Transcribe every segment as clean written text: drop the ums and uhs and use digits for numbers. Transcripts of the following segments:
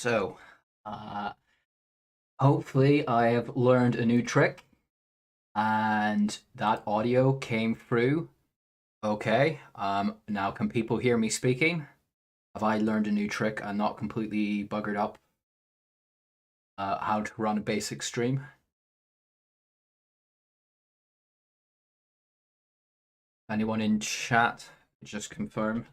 So, uh, hopefully I have learned a new trick and that audio came through. Okay. Now can people hear me speaking? Have I learned a new trick and not completely buggered up how to run a basic stream? Anyone in chat? Just confirm.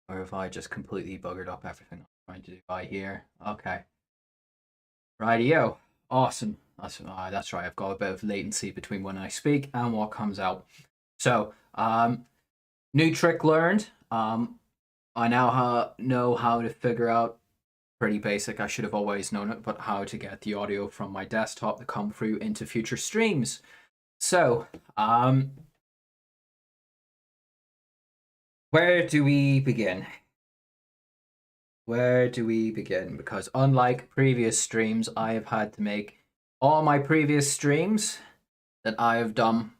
Or have I just completely buggered up everything I'm trying to do right here? Okay. Rightio. Awesome. That's right. I've got a bit of latency between when I speak and what comes out. So, new trick learned. I now know how to figure out, pretty basic, I should have always known it, but how to get the audio from my desktop to come through into future streams. So, where do we begin? Where do we begin? Because unlike previous streams, I have had to make all my previous streams that I have done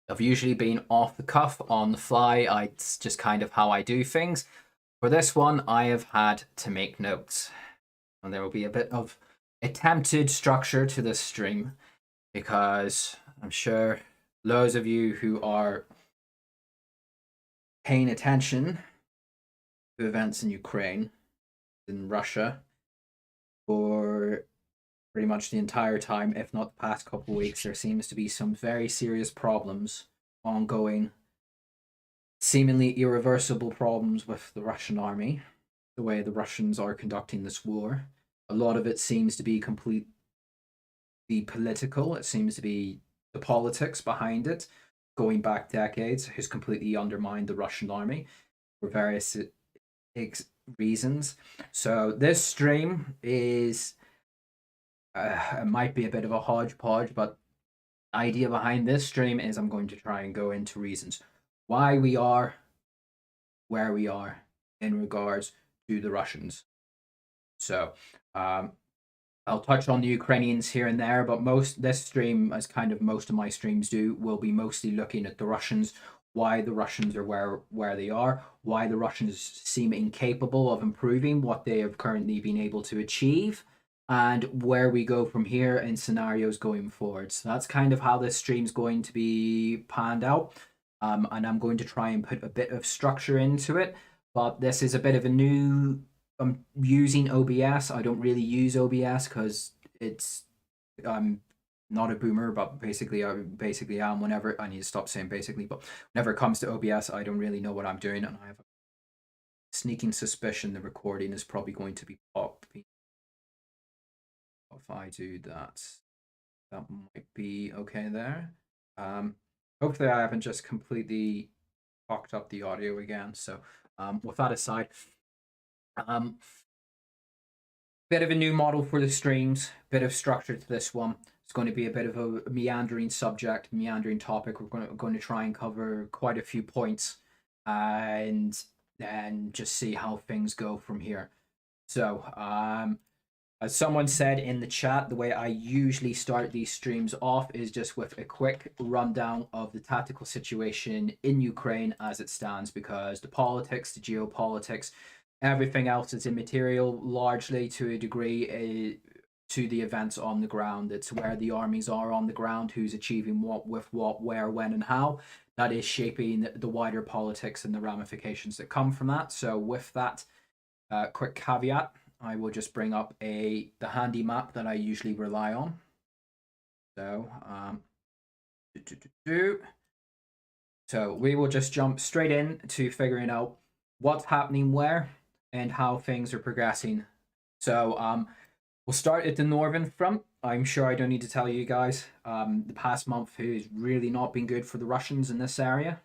have usually been off the cuff, on the fly. It's just kind of how I do things. For this one, I have had to make notes. And there will be a bit of attempted structure to this stream because I'm sure those of you who are paying attention to events in Ukraine, in Russia, for pretty much the entire time, if not the past couple of weeks, there seems to be some very serious problems ongoing, seemingly irreversible problems with the Russian army, the way the Russians are conducting this war. A lot of it seems to be completely political. It seems to be the politics behind it, going back decades, has completely undermined the Russian army for various reasons. So this stream is, it might be a bit of a hodgepodge, but the idea behind this stream is I'm going to try and go into reasons why we are where we are in regards to the Russians. So, I'll touch on the Ukrainians here and there, but this stream, as kind of most of my streams do, will be mostly looking at the Russians, why the Russians are where they are, why the Russians seem incapable of improving what they have currently been able to achieve, and where we go from here in scenarios going forward. So that's kind of how this stream's going to be panned out. And I'm going to try and put a bit of structure into it, but this is a bit of a new, I'm using OBS. I don't really use OBS because I'm not a boomer, but basically I am. Whenever, I need to stop saying basically, but whenever it comes to OBS, I don't really know what I'm doing, and I have a sneaking suspicion the recording is probably going to be popping. If I do that, that might be okay there. Hopefully I haven't just completely fucked up the audio again. So with that aside, bit of a new model for the streams, bit of structure to this one. It's going to be a bit of a meandering subject, meandering topic. We're going to try and cover quite a few points and then just see how things go from here. So, as someone said in the chat, the way I usually start these streams off is just with a quick rundown of the tactical situation in Ukraine as it stands, because the politics, the geopolitics, everything else is immaterial, largely to a degree, to the events on the ground. It's where the armies are on the ground, who's achieving what, with what, where, when, and how. That is shaping the wider politics and the ramifications that come from that. So with that quick caveat, I will just bring up the handy map that I usually rely on. So, so we will just jump straight in to figuring out what's happening where and how things are progressing. So, we'll start at the northern front. I'm sure I don't need to tell you guys. The past month has really not been good for the Russians in this area.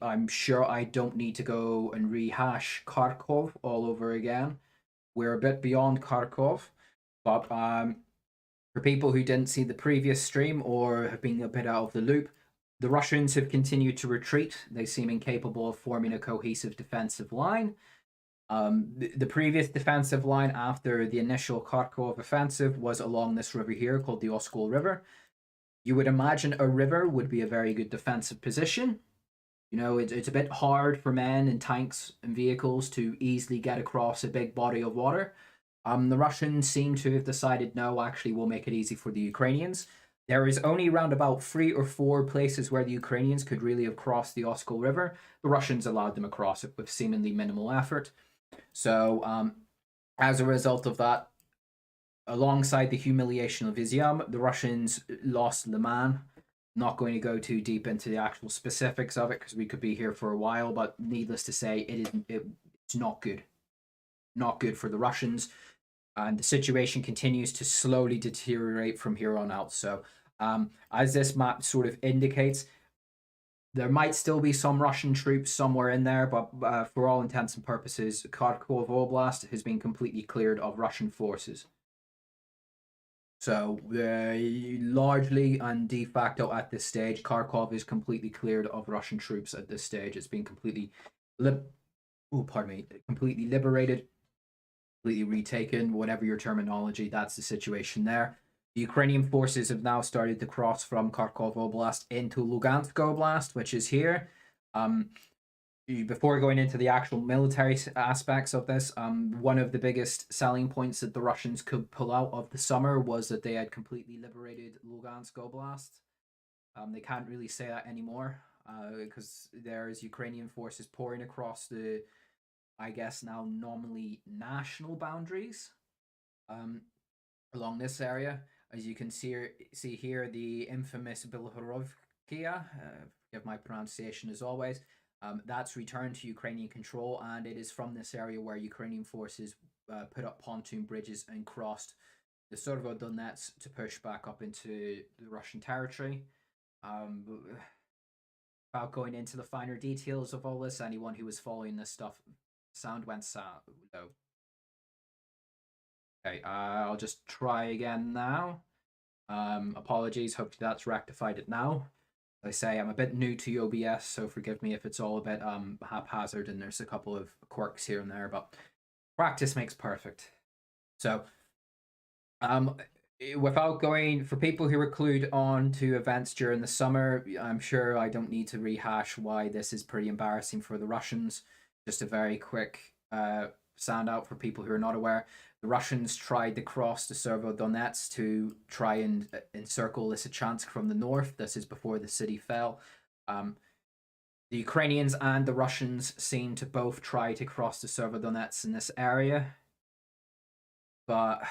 I'm sure I don't need to go and rehash Kharkov all over again. We're a bit beyond Kharkov, but for people who didn't see the previous stream or have been a bit out of the loop, the Russians have continued to retreat. They seem incapable of forming a cohesive defensive line. The previous defensive line after the initial Kharkov offensive was along this river here called the Oskol River. You would imagine a river would be a very good defensive position. You know, it's a bit hard for men and tanks and vehicles to easily get across a big body of water. The Russians seem to have decided, no, actually, we'll make it easy for the Ukrainians. There is only around about 3 or 4 places where the Ukrainians could really have crossed the Oskol River. The Russians allowed them across it with seemingly minimal effort. So, as a result of that, alongside the humiliation of Izium, the Russians lost Liman. Not going to go too deep into the actual specifics of it because we could be here for a while, but needless to say, it's not good. Not good for the Russians. And the situation continues to slowly deteriorate from here on out. So, as this map sort of indicates, there might still be some Russian troops somewhere in there, but for all intents and purposes, Kharkov Oblast has been completely cleared of Russian forces. So, largely and de facto at this stage, Kharkov is completely cleared of Russian troops at this stage. It's been completely, completely liberated, completely retaken, whatever your terminology. That's the situation there. The Ukrainian forces have now started to cross from Kharkov Oblast into Lugansk Oblast, which is here. Before going into the actual military aspects of this, one of the biggest selling points that the Russians could pull out of the summer was that they had completely liberated Lugansk Oblast. They can't really say that anymore because there's Ukrainian forces pouring across the, I guess now nominally national boundaries along this area. As you can see here, the infamous Bilhorovkia, forgive my pronunciation as always, that's returned to Ukrainian control, and it is from this area where Ukrainian forces put up pontoon bridges and crossed the Servodonets to push back up into the Russian territory. Without going into the finer details of all this, anyone who was following this stuff, sound went low. Okay, I'll just try again now. Apologies, hopefully that's rectified it now. As I say, I'm a bit new to OBS, so forgive me if it's all a bit haphazard and there's a couple of quirks here and there, but practice makes perfect. So, without going, for people who are clued on to events during the summer, I'm sure I don't need to rehash why this is pretty embarrassing for the Russians. Just a very quick sound out for people who are not aware. The Russians tried to cross the Servodonets to try and encircle Lysychansk from the north. This is before the city fell. The Ukrainians and the Russians seem to both try to cross the Servodonets in this area, but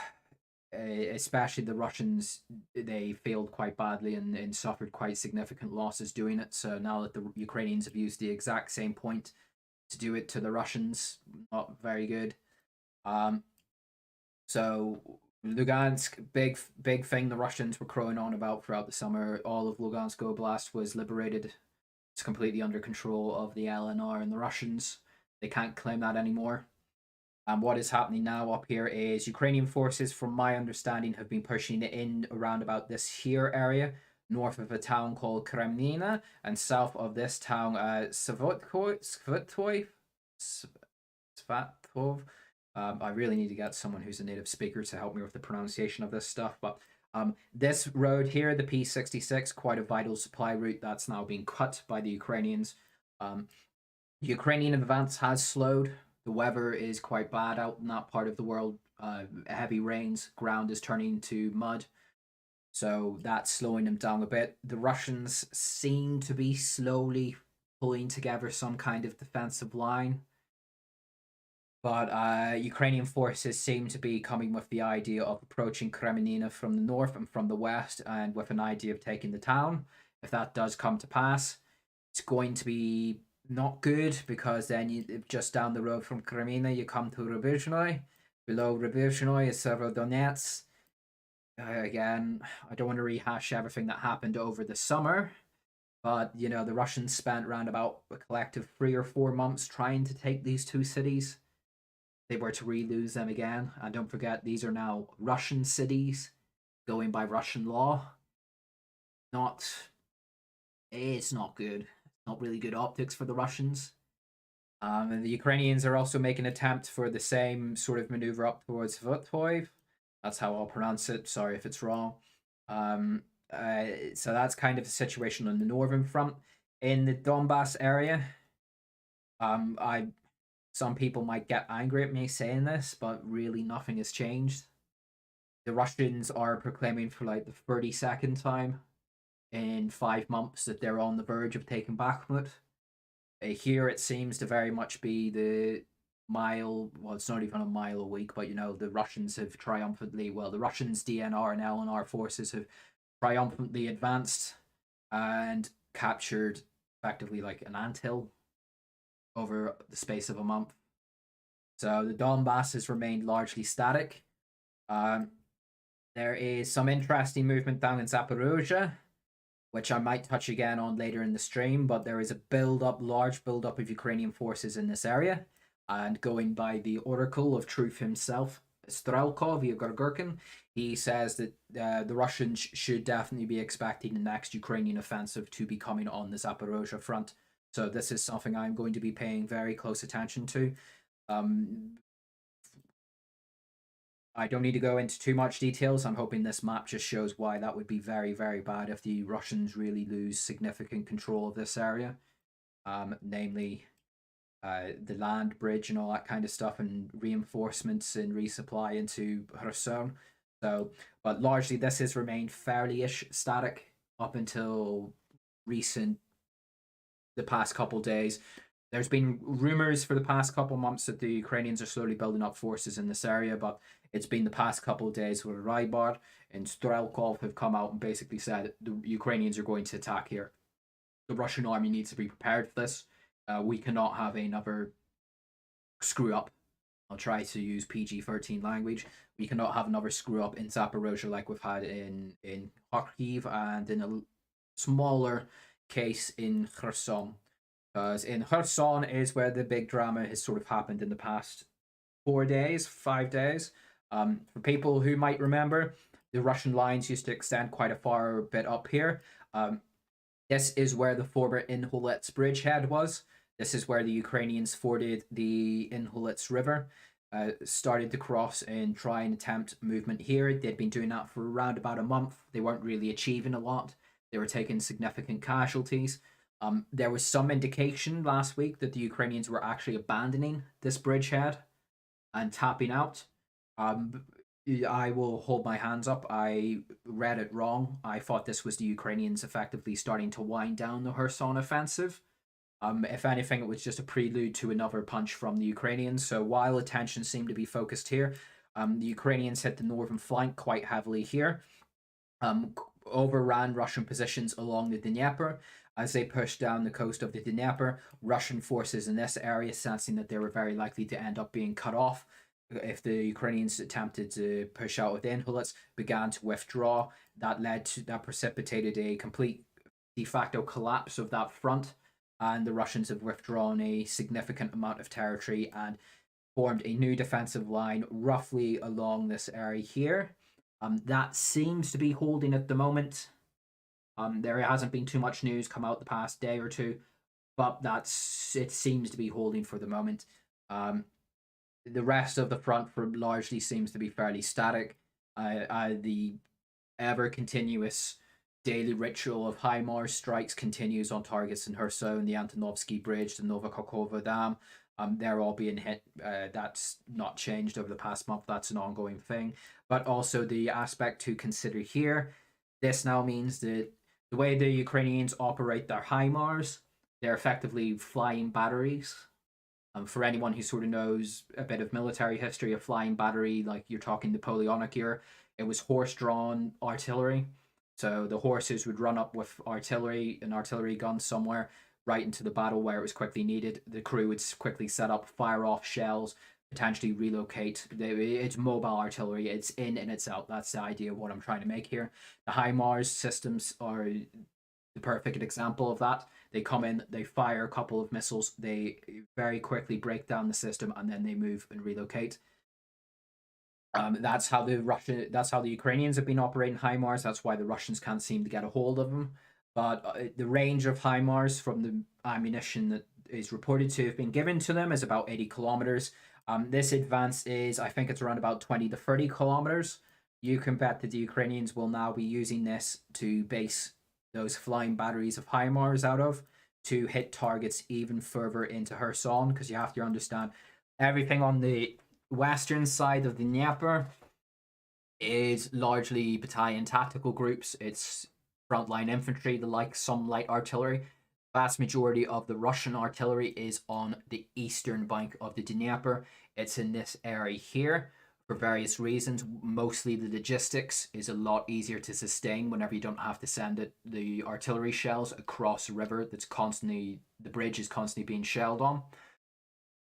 especially the Russians, they failed quite badly and suffered quite significant losses doing it. So now that the Ukrainians have used the exact same point to do it to the Russians, not very good. So Lugansk, big thing the Russians were crowing on about throughout the summer. All of Lugansk Oblast was liberated. It's completely under control of the LNR and the Russians. They can't claim that anymore. And what is happening now up here is Ukrainian forces, from my understanding, have been pushing in around about this here area, north of a town called Kremnina, and south of this town, Svatov. I really need to get someone who's a native speaker to help me with the pronunciation of this stuff. But this road here, the P66, quite a vital supply route that's now being cut by the Ukrainians. The Ukrainian advance has slowed. The weather is quite bad out in that part of the world. Heavy rains, ground is turning to mud. So that's slowing them down a bit. The Russians seem to be slowly pulling together some kind of defensive line. But Ukrainian forces seem to be coming with the idea of approaching Kremenina from the north and from the west, and with an idea of taking the town. If that does come to pass, it's going to be not good, because then just down the road from Kremenina, you come to Rubizhnoy. Below Rubizhnoy is Severodonetsk. Again, I don't want to rehash everything that happened over the summer, but you know, the Russians spent around about a collective 3 or 4 months trying to take these two cities. They were to re-lose them again. And don't forget, these are now Russian cities, going by Russian law. It's not good. It's not really good optics for the Russians. And the Ukrainians are also making an attempt for the same sort of maneuver up towards Votov. That's how I'll pronounce it. Sorry if it's wrong. So that's kind of the situation on the northern front. In the Donbass area, I some people might get angry at me saying this, but really nothing has changed. The Russians are proclaiming for like the 32nd time in 5 months that they're on the verge of taking Bakhmut. Here it seems to very much be the mile, well, it's not even a mile a week, but the Russians have triumphantly, well, the Russians' DNR and LNR forces have triumphantly advanced and captured effectively like an anthill over the space of a month. So the Donbass has remained largely static. Um, there is some interesting movement down in Zaporozhye, which I might touch again on later in the stream, but there is a large build up of Ukrainian forces in this area. And going by the oracle of truth himself, Strelkov Yegorgurkin, he says that the Russians should definitely be expecting the next Ukrainian offensive to be coming on the Zaporozhye front. So this is something I'm going to be paying very close attention to. I don't need to go into too much details. I'm hoping this map just shows why that would be very, very bad if the Russians really lose significant control of this area. Namely, the land bridge and all that kind of stuff, and reinforcements and resupply into Kherson. So, but largely this has remained fairly-ish static up until the past couple days. There's been rumors for the past couple months that the Ukrainians are slowly building up forces in this area, but it's been the past couple of days where Rybar and Strelkov have come out and basically said the Ukrainians are going to attack here. The Russian army needs to be prepared for this. We cannot have another screw up. I'll try to use PG-13 language. We cannot have another screw up in Zaporozhye like we've had in Kharkiv and in a smaller case in Kherson. Because in Kherson is where the big drama has sort of happened in the past 5 days. For people who might remember, the Russian lines used to extend quite a far bit up here. This is where the former Inhulets bridgehead was. This is where the Ukrainians forded the Inhulets River, started to cross and try and attempt movement here. They'd been doing that for around about a month. They weren't really achieving a lot. They were taking significant casualties. There was some indication last week that the Ukrainians were actually abandoning this bridgehead and tapping out. I will hold my hands up. I read it wrong. I thought this was the Ukrainians effectively starting to wind down the Kherson offensive. If anything, it was just a prelude to another punch from the Ukrainians. So while attention seemed to be focused here, the Ukrainians hit the northern flank quite heavily here. Overran Russian positions along the Dnieper. As they pushed down the coast of the Dnieper, Russian forces in this area, sensing that they were very likely to end up being cut off if the Ukrainians attempted to push out within Hulets, began to withdraw. That precipitated a complete de facto collapse of that front, and the Russians have withdrawn a significant amount of territory and formed a new defensive line roughly along this area here. That seems to be holding at the moment. There hasn't been too much news come out the past day or two, but it seems to be holding for the moment. The rest of the front largely seems to be fairly static. The ever continuous daily ritual of HIMARS strikes continues on targets in Kherson, the Antonovsky Bridge, the Novokokova Dam. They're all being hit. That's not changed over the past month. That's an ongoing thing. But also the aspect to consider here, this now means that the way the Ukrainians operate their HIMARS, they're effectively flying batteries. For anyone who sort of knows a bit of military history, a flying battery, like you're talking Napoleonic era, it was horse-drawn artillery. So the horses would run up with an artillery gun somewhere, right into the battle where it was quickly needed. The crew would quickly set up, fire off shells, potentially relocate. It's mobile artillery. It's in and it's out. That's the idea of what I'm trying to make here. The HIMARS systems are the perfect example of that. They come in, they fire a couple of missiles, they very quickly break down the system, and then they move and relocate. That's how the Ukrainians have been operating HIMARS. That's why the Russians can't seem to get a hold of them. But the range of HIMARS from the ammunition that is reported to have been given to them is about 80 kilometers. This advance is, I think it's around about 20 to 30 kilometers. You can bet that the Ukrainians will now be using this to base those flying batteries of HIMARS out of to hit targets even further into Kherson, because you have to understand everything on the western side of the Dnieper is largely battalion tactical groups. It's frontline infantry, the like some light artillery. Vast majority of the Russian artillery is on the eastern bank of the Dnieper. It's in this area here for various reasons. Mostly the logistics is a lot easier to sustain whenever you don't have to send the artillery shells across a river that's constantly, the bridge is constantly being shelled on.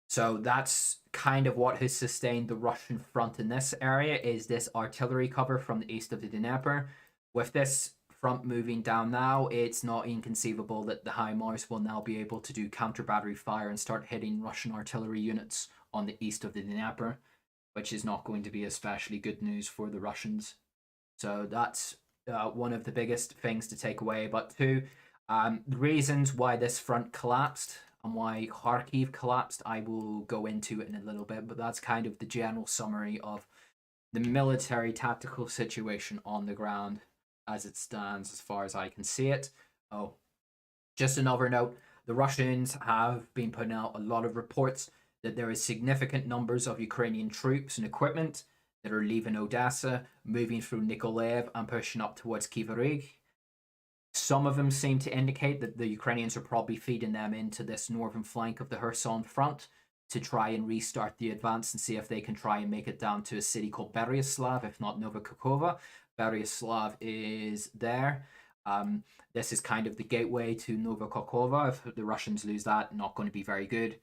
So that's kind of what has sustained the Russian front in this area, is this artillery cover from the east of the Dnieper. With this front moving down now, it's not inconceivable that the HIMARS will now be able to do counter-battery fire and start hitting Russian artillery units on the east of the Dnieper, which is not going to be especially good news for the Russians. So that's one of the biggest things to take away. But two, the reasons why this front collapsed and why Kharkiv collapsed, I will go into it in a little bit, but that's kind of the general summary of the military tactical situation on the ground as it stands, as far as I can see it. Oh, just another note, the Russians have been putting out a lot of reports that there is significant numbers of Ukrainian troops and equipment that are leaving Odessa, moving through Nikolaev and pushing up towards Kryvyi Rih. Some of them seem to indicate that the Ukrainians are probably feeding them into this northern flank of the Kherson front to try and restart the advance and see if they can try and make it down to a city called Beryaslav, if not Novokakova. Beryaslav is there. This is kind of the gateway to Novokakova. If the Russians lose that, not going to be very good.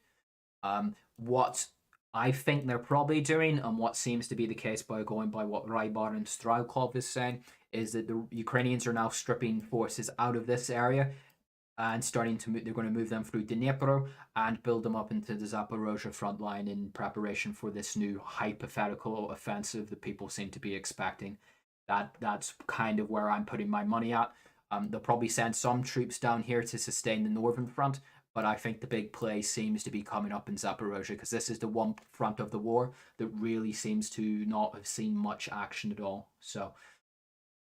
What I think they're probably doing, and what seems to be the case by going by what Rybar and Strelkov is saying, is that the Ukrainians are now stripping forces out of this area and starting to they're going to move them through Dnipro and build them up into the Zaporozhye front line in preparation for this new hypothetical offensive that people seem to be expecting. That's kind of where I'm putting my money at. They'll probably send some troops down here to sustain the northern front, but I think the big play seems to be coming up in Zaporozhye, because this is the one front of the war that really seems to not have seen much action at all. So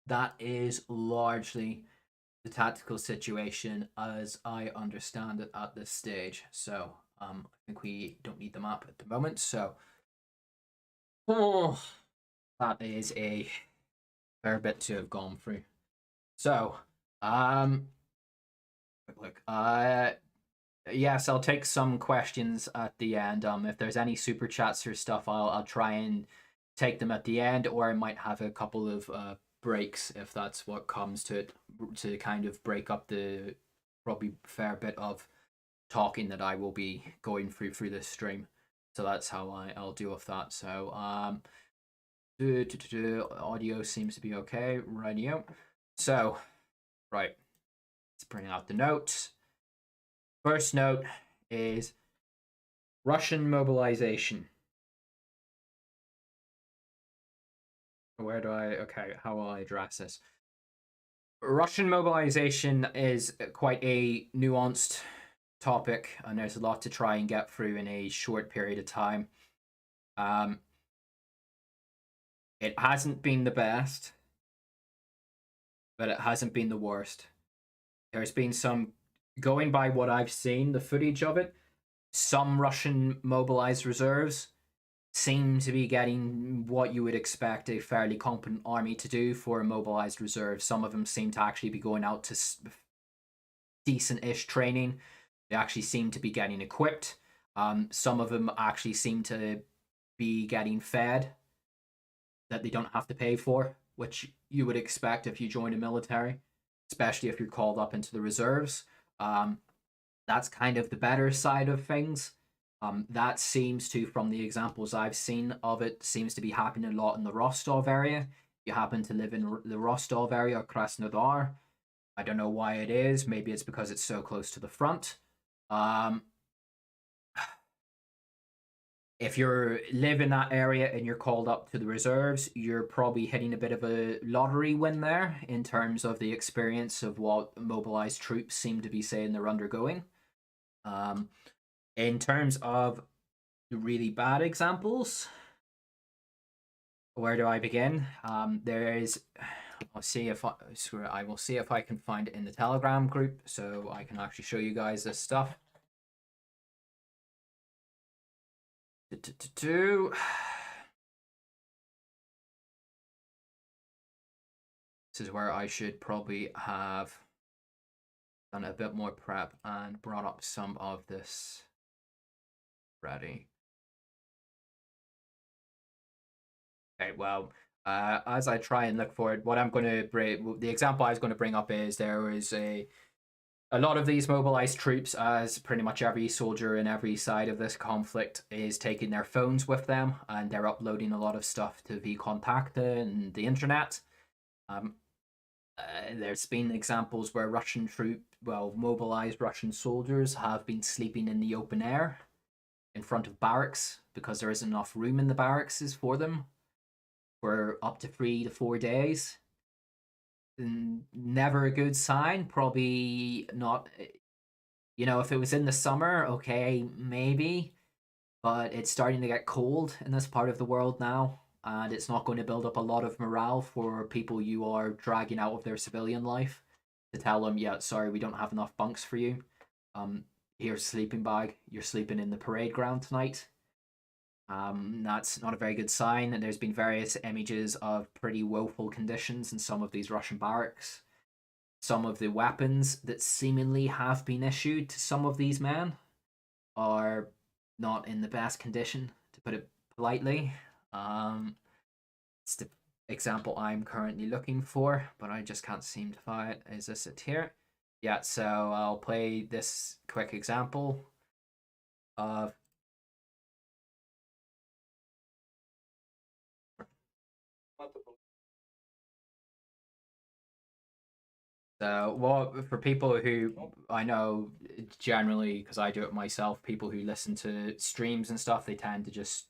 that is largely the tactical situation as I understand it at this stage. So I think we don't need the map at the moment. So that is a fair bit to have gone through. So look, yes, I'll take some questions at the end. If there's any super chats or stuff, I'll try and take them at the end, or I might have a couple of breaks if that's what comes to it, to kind of break up the probably fair bit of talking that I will be going through this stream. So that's how I'll deal with that. So audio seems to be okay. Radio. So right, let's bring out the notes. First note is Russian mobilization. How will I address this? Russian mobilization is quite a nuanced topic, and there's a lot to try and get through in a short period of time. It hasn't been the best, but it hasn't been the worst. There's been some, going by what I've seen, the footage of it, some Russian mobilized reserves seem to be getting what you would expect a fairly competent army to do for a mobilized reserve. Some of them seem to actually be going out to decent-ish training. They actually seem to be getting equipped. Some of them actually seem to be getting fed that they don't have to pay for, which you would expect if you join a military, especially if you're called up into the reserves. That's kind of the better side of things. That seems to, from the examples I've seen of it, seems to be happening a lot in the Rostov area. You happen to live in the Rostov area, Krasnodar. I don't know why it is. Maybe it's because it's so close to the front. If you live in that area and you're called up to the reserves, you're probably hitting a bit of a lottery win there in terms of the experience of what mobilized troops seem to be saying they're undergoing. In terms of the really bad examples, where do I begin? I'll see if I will see if I can find it in the Telegram group so I can actually show you guys this stuff. This is where I should probably have done a bit more prep and brought up some of this ready. Okay, well, as I try and look for it, what I'm going to bring, the example I was going to bring up is there was a lot of these mobilized troops, as pretty much every soldier in every side of this conflict is taking their phones with them, and they're uploading a lot of stuff to VKontakte and the internet. There's been examples where mobilized Russian soldiers have been sleeping in the open air in front of barracks because there isn't enough room in the barracks for them for up to 3 to 4 days. Never a good sign. Probably not. If it was in the summer, okay, maybe. But it's starting to get cold in this part of the world now, and it's not going to build up a lot of morale for people you are dragging out of their civilian life to tell them, yeah, sorry, we don't have enough bunks for you. Here's a sleeping bag. You're sleeping in the parade ground tonight. That's not a very good sign. And there's been various images of pretty woeful conditions in some of these Russian barracks. Some of the weapons that seemingly have been issued to some of these men are not in the best condition, to put it politely. It's the example I'm currently looking for, but I just can't seem to find it. Is this it here? Yeah, so I'll play this quick example of for people who I know generally, because I do it myself, people who listen to streams and stuff, they tend to just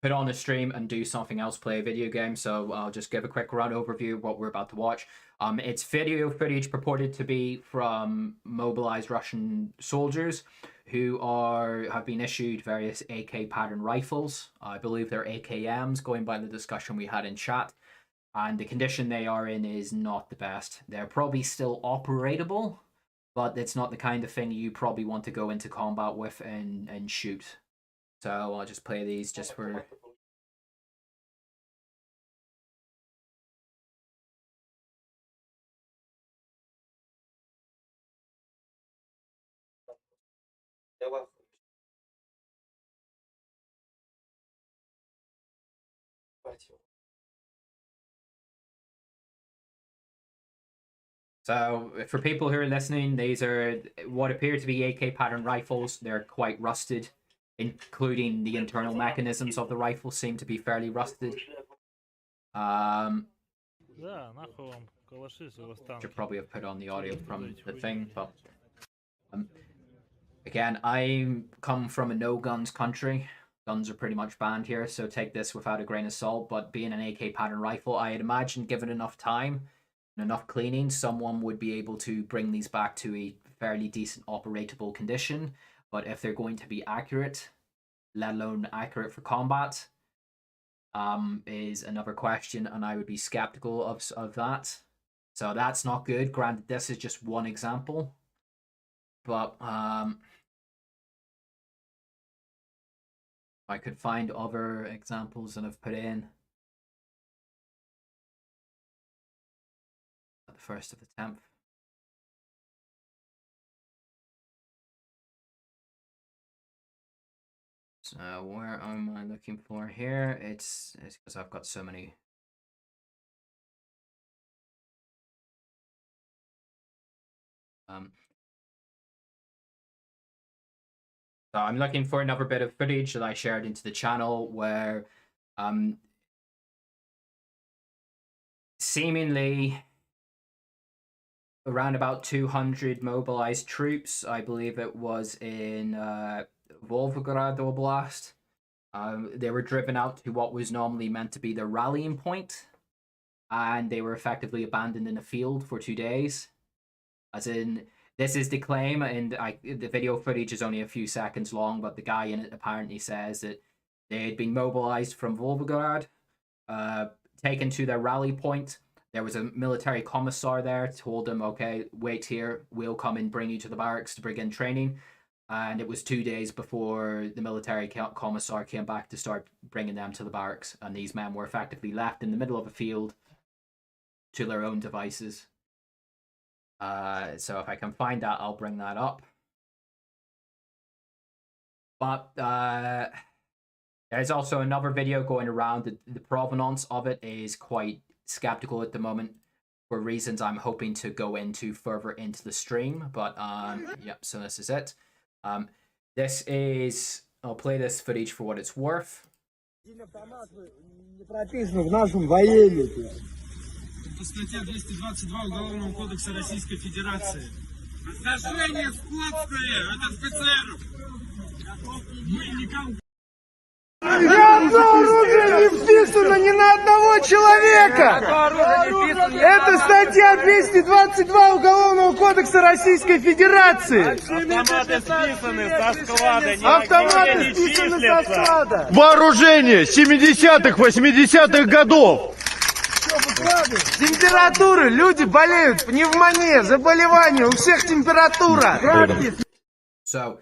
put on a stream and do something else, play a video game. So I'll just give a quick run overview of what we're about to watch. It's video footage purported to be from mobilized Russian soldiers who have been issued various AK pattern rifles. I believe they're AKMs, going by the discussion we had in chat. And the condition they are in is not the best. They're probably still operatable, but it's not the kind of thing you probably want to go into combat with and shoot. So I'll just play these just for... So for people who are listening, these are what appear to be AK pattern rifles. They're quite rusted, including the internal mechanisms of the rifle seem to be fairly rusted. Should probably have put on the audio from the thing, but again, I come from a no guns country. Guns are pretty much banned here, so take this without a grain of salt. But being an AK pattern rifle, I'd imagine given enough time and enough cleaning, someone would be able to bring these back to a fairly decent operatable condition. But if they're going to be accurate, let alone accurate for combat, is another question, and I would be skeptical of that. So that's not good. Granted, this is just one example, but I could find other examples that I've put in at the 1st of the 10th. So where am I looking for here? It's because I've got so many. So I'm looking for another bit of footage that I shared into the channel where seemingly around about 200 mobilized troops, I believe it was in Volgograd Oblast. They were driven out to what was normally meant to be their rallying point, and they were effectively abandoned in a field for 2 days. As in, this is the claim, and the video footage is only a few seconds long, but the guy in it apparently says that they had been mobilized from Volgograd taken to their rally point. There was a military commissar there, told them, okay, wait here, we'll come and bring you to the barracks to begin training. And it was 2 days before the military commissar came back to start bringing them to the barracks. And these men were effectively left in the middle of a field to their own devices. So if I can find that, I'll bring that up. But there's also another video going around. The provenance of it is quite skeptical at the moment for reasons I'm hoping to go into further into the stream. But yep, so this is it. This is, I'll play this footage for what it's worth. Статья 222 Уголовного кодекса Российской Федерации. Отношение скотское от офицеров. Мы никому... Ни одно оружие не вписано ни на одного человека! Это статья 222 Уголовного кодекса Российской Федерации! Автоматы списаны со склада. Автоматы списаны со склада! Вооружение 70-х, 80-х годов! Температуры, люди болеют, пневмония, заболевания, у всех температура! So,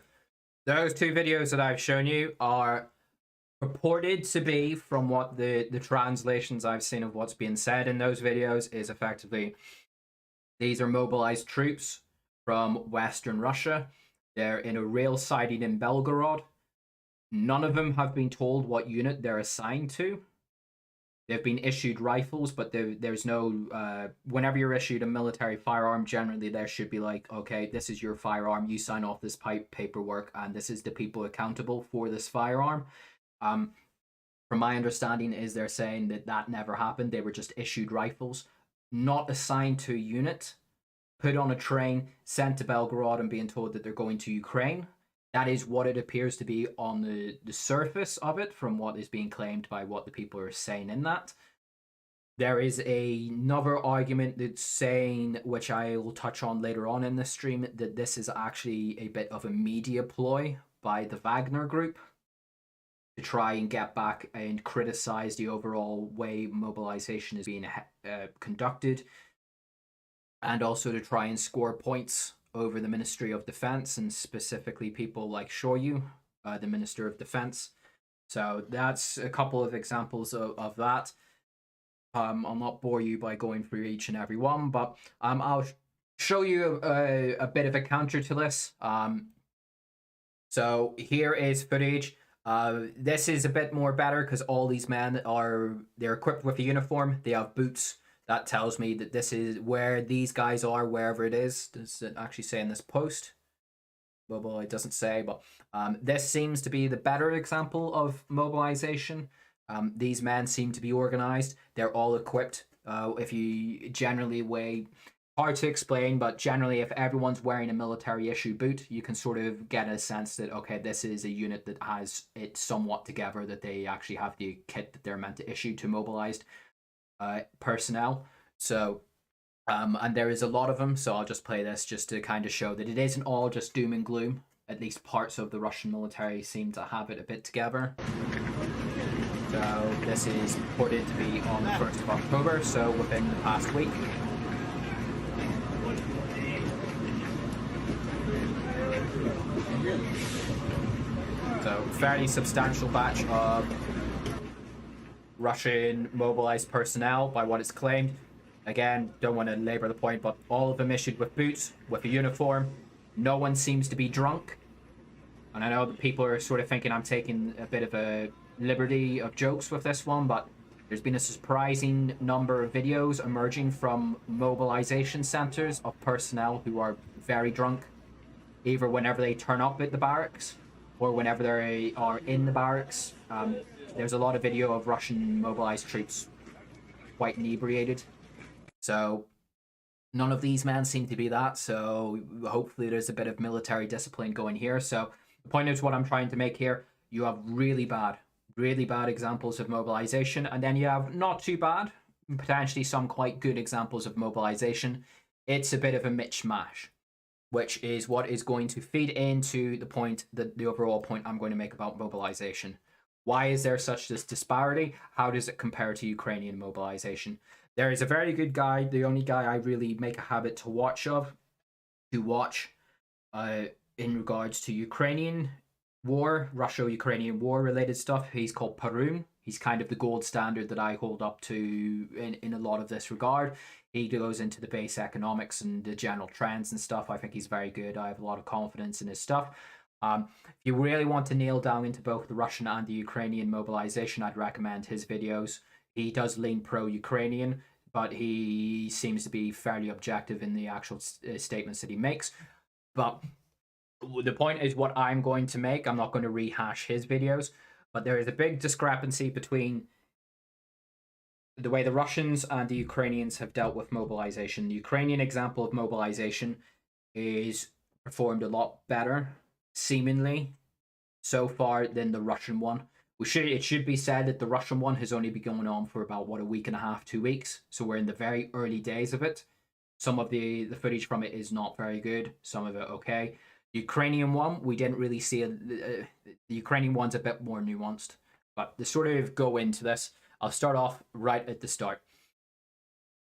those two videos that I've shown you are purported to be, from what the translations I've seen of what's being said in those videos, is effectively these are mobilized troops from Western Russia. They're in a rail siding in Belgorod. None of them have been told what unit they're assigned to. They've been issued rifles, but there's no... whenever you're issued a military firearm, generally there should be like, okay, this is your firearm, you sign off this paperwork, and this is the people accountable for this firearm. From my understanding is they're saying that never happened. They were just issued rifles, not assigned to a unit, put on a train, sent to Belgorod and being told that they're going to Ukraine. That is what it appears to be on the surface of it, from what is being claimed by what the people are saying in that. There is another argument that's saying, which I will touch on later on in the stream, that this is actually a bit of a media ploy by the Wagner group to try and get back and criticize the overall way mobilization is being conducted, and also to try and score points over the Ministry of Defense, and specifically people like Shoyu, the Minister of Defense. So that's a couple of examples of that. I'll not bore you by going through each and every one, but I'll show you a bit of a counter to this. So here is footage. This is a bit more better because all these men they're equipped with a uniform. They have boots. That tells me that this is where these guys are, wherever it is. Does it actually say in this post? Well, it doesn't say, but this seems to be the better example of mobilization. These men seem to be organized. They're all equipped. If you generally weigh, hard to explain, but generally if everyone's wearing a military issue boot, you can sort of get a sense that, okay, this is a unit that has it somewhat together, that they actually have the kit that they're meant to issue to mobilized personnel. So and there is a lot of them, so I'll just play this just to kind of show that it isn't all just doom and gloom. At least parts of the Russian military seem to have it a bit together. So this is reported to be on the 1st of October, so within the past week. So fairly substantial batch of Russian mobilized personnel by what it's claimed. Again, don't want to labor the point, but all of them issued with boots, with a uniform. No one seems to be drunk. And I know that people are sort of thinking I'm taking a bit of a liberty of jokes with this one, but there's been a surprising number of videos emerging from mobilization centers of personnel who are very drunk, either whenever they turn up at the barracks or whenever they are in the barracks. There's a lot of video of Russian mobilized troops quite inebriated. So none of these men seem to be that. So hopefully there's a bit of military discipline going here. So the point is what I'm trying to make here. You have really bad examples of mobilization. And then you have not too bad, potentially some quite good examples of mobilization. It's a bit of a mishmash, which is what is going to feed into the point, the overall point I'm going to make about mobilization. Why is there such this disparity? How does it compare to Ukrainian mobilization? There is a very good guy, the only guy I really make a habit to watch in regards to Ukrainian war, Russia-Ukrainian war related stuff. He's called Perun. He's kind of the gold standard that I hold up to in a lot of this regard. He goes into the base economics and the general trends and stuff. I think he's very good. I have a lot of confidence in his stuff. If you really want to nail down into both the Russian and the Ukrainian mobilization, I'd recommend his videos. He does lean pro-Ukrainian, but he seems to be fairly objective in the actual statements that he makes. But the point is what I'm going to make. I'm not going to rehash his videos, but there is a big discrepancy between the way the Russians and the Ukrainians have dealt with mobilization. The Ukrainian example of mobilization is performed a lot better, seemingly, so far than the Russian one. It should be said that the Russian one has only been going on for about, a week and a half, 2 weeks. So we're in the very early days of it. Some of the footage from it is not very good. Some of it okay. The Ukrainian one, we didn't really see the Ukrainian one's a bit more nuanced. But to sort of go into this, I'll start off right at the start.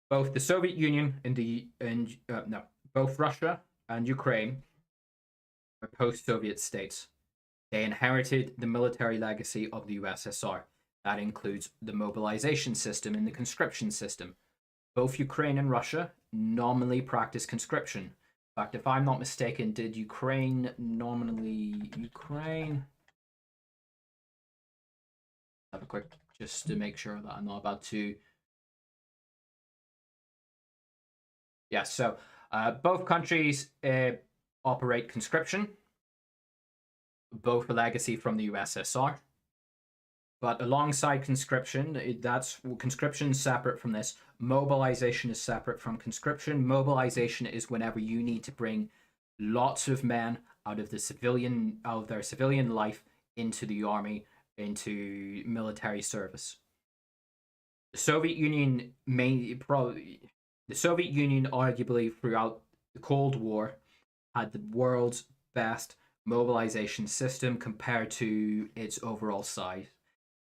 Both the Soviet Union both Russia and Ukraine are post-Soviet states. They inherited the military legacy of the USSR. That includes the mobilization system and the conscription system. Both Ukraine and Russia nominally practice conscription. In fact, if I'm not mistaken, did Ukraine have a quick, just to make sure that I'm not about to. Yeah, so both countries operate conscription, both a legacy from the USSR. But alongside conscription, conscription is separate from this. Mobilization is separate from conscription. Mobilization is whenever you need to bring lots of men out of their civilian life into the army, into military service. The Soviet Union arguably throughout the Cold War had the world's best mobilization system compared to its overall size.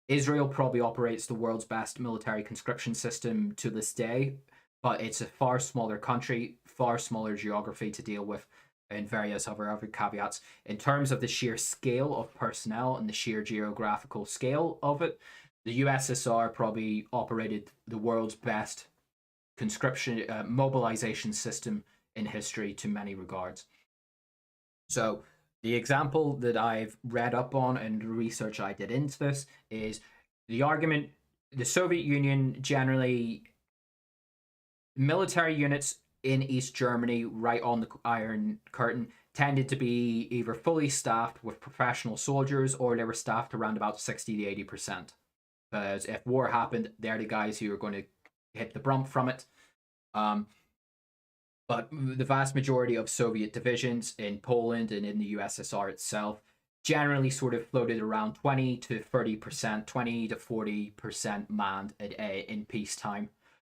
Israel probably operates the world's best military conscription system to this day, but it's a far smaller country, far smaller geography to deal with, and various other caveats. In terms of the sheer scale of personnel and the sheer geographical scale of it, the USSR probably operated the world's best conscription mobilization system in history to many regards. So the example that I've read up on and the research I did into this is the argument the Soviet Union generally, military units in East Germany, right on the Iron Curtain, tended to be either fully staffed with professional soldiers or they were staffed around about 60 to 80%. Because if war happened, they're the guys who are going to hit the brunt from it. But the vast majority of Soviet divisions in Poland and in the USSR itself generally sort of floated around 20 to 30%, 20 to 40% manned in peacetime.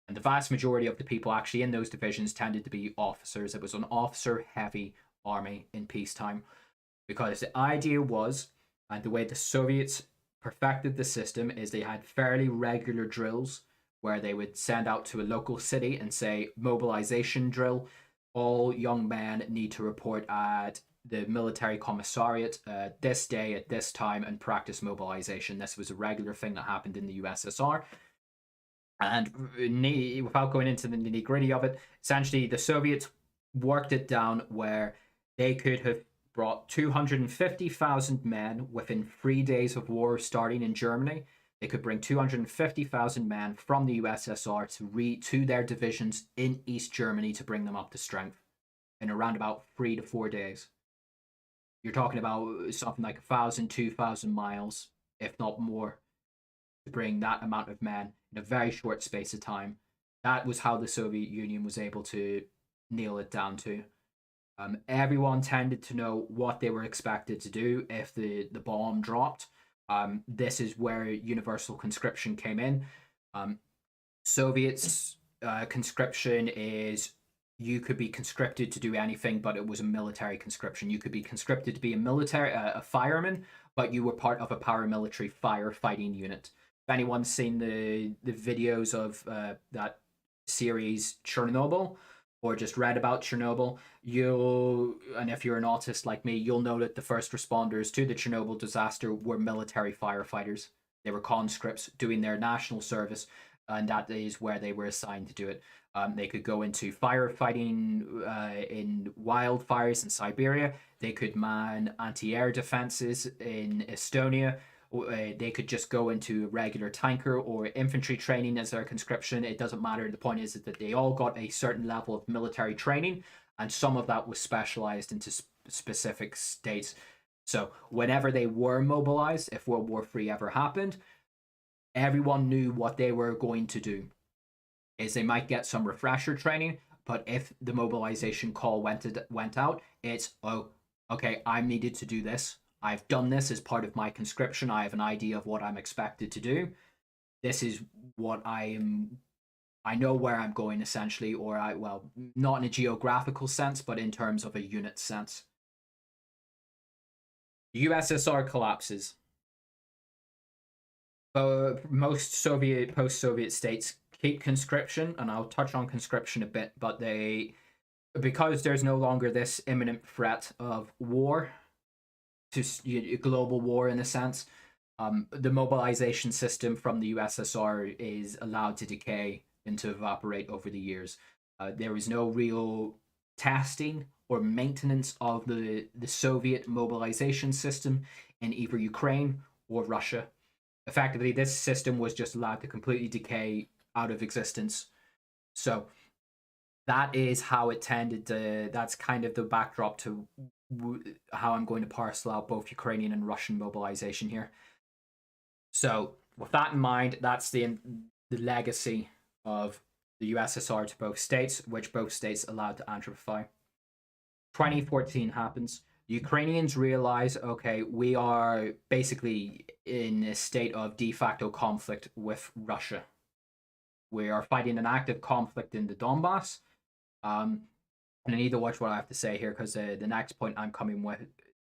And the vast majority of the people actually in those divisions tended to be officers. It was an officer-heavy army in peacetime. Because the idea was, and the way the Soviets perfected the system, is they had fairly regular drills where they would send out to a local city and say, mobilization drill, all young men need to report at the military commissariat this day at this time and practice mobilization. This was a regular thing that happened in the USSR. And without going into the nitty-gritty of it, essentially the Soviets worked it down where they could have brought 250,000 men within 3 days of war starting in Germany. They could bring 250,000 men from the USSR to their divisions in East Germany to bring them up to strength in around about 3 to 4 days. You're talking about something like 1,000, 2,000 miles, if not more, to bring that amount of men in a very short space of time. That was how the Soviet Union was able to nail it down to. Everyone tended to know what they were expected to do if the bomb dropped. This is where universal conscription came in. Soviets conscription is you could be conscripted to do anything, but it was a military conscription. You could be conscripted to be a fireman, but you were part of a paramilitary firefighting unit. If anyone's seen the videos of that series Chernobyl, or just read about Chernobyl, and if you're an autist like me, you'll know that the first responders to the Chernobyl disaster were military firefighters. They were conscripts doing their national service, and that is where they were assigned to do it. They could go into firefighting in wildfires in Siberia. They could man anti-air defenses in Estonia. They could just go into regular tanker or infantry training as their conscription. It doesn't matter. The point is that they all got a certain level of military training, and some of that was specialized into specific states. So whenever they were mobilized, if World War III ever happened, everyone knew what they were going to do. Is they might get some refresher training, but if the mobilization call went out, it's, oh, okay, I'm needed to do this. I've done this as part of my conscription. I have an idea of what I'm expected to do. This is what I know where I'm going, essentially, or well, not in a geographical sense, but in terms of a unit sense. The USSR collapses. Most post-Soviet states keep conscription, and I'll touch on conscription a bit, but because there's no longer this imminent threat of war, to global war in a sense, the mobilization system from the USSR is allowed to decay and to evaporate over the years. There is no real testing or maintenance of the Soviet mobilization system in either Ukraine or Russia. Effectively, this system was just allowed to completely decay out of existence. So that is how it tended to, that's kind of the backdrop to how I'm going to parcel out both Ukrainian and Russian mobilization here. So with that in mind, that's the legacy of the USSR to both states, which both states allowed to atrophy. 2014 happens. The Ukrainians realize, okay, we are basically in a state of de facto conflict with Russia. We are fighting an active conflict in the Donbass. And I need to watch what I have to say here, because the next point I'm coming with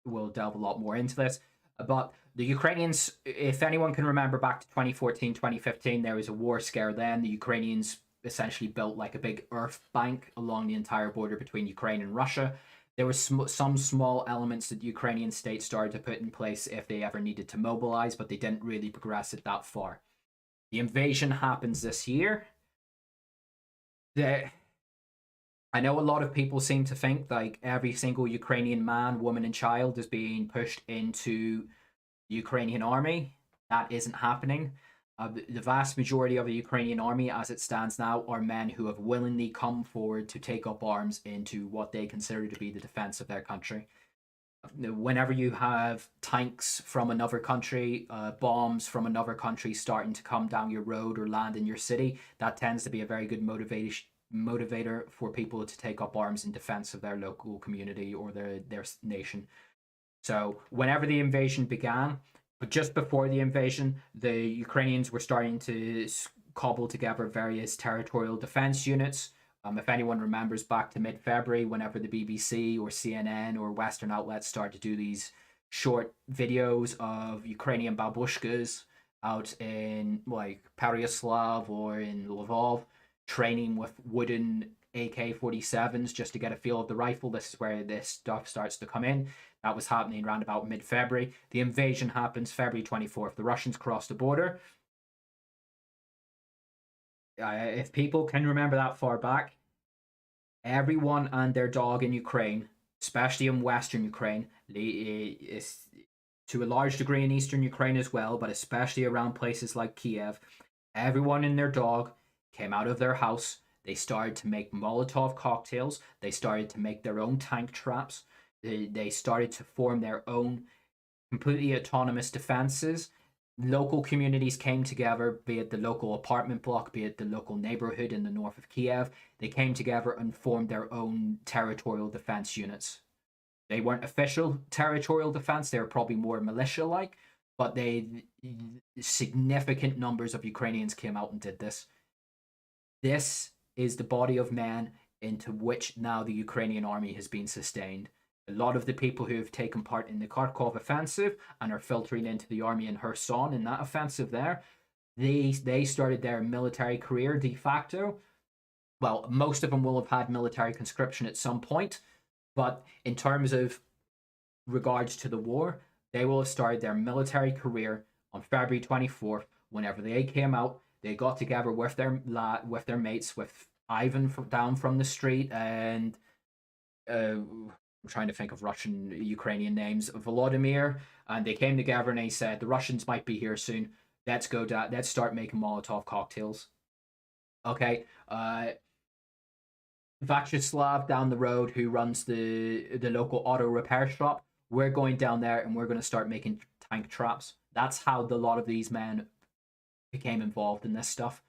will delve a lot more into this. But the Ukrainians, if anyone can remember back to 2014, 2015, there was a war scare then. The Ukrainians essentially built like a big earth bank along the entire border between Ukraine and Russia. There were some small elements that the Ukrainian state started to put in place if they ever needed to mobilize, but they didn't really progress it that far. The invasion happens this year. I know a lot of people seem to think like every single Ukrainian man, woman, and child is being pushed into the Ukrainian army. That isn't happening. The vast majority of the Ukrainian army, as it stands now, are men who have willingly come forward to take up arms into what they consider to be the defense of their country. Whenever you have tanks from another country, bombs from another country starting to come down your road or land in your city, that tends to be a very good motivator for people to take up arms in defense of their local community or their nation. So whenever the invasion began, but just before the invasion, the Ukrainians were starting to cobble together various territorial defense units. If anyone remembers back to mid-February, whenever the BBC or CNN or Western outlets started to do these short videos of Ukrainian babushkas out in like Pereyaslav or in Lvov, training with wooden AK-47s just to get a feel of the rifle. This is where this stuff starts to come in. That was happening around about mid-February. The invasion happens February 24th. The Russians cross the border. If people can remember that far back, everyone and their dog in Ukraine, especially in Western Ukraine, to a large degree in Eastern Ukraine as well, but especially around places like Kiev, everyone and their dog came out of their house. They started to make Molotov cocktails. They started to make their own tank traps. They started to form their own completely autonomous defenses. Local communities came together, be it the local apartment block, be it the local neighborhood in the north of Kiev. They came together and formed their own territorial defense units. They weren't official territorial defense. They were probably more militia-like, but significant numbers of Ukrainians came out and did this. This is the body of man into which now the Ukrainian army has been sustained. A lot of the people who have taken part in the Kharkov offensive and are filtering into the army in Kherson in that offensive there, they started their military career de facto. Well, most of them will have had military conscription at some point, but in terms of regards to the war, they will have started their military career on February 24th. Whenever they came out, they got together with their mates, with Ivan down from the street, and I'm trying to think of Russian Ukrainian names, Volodymyr, and they came together and they said the Russians might be here soon. Let's go down. Let's start making Molotov cocktails. Okay. Vyacheslav down the road, who runs the local auto repair shop, we're going down there and we're going to start making tank traps. That's how a lot of these men became involved in this stuff.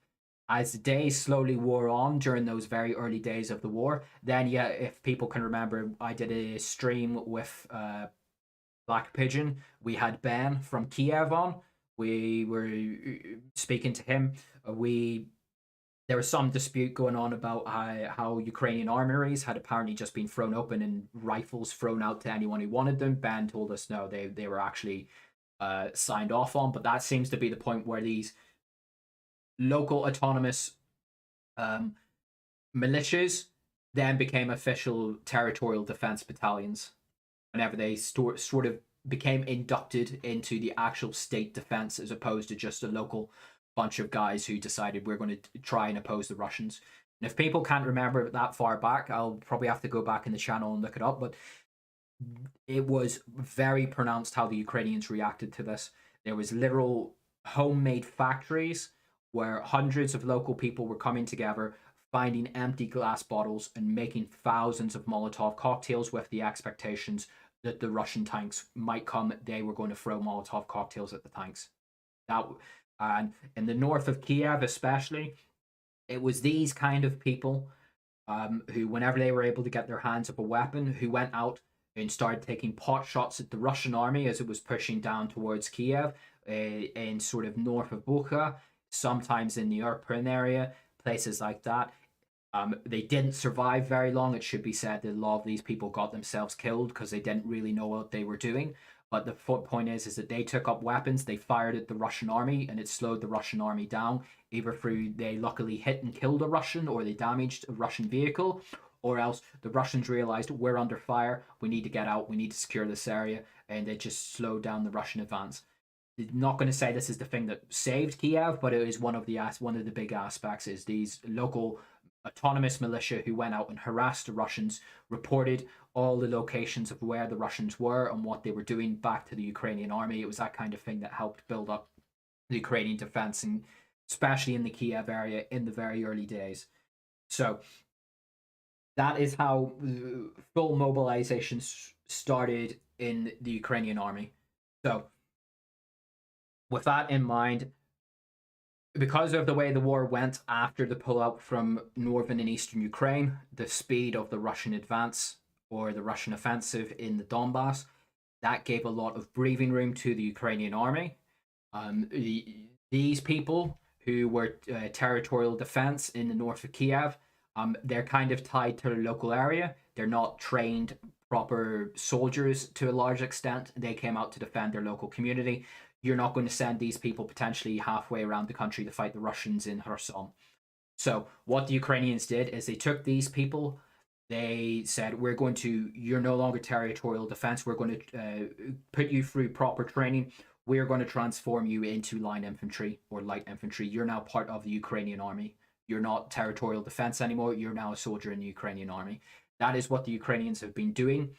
As the days slowly wore on during those very early days of the war, then yeah, if people can remember, I did a stream with Black Pigeon. We had Ben from Kiev on. We were speaking to him. There was some dispute going on about how Ukrainian armories had apparently just been thrown open and rifles thrown out to anyone who wanted them. Ben told us no, they were actually signed off on, but that seems to be the point where these local autonomous militias then became official territorial defense battalions whenever they sort of became inducted into the actual state defense, as opposed to just a local bunch of guys who decided we're going to try and oppose the Russians. And if people can't remember that far back, I'll probably have to go back in the channel and look it up, but it was very pronounced how the Ukrainians reacted to this. There was literal homemade factories where hundreds of local people were coming together, finding empty glass bottles and making thousands of Molotov cocktails with the expectations that the Russian tanks might come. They were going to throw Molotov cocktails at the tanks. And in the north of Kiev especially, it was these kind of people who, whenever they were able to get their hands of a weapon, who went out and started taking pot shots at the Russian army as it was pushing down towards Kiev, in sort of north of Bucha, sometimes in the Irpin area, places like that. They didn't survive very long. It should be said that a lot of these people got themselves killed because they didn't really know what they were doing. But the point is that they took up weapons, they fired at the Russian army, and it slowed the Russian army down, either through they luckily hit and killed a Russian, or they damaged a Russian vehicle, or else the Russians realized we're under fire, we need to get out, we need to secure this area, and they just slowed down the Russian advance. I'm not going to say this is the thing that saved Kiev, but it is one of the big aspects is these local autonomous militia who went out and harassed the Russians, reported all the locations of where the Russians were and what they were doing back to the Ukrainian army. It was that kind of thing that helped build up the Ukrainian defense, and especially in the Kiev area in the very early days. So that is how full mobilization started in the Ukrainian army. So with that in mind, because of the way the war went after the pullout from northern and eastern Ukraine, the speed of the Russian advance or the Russian offensive in the Donbass, that gave a lot of breathing room to the Ukrainian army. These people who were territorial defense in the north of Kiev, they're kind of tied to the local area. They're not trained proper soldiers to a large extent. They came out to defend their local community. You're not going to send these people potentially halfway around the country to fight the Russians in Kherson. So what the Ukrainians did is they took these people, they said, you're no longer territorial defense, we're going to put you through proper training, we're going to transform you into line infantry or light infantry. You're now part of the Ukrainian army. You're not territorial defense anymore, you're now a soldier in the Ukrainian army. That is what the Ukrainians have been doing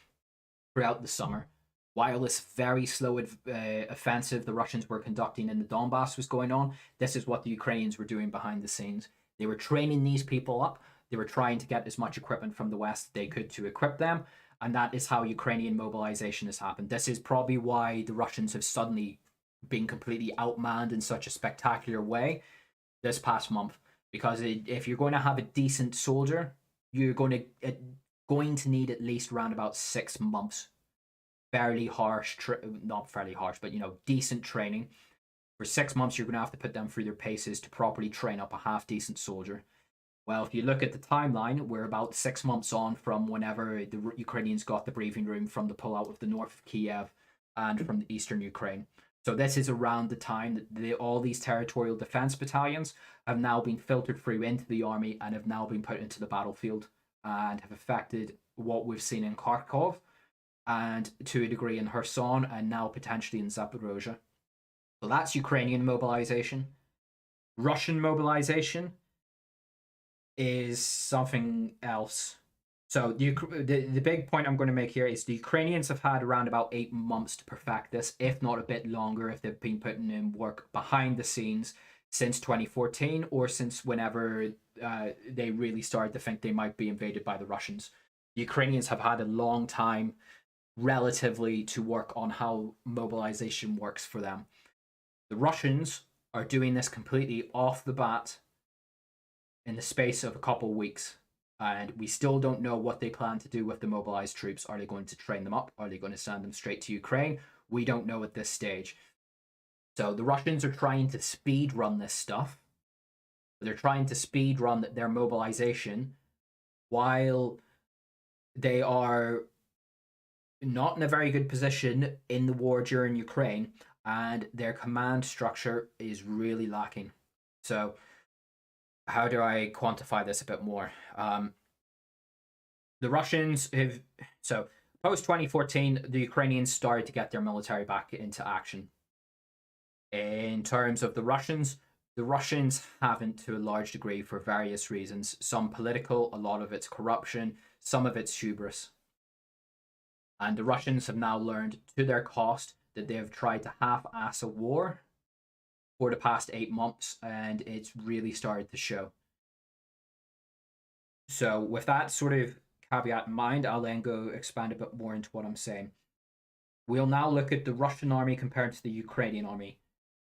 throughout the summer. While this very slow offensive the Russians were conducting in the Donbass was going on, this is what the Ukrainians were doing behind the scenes. They were training these people up. They were trying to get as much equipment from the West they could to equip them. And that is how Ukrainian mobilization has happened. This is probably why the Russians have suddenly been completely outmanned in such a spectacular way this past month. Because if you're going to have a decent soldier, you're going to need at least around about 6 months. Fairly harsh, not fairly harsh, but decent training. For 6 months, you're going to have to put them through their paces to properly train up a half-decent soldier. Well, if you look at the timeline, we're about 6 months on from whenever the Ukrainians got the breathing room from the pullout of the north of Kiev and from the eastern Ukraine. So this is around the time that all these territorial defense battalions have now been filtered through into the army and have now been put into the battlefield and have affected what we've seen in Kharkov and to a degree in Kherson and now potentially in Zaporozhye. So that's Ukrainian mobilization. Russian mobilization is something else. So the big point I'm going to make here is the Ukrainians have had around about 8 months to perfect this, if not a bit longer, if they've been putting in work behind the scenes since 2014 or since whenever they really started to think they might be invaded by the Russians. The Ukrainians have had a long time relatively to work on how mobilization works for them. The Russians are doing this completely off the bat in the space of a couple of weeks. And we still don't know what they plan to do with the mobilized troops. Are they going to train them up? Are they going to send them straight to Ukraine? We don't know at this stage. So the Russians are trying to speed run this stuff. They're trying to speed run their mobilization while they are not in a very good position in the war during Ukraine, and their command structure is really lacking. So how do I quantify this a bit more? The Russians have, so post 2014, the Ukrainians started to get their military back into action. In terms of the Russians haven't to a large degree for various reasons. Some political, a lot of it's corruption, some of it's hubris. And the Russians have now learned to their cost that they have tried to half-ass a war for the past 8 months, and it's really started to show. So with that sort of caveat in mind, I'll then go expand a bit more into what I'm saying. We'll now look at the Russian army compared to the Ukrainian army.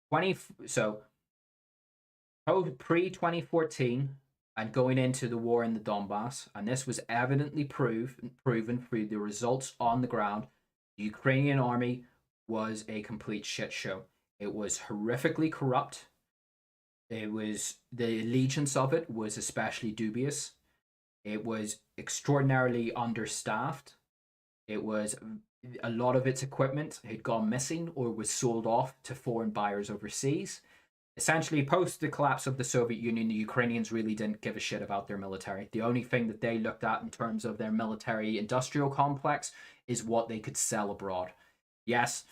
Pre-2014 and going into the war in the Donbass, and this was evidently proven through the results on the ground, the Ukrainian army was a complete shit show. It was horrifically corrupt. It was, the allegiance of it was especially dubious. It was extraordinarily understaffed. It was, a lot of its equipment had gone missing or was sold off to foreign buyers overseas. Essentially, post the collapse of the Soviet Union, the Ukrainians really didn't give a shit about their military. The only thing that they looked at in terms of their military industrial complex is what they could sell abroad. Yes,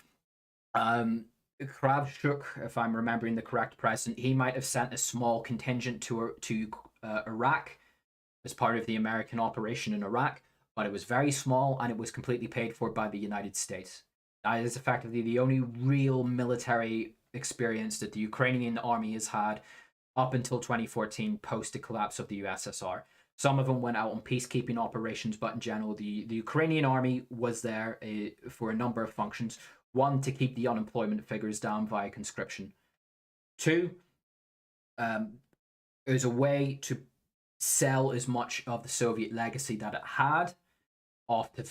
Kravchuk, if I'm remembering the correct president, he might have sent a small contingent to Iraq as part of the American operation in Iraq, but it was very small and it was completely paid for by the United States. That is effectively the only real military experience that the Ukrainian army has had up until 2014, post the collapse of the USSR. Some of them went out on peacekeeping operations, but in general, the Ukrainian army was there for a number of functions. One, to keep the unemployment figures down via conscription. Two, it was a way to sell as much of the Soviet legacy that it had off to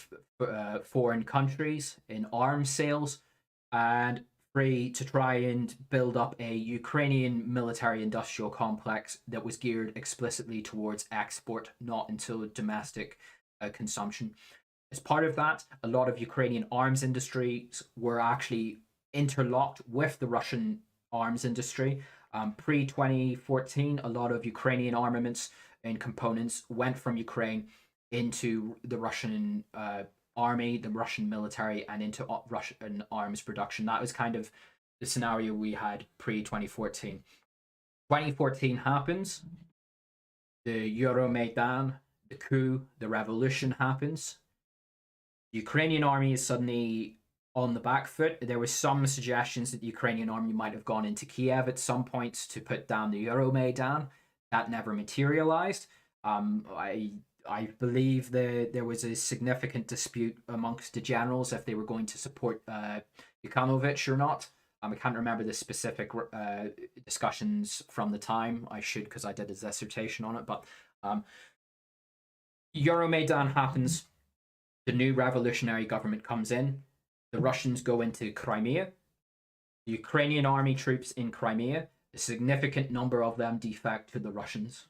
foreign countries in arms sales, and three, to try and build up a Ukrainian military industrial complex that was geared explicitly towards export, not into domestic consumption. As part of that, a lot of Ukrainian arms industries were actually interlocked with the Russian arms industry. Pre-2014, a lot of Ukrainian armaments and components went from Ukraine into the Russian army, the Russian military, and into Russian arms production. That was kind of the scenario we had pre-2014. 2014 happens, the Euromaidan, the coup, the revolution happens. The Ukrainian army is suddenly on the back foot. There were some suggestions that the Ukrainian army might have gone into Kiev at some points to put down the Euromaidan. That never materialized. I believe there was a significant dispute amongst the generals if they were going to support Yukhanovich or not. I can't remember the specific discussions from the time. I should, because I did a dissertation on it. But Euromaidan happens. The new revolutionary government comes in. The Russians go into Crimea. The Ukrainian army troops in Crimea, a significant number of them defect to the Russians.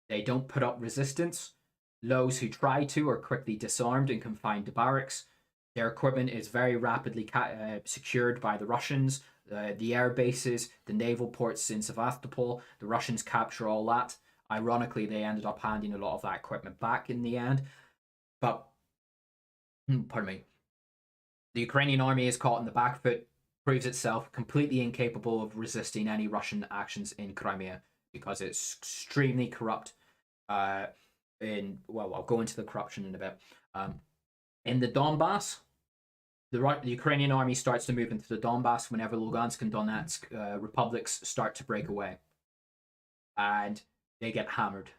They don't put up resistance. Those who try to are quickly disarmed and confined to barracks. Their equipment is very rapidly secured by the Russians. The air bases, the naval ports in Sevastopol, the Russians capture all that. Ironically, they ended up handing a lot of that equipment back in the end. But, pardon me, the Ukrainian army is caught in the back foot, proves itself completely incapable of resisting any Russian actions in Crimea because it's extremely corrupt. I'll go into the corruption in a bit. In the Donbass, the Ukrainian army starts to move into the Donbass whenever Lugansk and Donetsk republics start to break away. And they get hammered.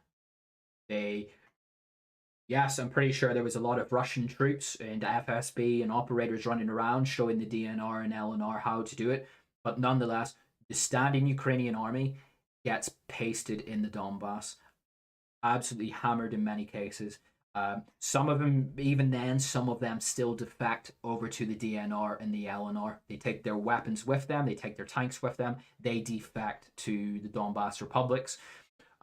Yes, I'm pretty sure there was a lot of Russian troops and FSB and operators running around showing the DNR and LNR how to do it. But nonetheless, the standing Ukrainian army gets pasted in the Donbass. Absolutely hammered in many cases. Some of them, even then, some of them still defect over to the DNR and the LNR. They take their weapons with them, they take their tanks with them, they defect to the Donbass republics.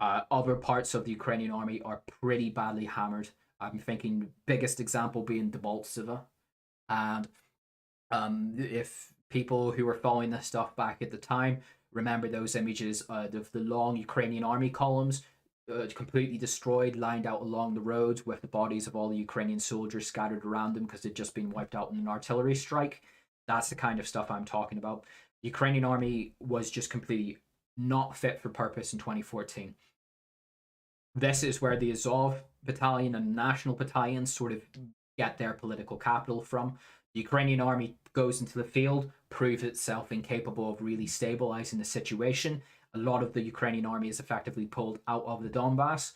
Other parts of the Ukrainian army are pretty badly hammered. I'm thinking biggest example being Debaltseve. And if people who were following this stuff back at the time remember those images of the long Ukrainian army columns completely destroyed, lined out along the roads with the bodies of all the Ukrainian soldiers scattered around them because they'd just been wiped out in an artillery strike. That's the kind of stuff I'm talking about. The Ukrainian army was just completely not fit for purpose in 2014. This is where the Azov battalion and national battalions sort of get their political capital from. The Ukrainian army goes into the field, proves itself incapable of really stabilizing the situation. A lot of the Ukrainian army is effectively pulled out of the Donbass.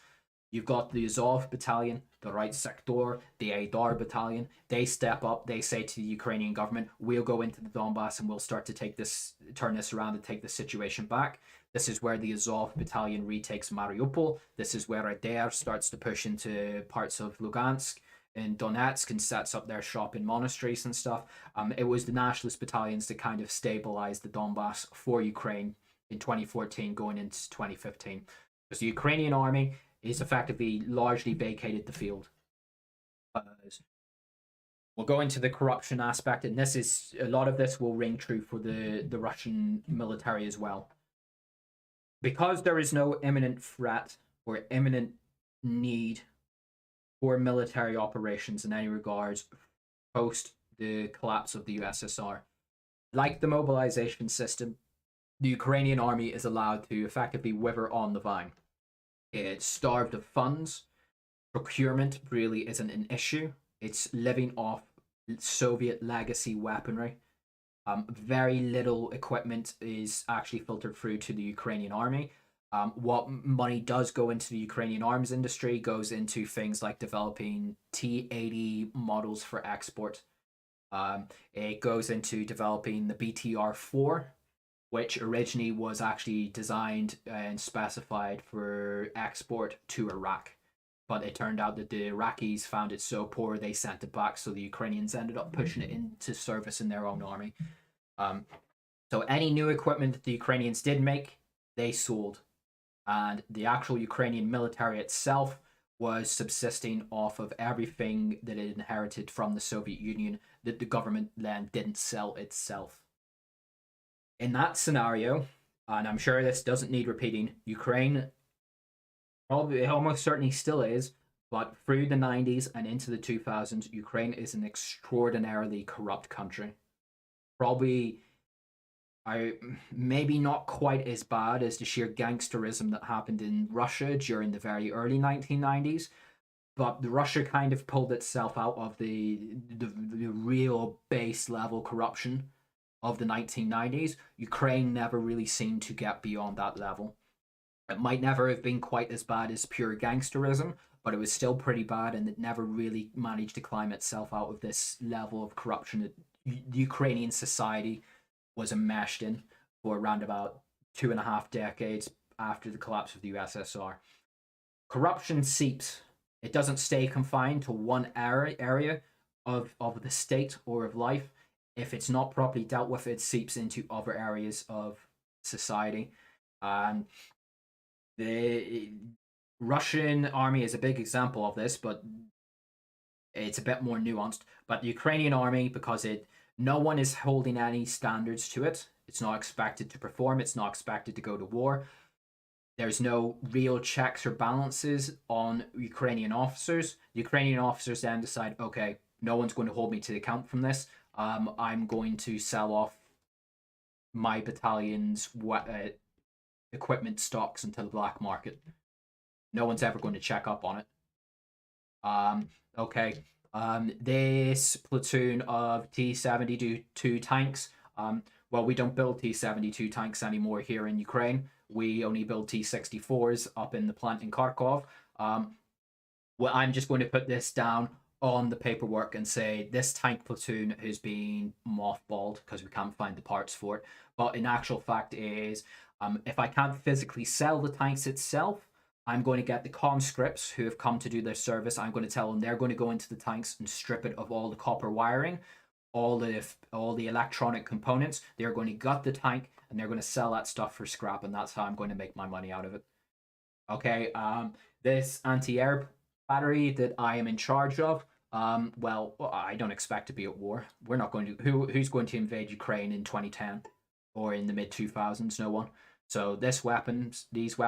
You've got the Azov battalion, the Right Sector, the Aidar battalion. They step up. They say to the Ukrainian government, we'll go into the Donbass and we'll start to turn this around and take the situation back. This is where the Azov battalion retakes Mariupol. This is where Aidar starts to push into parts of Lugansk and Donetsk and sets up their shop in monasteries and stuff. It was the nationalist battalions that kind of stabilized the Donbass for Ukraine in 2014 going into 2015. Because the Ukrainian army is effectively largely vacated the field. We'll go into the corruption aspect, and a lot of this will ring true for the Russian military as well. Because there is no imminent threat or imminent need for military operations in any regards post the collapse of the USSR. Like the mobilization system, the Ukrainian army is allowed to effectively wither on the vine. It's starved of funds. Procurement really isn't an issue. It's living off Soviet legacy weaponry. Very little equipment is actually filtered through to the Ukrainian army. What money does go into the Ukrainian arms industry goes into things like developing T-80 models for export. It goes into developing the BTR-4, which originally was actually designed and specified for export to Iraq. But it turned out that the Iraqis found it so poor they sent it back, so the Ukrainians ended up pushing it into service in their own army. So any new equipment that the Ukrainians did make, they sold. And the actual Ukrainian military itself was subsisting off of everything that it inherited from the Soviet Union that the government then didn't sell itself. In that scenario, and I'm sure this doesn't need repeating, Ukraine probably almost certainly still is, but through the 90s and into the 2000s, Ukraine is an extraordinarily corrupt country. Probably, maybe not quite as bad as the sheer gangsterism that happened in Russia during the very early 1990s, but the Russia kind of pulled itself out of the real base level corruption of the 1990s. Ukraine never really seemed to get beyond that level. It might never have been quite as bad as pure gangsterism, but it was still pretty bad, and it never really managed to climb itself out of this level of corruption that the Ukrainian society was enmeshed in for around about 2.5 decades after the collapse of the USSR. Corruption seeps. It doesn't stay confined to one area of the state or of life. If it's not properly dealt with, it seeps into other areas of society. And Russian army is a big example of this, but it's a bit more nuanced. But the Ukrainian army, because no one is holding any standards to it. It's not expected to perform. It's not expected to go to war. There's no real checks or balances on Ukrainian officers. The Ukrainian officers then decide, okay, no one's going to hold me to account from this. I'm going to sell off my battalion's equipment stocks into the black market. No one's ever going to check up on it. Okay. This platoon of T-72 tanks. Well, we don't build T-72 tanks anymore here in Ukraine. We only build T-64s up in the plant in Kharkov. Well, I'm just going to put this down on the paperwork and say this tank platoon has been mothballed because we can't find the parts for it. But in actual fact is, if I can't physically sell the tanks itself, I'm going to get the conscripts who have come to do their service. I'm going to tell them they're going to go into the tanks and strip it of all the copper wiring, all the electronic components. They're going to gut the tank and they're going to sell that stuff for scrap, and that's how I'm going to make my money out of it. Okay, this anti-air battery that I am in charge of, well, I don't expect to be at war. We're not going to. Who's going to invade Ukraine in 2010 or in the mid 2000s? No one. So these weapons, it's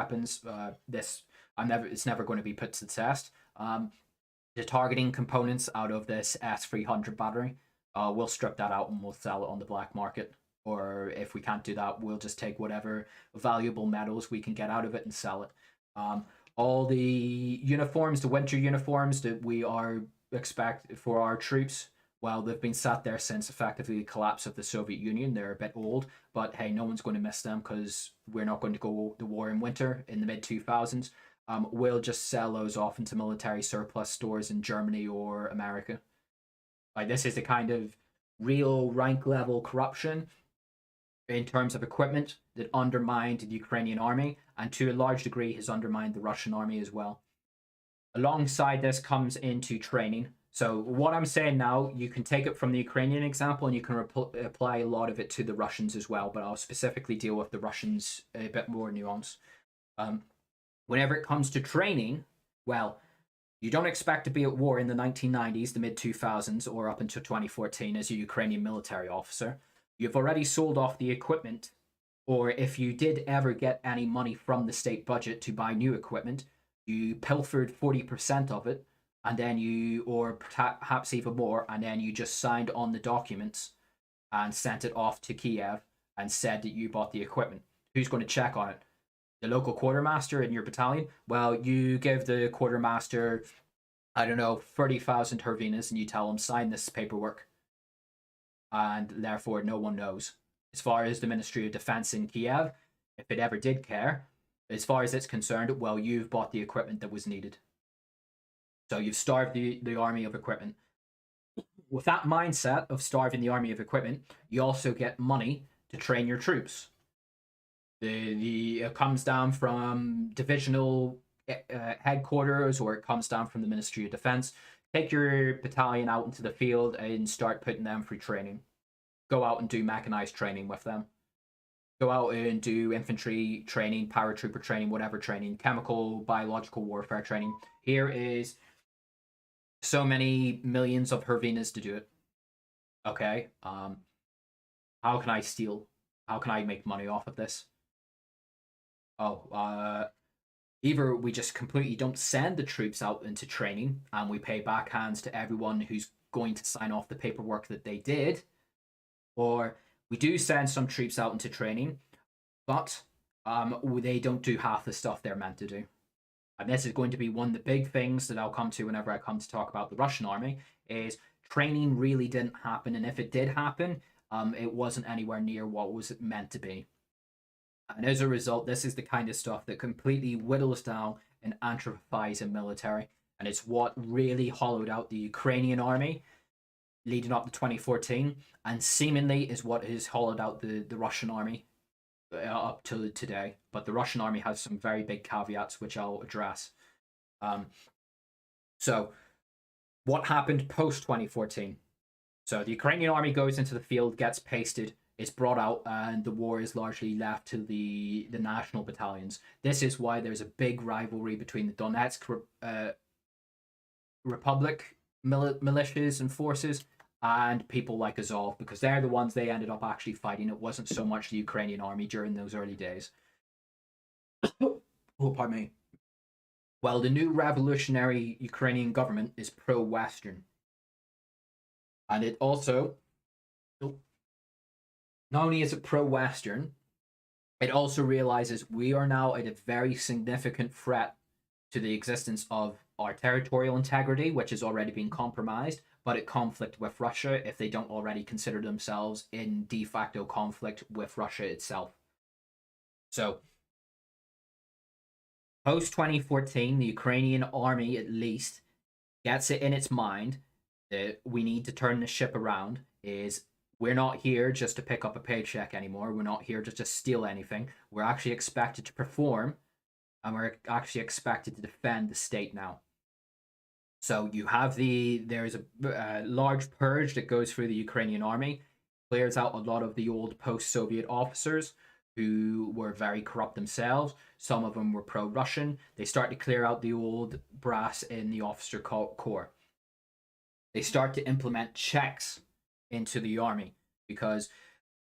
never going to be put to the test. The targeting components out of this S300 battery, we'll strip that out and we'll sell it on the black market. Or if we can't do that, we'll just take whatever valuable metals we can get out of it and sell it. All the uniforms, the winter uniforms that we expect for our troops, well, they've been sat there since effectively the collapse of the Soviet Union. They're a bit old, but hey, no one's going to miss them because we're not going to go to war in winter in the mid 2000s. We'll just sell those off into military surplus stores in Germany or America. Like, this is the kind of real rank level corruption in terms of equipment that undermined the Ukrainian army, and to a large degree has undermined the Russian army as well. Alongside this comes into training. So what I'm saying now, you can take it from the Ukrainian example and you can apply a lot of it to the Russians as well, but I'll specifically deal with the Russians a bit more nuanced. Whenever it comes to training, well, you don't expect to be at war in the 1990s, the mid 2000s, or up until 2014 as a Ukrainian military officer. You've already sold off the equipment, or if you did ever get any money from the state budget to buy new equipment, you pilfered 40% of it, and then or perhaps even more, and then you just signed on the documents and sent it off to Kiev and said that you bought the equipment. Who's going to check on it? The local quartermaster in your battalion? Well, you give the quartermaster, I don't know, 30,000 Hervinas, and you tell him, sign this paperwork. And therefore, no one knows. As far as the Ministry of Defense in Kiev, if it ever did care, as far as it's concerned, well, you've bought the equipment that was needed. So you've starved the army of equipment. With that mindset of starving the army of equipment, you also get money to train your troops. It comes down from divisional headquarters, or it comes down from the Ministry of Defense. Take your battalion out into the field and start putting them through training. Go out and do mechanized training with them. Go out and do infantry training, paratrooper training, whatever training, chemical, biological warfare training. Here is so many millions of Hervinas to do it. Okay. How can I steal? How can I make money off of this? Either we just completely don't send the troops out into training and we pay backhands to everyone who's going to sign off the paperwork that they did, or we do send some troops out into training, but they don't do half the stuff they're meant to do. And this is going to be one of the big things that I'll come to whenever I come to talk about the Russian army, is training really didn't happen, and if it did happen, it wasn't anywhere near what was meant to be. And as a result, this is the kind of stuff that completely whittles down and atrophies a military. And it's what really hollowed out the Ukrainian army leading up to 2014, and seemingly is what has hollowed out the Russian army up to today. But the Russian army has some very big caveats, which I'll address. So what happened post 2014? So the Ukrainian army goes into the field, gets pasted, is brought out, and the war is largely left to the national battalions. This is why there's a big rivalry between the Donetsk Republic militias and forces and people like Azov, because they're the ones they ended up actually fighting. It wasn't so much the Ukrainian army during those early days. Oh, pardon me. Well, the new revolutionary Ukrainian government is pro-Western. And it also, not only is it pro-Western, it also realizes we are now at a very significant threat to the existence of our territorial integrity, which has already been compromised, but at conflict with Russia if they don't already consider themselves in de facto conflict with Russia itself. So, post 2014, the Ukrainian army at least gets it in its mind that we need to turn the ship around. Is we're not here just to pick up a paycheck anymore. We're not here to just steal anything. We're actually expected to perform, and we're actually expected to defend the state now. So you have there's a large purge that goes through the Ukrainian army, clears out a lot of the old post-Soviet officers who were very corrupt themselves. Some of them were pro-Russian. They start to clear out the old brass in the officer corps. They start to implement checks into the army, because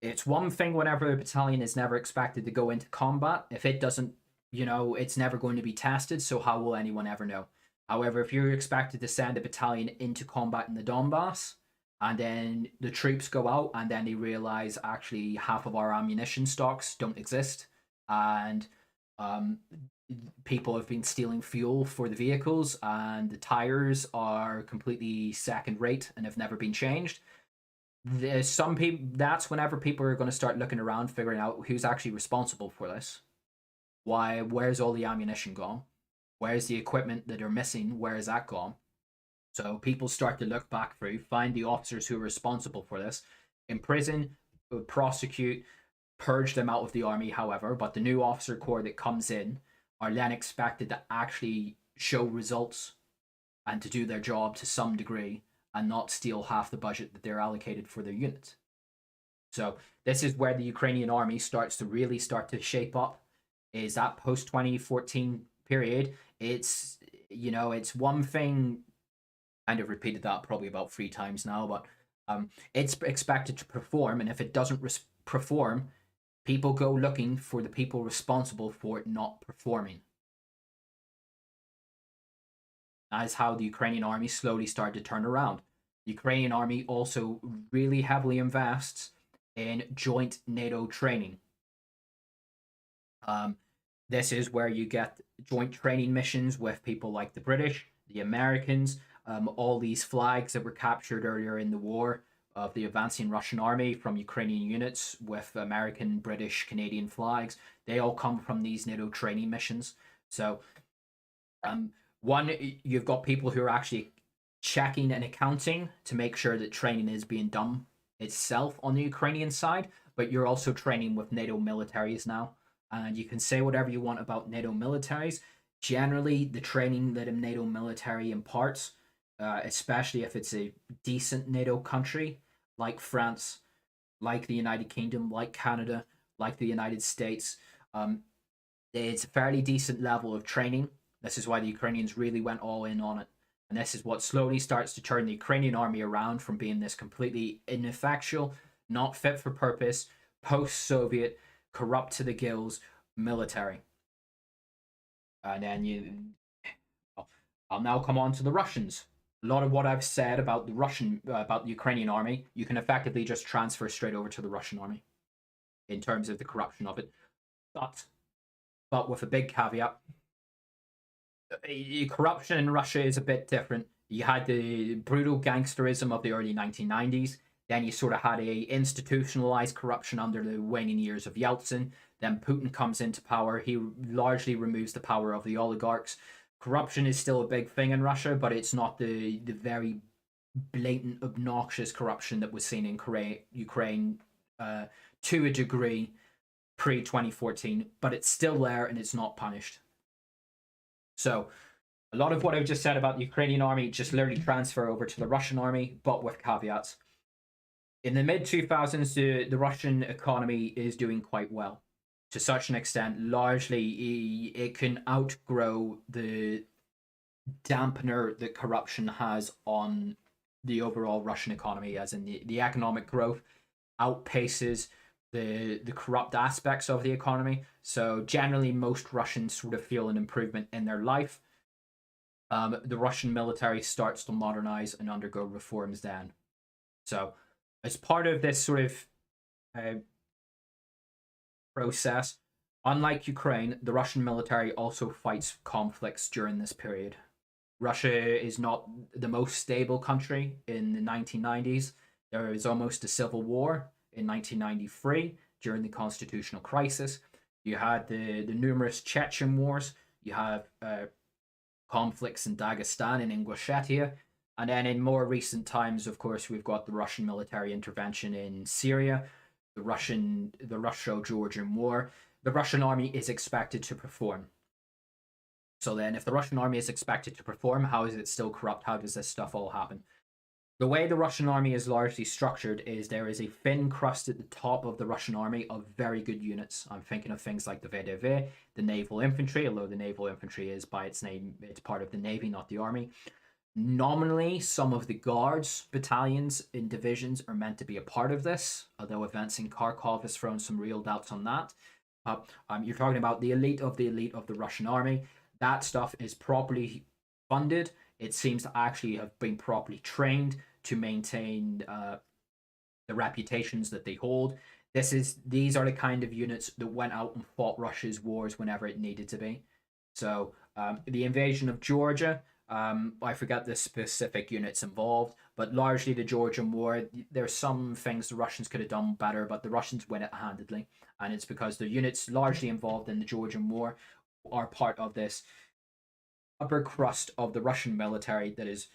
it's one thing whenever a battalion is never expected to go into combat. If it doesn't, it's never going to be tested, so how will anyone ever know? However, if you're expected to send a battalion into combat in the Donbass, and then the troops go out and then they realize actually half of our ammunition stocks don't exist, and people have been stealing fuel for the vehicles, and the tires are completely second rate and have never been changed. There's some people, that's whenever people are going to start looking around, figuring out who's actually responsible for this. Where's all the ammunition gone? Where's the equipment that are missing? Where is that gone? So people start to look back through, find the officers who are responsible for this, imprison, prosecute, purge them out of the army, however, but the new officer corps that comes in are then expected to actually show results and to do their job to some degree and not steal half the budget that they're allocated for their units. So this is where the Ukrainian army starts to shape up, is that post-2014 period. It's one thing, kind of repeated that probably about 3 times now, but it's expected to perform, and if it doesn't perform, people go looking for the people responsible for it not performing. That is how the Ukrainian army slowly started to turn around. The Ukrainian army also really heavily invests in joint NATO training. This is where you get joint training missions with people like the British, the Americans, all these flags that were captured earlier in the war of the advancing Russian army from Ukrainian units with American, British, Canadian flags. They all come from these NATO training missions. So, one, you've got people who are actually checking and accounting to make sure that training is being done itself on the Ukrainian side, but you're also training with NATO militaries now. And you can say whatever you want about NATO militaries. Generally, the training that a NATO military imparts, especially if it's a decent NATO country like France, like the United Kingdom, like Canada, like the United States, it's a fairly decent level of training. This is why the Ukrainians really went all in on it. And this is what slowly starts to turn the Ukrainian army around from being this completely ineffectual, not fit for purpose, post-Soviet, corrupt to the gills military. And then I'll now come on to the Russians. A lot of what I've said about the Ukrainian army, you can effectively just transfer straight over to the Russian army in terms of the corruption of it. But with a big caveat, corruption in Russia is a bit different. You had the brutal gangsterism of the early 1990s. Then you sort of had a institutionalized corruption under the waning years of Yeltsin. Then Putin comes into power. He largely removes the power of the oligarchs. Corruption is still a big thing in Russia, but it's not the very blatant, obnoxious corruption that was seen in Ukraine to a degree pre-2014. But it's still there and it's not punished. So a lot of what I've just said about the Ukrainian army just literally transfer over to the Russian army, but with caveats. In the mid 2000s, the Russian economy is doing quite well. To such an extent, largely it can outgrow the dampener that corruption has on the overall Russian economy, as in the economic growth outpaces the corrupt aspects of the economy. So generally, most Russians sort of feel an improvement in their life. The Russian military starts to modernize and undergo reforms then. So, as part of this sort of uh, process, unlike Ukraine, the Russian military also fights conflicts during this period. Russia is not the most stable country in the 1990s. There was almost a civil war in 1993 during the constitutional crisis. You had the numerous Chechen wars. You have conflicts in Dagestan and Ingushetia. And then in more recent times, of course, we've got the Russian military intervention in Syria, the Russo-Georgian War. The Russian army is expected to perform. So then, if the Russian army is expected to perform, how is it still corrupt? How does this stuff all happen? The way the Russian army is largely structured is there is a thin crust at the top of the Russian army of very good units. I'm thinking of things like the VDV, the naval infantry, although the naval infantry is by its name, it's part of the navy, not the army. Nominally, some of the guards, battalions, and divisions are meant to be a part of this, although events in Kharkov has thrown some real doubts on that. You're talking about the elite of the Russian army. That stuff is properly funded. It seems to actually have been properly trained to maintain the reputations that they hold. These are the kind of units that went out and fought Russia's wars whenever it needed to be. So the invasion of Georgia, I forget the specific units involved, but largely the Georgian War, there's some things the Russians could have done better, but the Russians win it handedly. And it's because the units largely involved in the Georgian War are part of this upper crust of the Russian military that is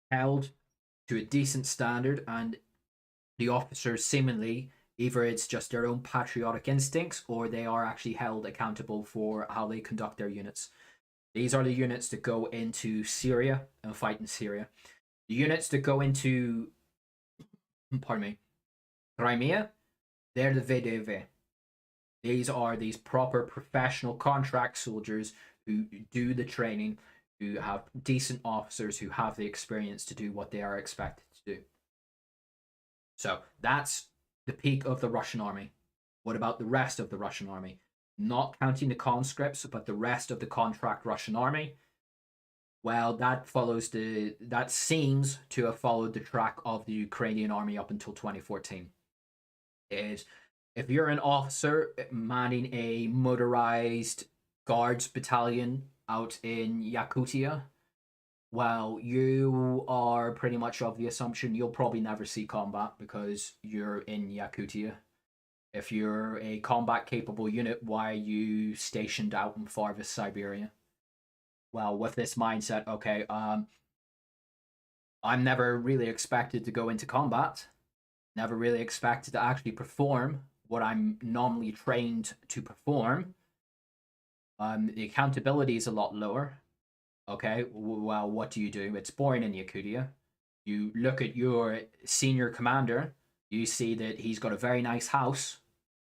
held to a decent standard, and the officers seemingly either it's just their own patriotic instincts or they are actually held accountable for how they conduct their units. These are the units that go into Syria and fight in Syria. The units that go into, Crimea, they're the VDV. These are these proper professional contract soldiers who do the training, who have decent officers who have the experience to do what they are expected to do. So that's the peak of the Russian army. What about the rest of the Russian army? Not counting the conscripts, but the rest of the contract Russian army. Well, that seems to have followed the track of the Ukrainian army up until 2014. Is if you're an officer manning a motorized guards battalion out in Yakutia, well, you are pretty much of the assumption you'll probably never see combat because you're in Yakutia. If you're a combat capable unit, why are you stationed out in farthest Siberia? Well, with this mindset, okay, I'm never really expected to go into combat, never really expected to actually perform what I'm normally trained to perform. The accountability is a lot lower. Okay, well, what do? It's boring in Yakutia. You look at your senior commander, you see that he's got a very nice house,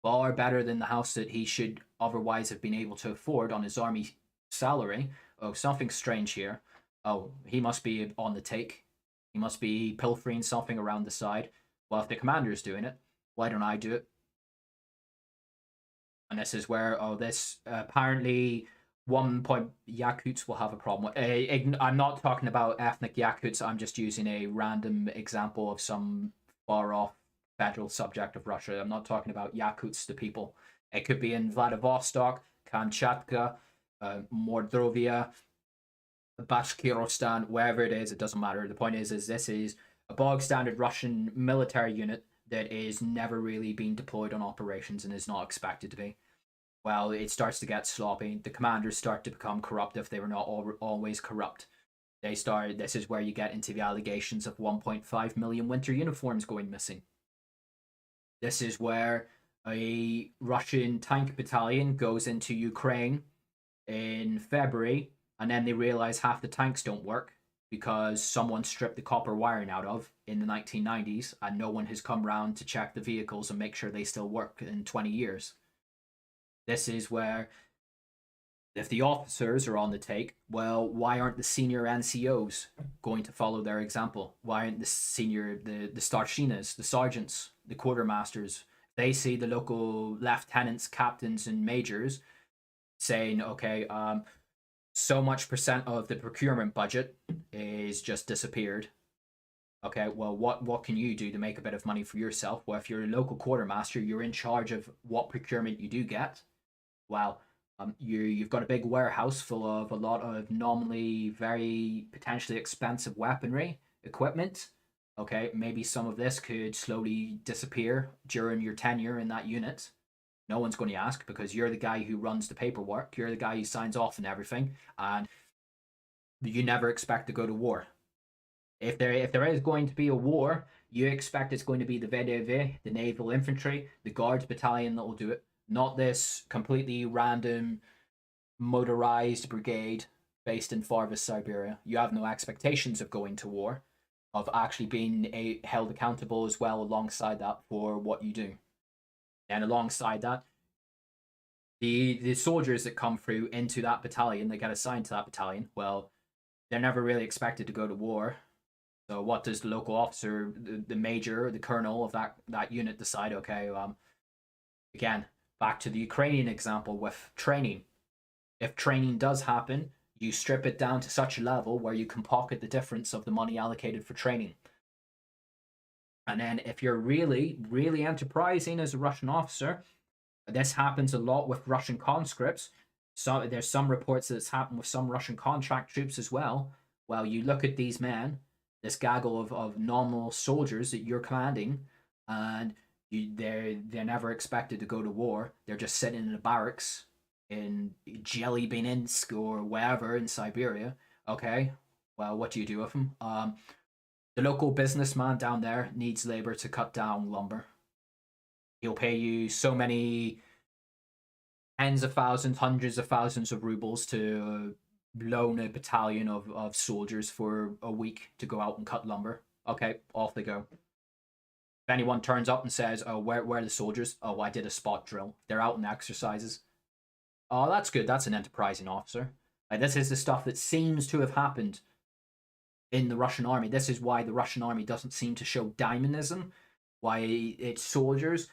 far better than the house that he should otherwise have been able to afford on his army salary. Oh, something's strange here. Oh, he must be on the take. He must be pilfering something around the side. Well, if the commander's doing it, why don't I do it? And this is where, this apparently 1 point Yakuts will have a problem. I'm not talking about ethnic Yakuts. I'm just using a random example of some far off federal subject of Russia. I'm not talking about Yakuts, the people. It could be in Vladivostok, Kamchatka, Mordovia, Bashkortostan, wherever it is. It doesn't matter. The point is this is a bog standard Russian military unit that is never really being deployed on operations and is not expected to be. Well, it starts to get sloppy. The commanders start to become corrupt if they were not always corrupt. This is where you get into the allegations of 1.5 million winter uniforms going missing. This is where a Russian tank battalion goes into Ukraine in February, and then they realize half the tanks don't work. because someone stripped the copper wiring out of in the 1990s and no one has come round to check the vehicles and make sure they still work in 20 years. This is where, if the officers are on the take, well, why aren't the senior NCOs going to follow their example? Why aren't the starshinas, the sergeants, the quartermasters? They see the local lieutenants, captains, and majors saying, okay, so much percent of the procurement budget is just disappeared. Okay, well, what can you do to make a bit of money for yourself? Well, if you're a local quartermaster, you're in charge of what procurement you do get. Well, you've got a big warehouse full of a lot of nominally very potentially expensive weaponry, equipment. Okay, maybe some of this could slowly disappear during your tenure in that unit. No one's going to ask because you're the guy who runs the paperwork. You're the guy who signs off and everything, and you never expect to go to war. If there is going to be a war, you expect it's going to be the VDV, the Naval Infantry, the Guards Battalion that will do it, not this completely random motorized brigade based in farthest Siberia. You have no expectations of going to war, of actually being held accountable as well alongside that for what you do. And alongside that, the soldiers that come through into that battalion, they get assigned to that battalion, well, they're never really expected to go to war. So what does the local officer, the major, the colonel of that unit decide? Okay, again, back to the Ukrainian example with training. If training does happen, you strip it down to such a level where you can pocket the difference of the money allocated for training. And then if you're really, really enterprising as a Russian officer, this happens a lot with Russian conscripts. So there's some reports that it's happened with some Russian contract troops as well. Well, you look at these men, this gaggle of normal soldiers that you're commanding, and they're never expected to go to war. They're just sitting in the barracks in Jellybeninsk or wherever in Siberia. Okay, well, what do you do with them? The local businessman down there needs labor to cut down lumber. He'll pay you so many tens of thousands, hundreds of thousands of rubles to loan a battalion of soldiers for a week to go out and cut lumber. Okay, off they go. If anyone turns up and says, oh, where are the soldiers? Oh, I did a spot drill. They're out in exercises. Oh, that's good. That's an enterprising officer. Like, this is the stuff that seems to have happened in the Russian army. This is why the Russian army doesn't seem to show dynamism, why its soldiers,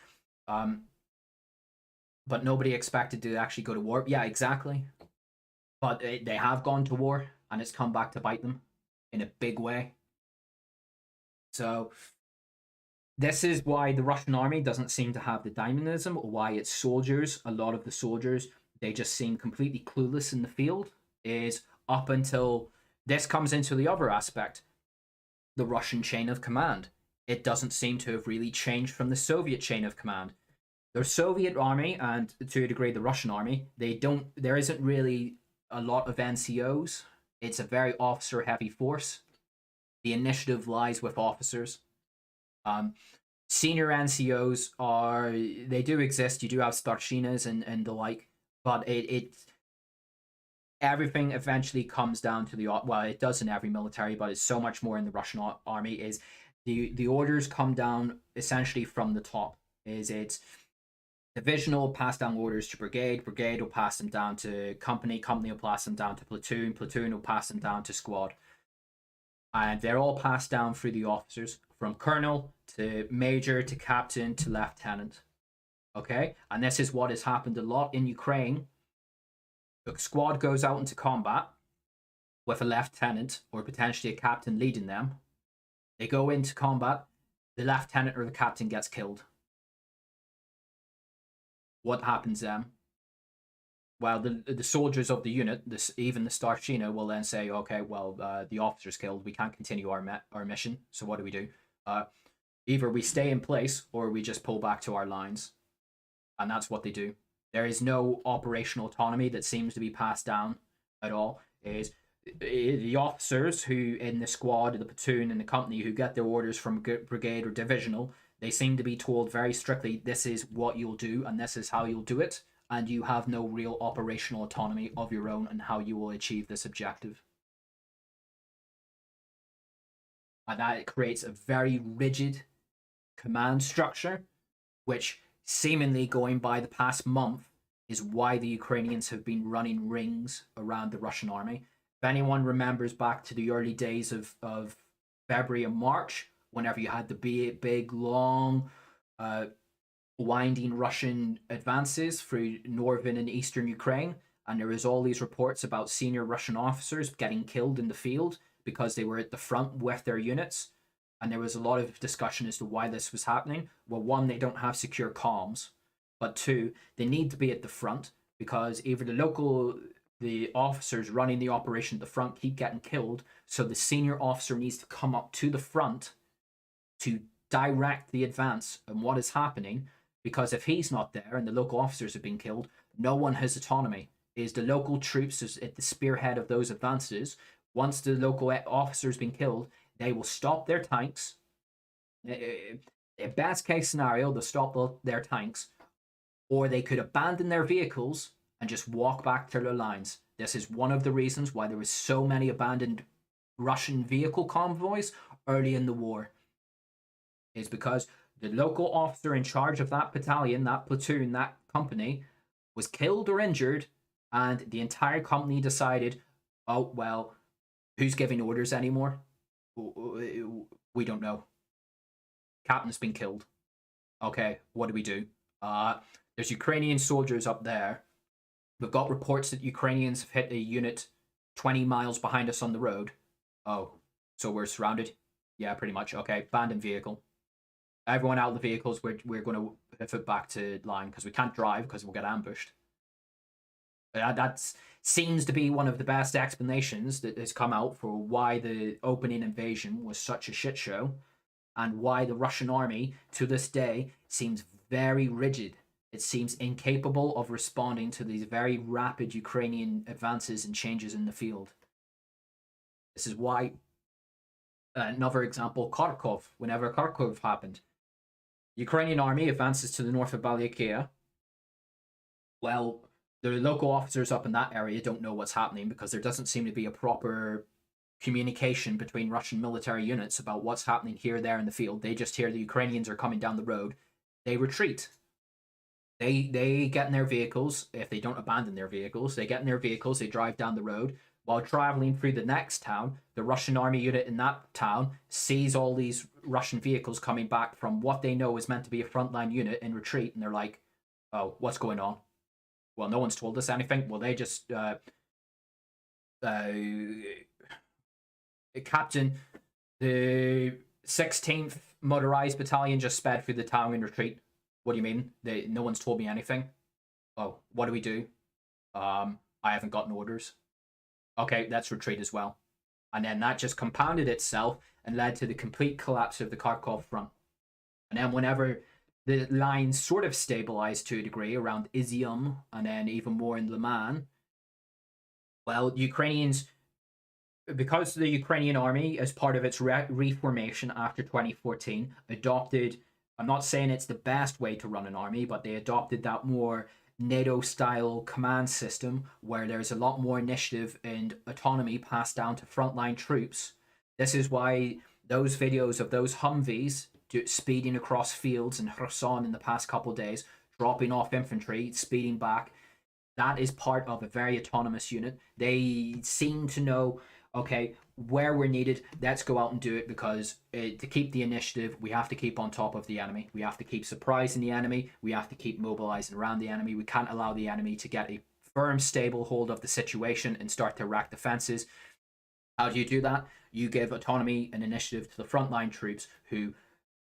but nobody expected to actually go to war. Yeah, exactly. But they have gone to war, and it's come back to bite them in a big way. So this is why the Russian army doesn't seem to have the dynamism, or why its soldiers, a lot of the soldiers, they just seem completely clueless in the field, is up until this comes into the other aspect, the Russian chain of command. It doesn't seem to have really changed from the Soviet chain of command. The Soviet army, and to a degree the Russian army, there isn't really a lot of NCOs. It's a very officer-heavy force. The initiative lies with officers. Senior NCOs they do exist. You do have starshinas and the like, but everything eventually comes down to it does in every military, but it's so much more in the Russian army, is the orders come down essentially from the top. It's divisional pass down orders to brigade will pass them down to company will pass them down to platoon will pass them down to squad. And they're all passed down through the officers, from colonel to major to captain to lieutenant. Okay? And this is what has happened a lot in Ukraine. The squad goes out into combat with a lieutenant or potentially a captain leading them. They go into combat, the lieutenant or the captain gets killed. What happens then? Well, the soldiers of the unit, even the starshina, will then say, okay, well, the officer's killed. We can't continue our mission. So what do? Either we stay in place or we just pull back to our lines. And that's what they do. There is no operational autonomy that seems to be passed down at all. Is the officers who in the squad, the platoon, and the company who get their orders from brigade or divisional, they seem to be told very strictly, this is what you'll do and this is how you'll do it. And you have no real operational autonomy of your own and how you will achieve this objective. And that creates a very rigid command structure, which seemingly going by the past month is why the Ukrainians have been running rings around the Russian army. If anyone remembers back to the early days of February and March, whenever you had the big long, winding Russian advances through northern and eastern Ukraine, and there was all these reports about senior Russian officers getting killed in the field because they were at the front with their units, and there was a lot of discussion as to why this was happening. Well, one, they don't have secure comms, but two, they need to be at the front because either the officers running the operation at the front keep getting killed, so the senior officer needs to come up to the front to direct the advance and what is happening, because if he's not there and the local officers have been killed, no one has autonomy. Is the local troops is at the spearhead of those advances. Once the local officer's been killed, they will stop their tanks. Best case scenario, they'll stop their tanks, or they could abandon their vehicles and just walk back to their lines. This is one of the reasons why there was so many abandoned Russian vehicle convoys early in the war, is because the local officer in charge of that battalion, that platoon, that company was killed or injured, and the entire company decided, oh, well, who's giving orders anymore? We don't know. Captain's been killed. Okay, what do we do? There's Ukrainian soldiers up there. We've got reports that Ukrainians have hit a unit 20 miles behind us on the road. Oh, so we're surrounded? Yeah, pretty much. Okay, abandoned vehicle. Everyone out of the vehicles, we're going to pivot back to line because we can't drive because we'll get ambushed. That seems to be one of the best explanations that has come out for why the opening invasion was such a shit show, and why the Russian army to this day seems very rigid. It seems incapable of responding to these very rapid Ukrainian advances and changes in the field. This is why, another example, Kharkov. Whenever Kharkov happened, Ukrainian army advances to the north of Balyakia. Well, the local officers up in that area don't know what's happening because there doesn't seem to be a proper communication between Russian military units about what's happening here, there in the field. They just hear the Ukrainians are coming down the road. They retreat. They get in their vehicles. If they don't abandon their vehicles, they get in their vehicles, they drive down the road. While traveling through the next town, the Russian army unit in that town sees all these Russian vehicles coming back from what they know is meant to be a frontline unit in retreat, and they're like, oh, what's going on? Well, no one's told us anything. Well, they just Captain, the 16th motorized battalion just sped through the town in retreat. What do you mean? No one's told me anything. Oh, what do we do? I haven't gotten orders. Okay, let's retreat as well. And then that just compounded itself and led to the complete collapse of the Kharkov front. And then whenever the line sort of stabilized to a degree around Izium and then even more in Liman, well, Ukrainians, because the Ukrainian army, as part of its reformation after 2014, adopted, I'm not saying it's the best way to run an army, but they adopted that more NATO-style command system where there's a lot more initiative and autonomy passed down to frontline troops. This is why those videos of those Humvees speeding across fields in Kherson in the past couple of days, dropping off infantry, speeding back, that is part of a very autonomous unit. They seem to know, okay, where we're needed, let's go out and do it, because to keep the initiative, we have to keep on top of the enemy. We have to keep surprising the enemy. We have to keep mobilizing around the enemy. We can't allow the enemy to get a firm, stable hold of the situation and start to erect defenses. How do you do that? You give autonomy and initiative to the frontline troops who,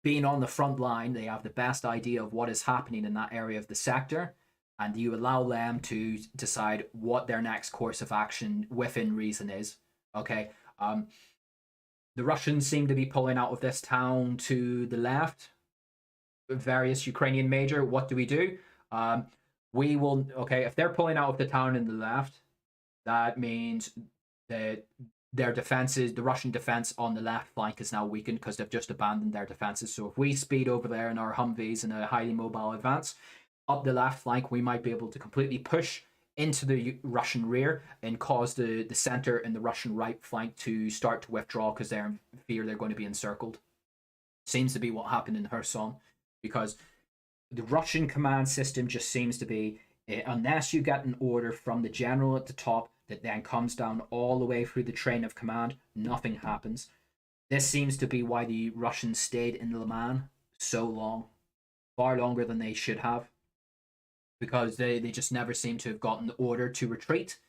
being on the front line, they have the best idea of what is happening in that area of the sector, and you allow them to decide what their next course of action within reason is. Okay, the Russians seem to be pulling out of this town to the left. Various Ukrainian major, what do? We will, okay, if they're pulling out of the town in the left, that means that their defenses, the Russian defense on the left flank is now weakened because they've just abandoned their defenses. So if we speed over there in our Humvees in a highly mobile advance, up the left flank, we might be able to completely push into the Russian rear and cause the center and the Russian right flank to start to withdraw because they're in fear they're going to be encircled. Seems to be what happened in Kherson, because the Russian command system just seems to be, unless you get an order from the general at the top that then comes down all the way through the chain of command, nothing happens. This seems to be why the Russians stayed in Liman so long, far longer than they should have, because they just never seem to have gotten the order to retreat.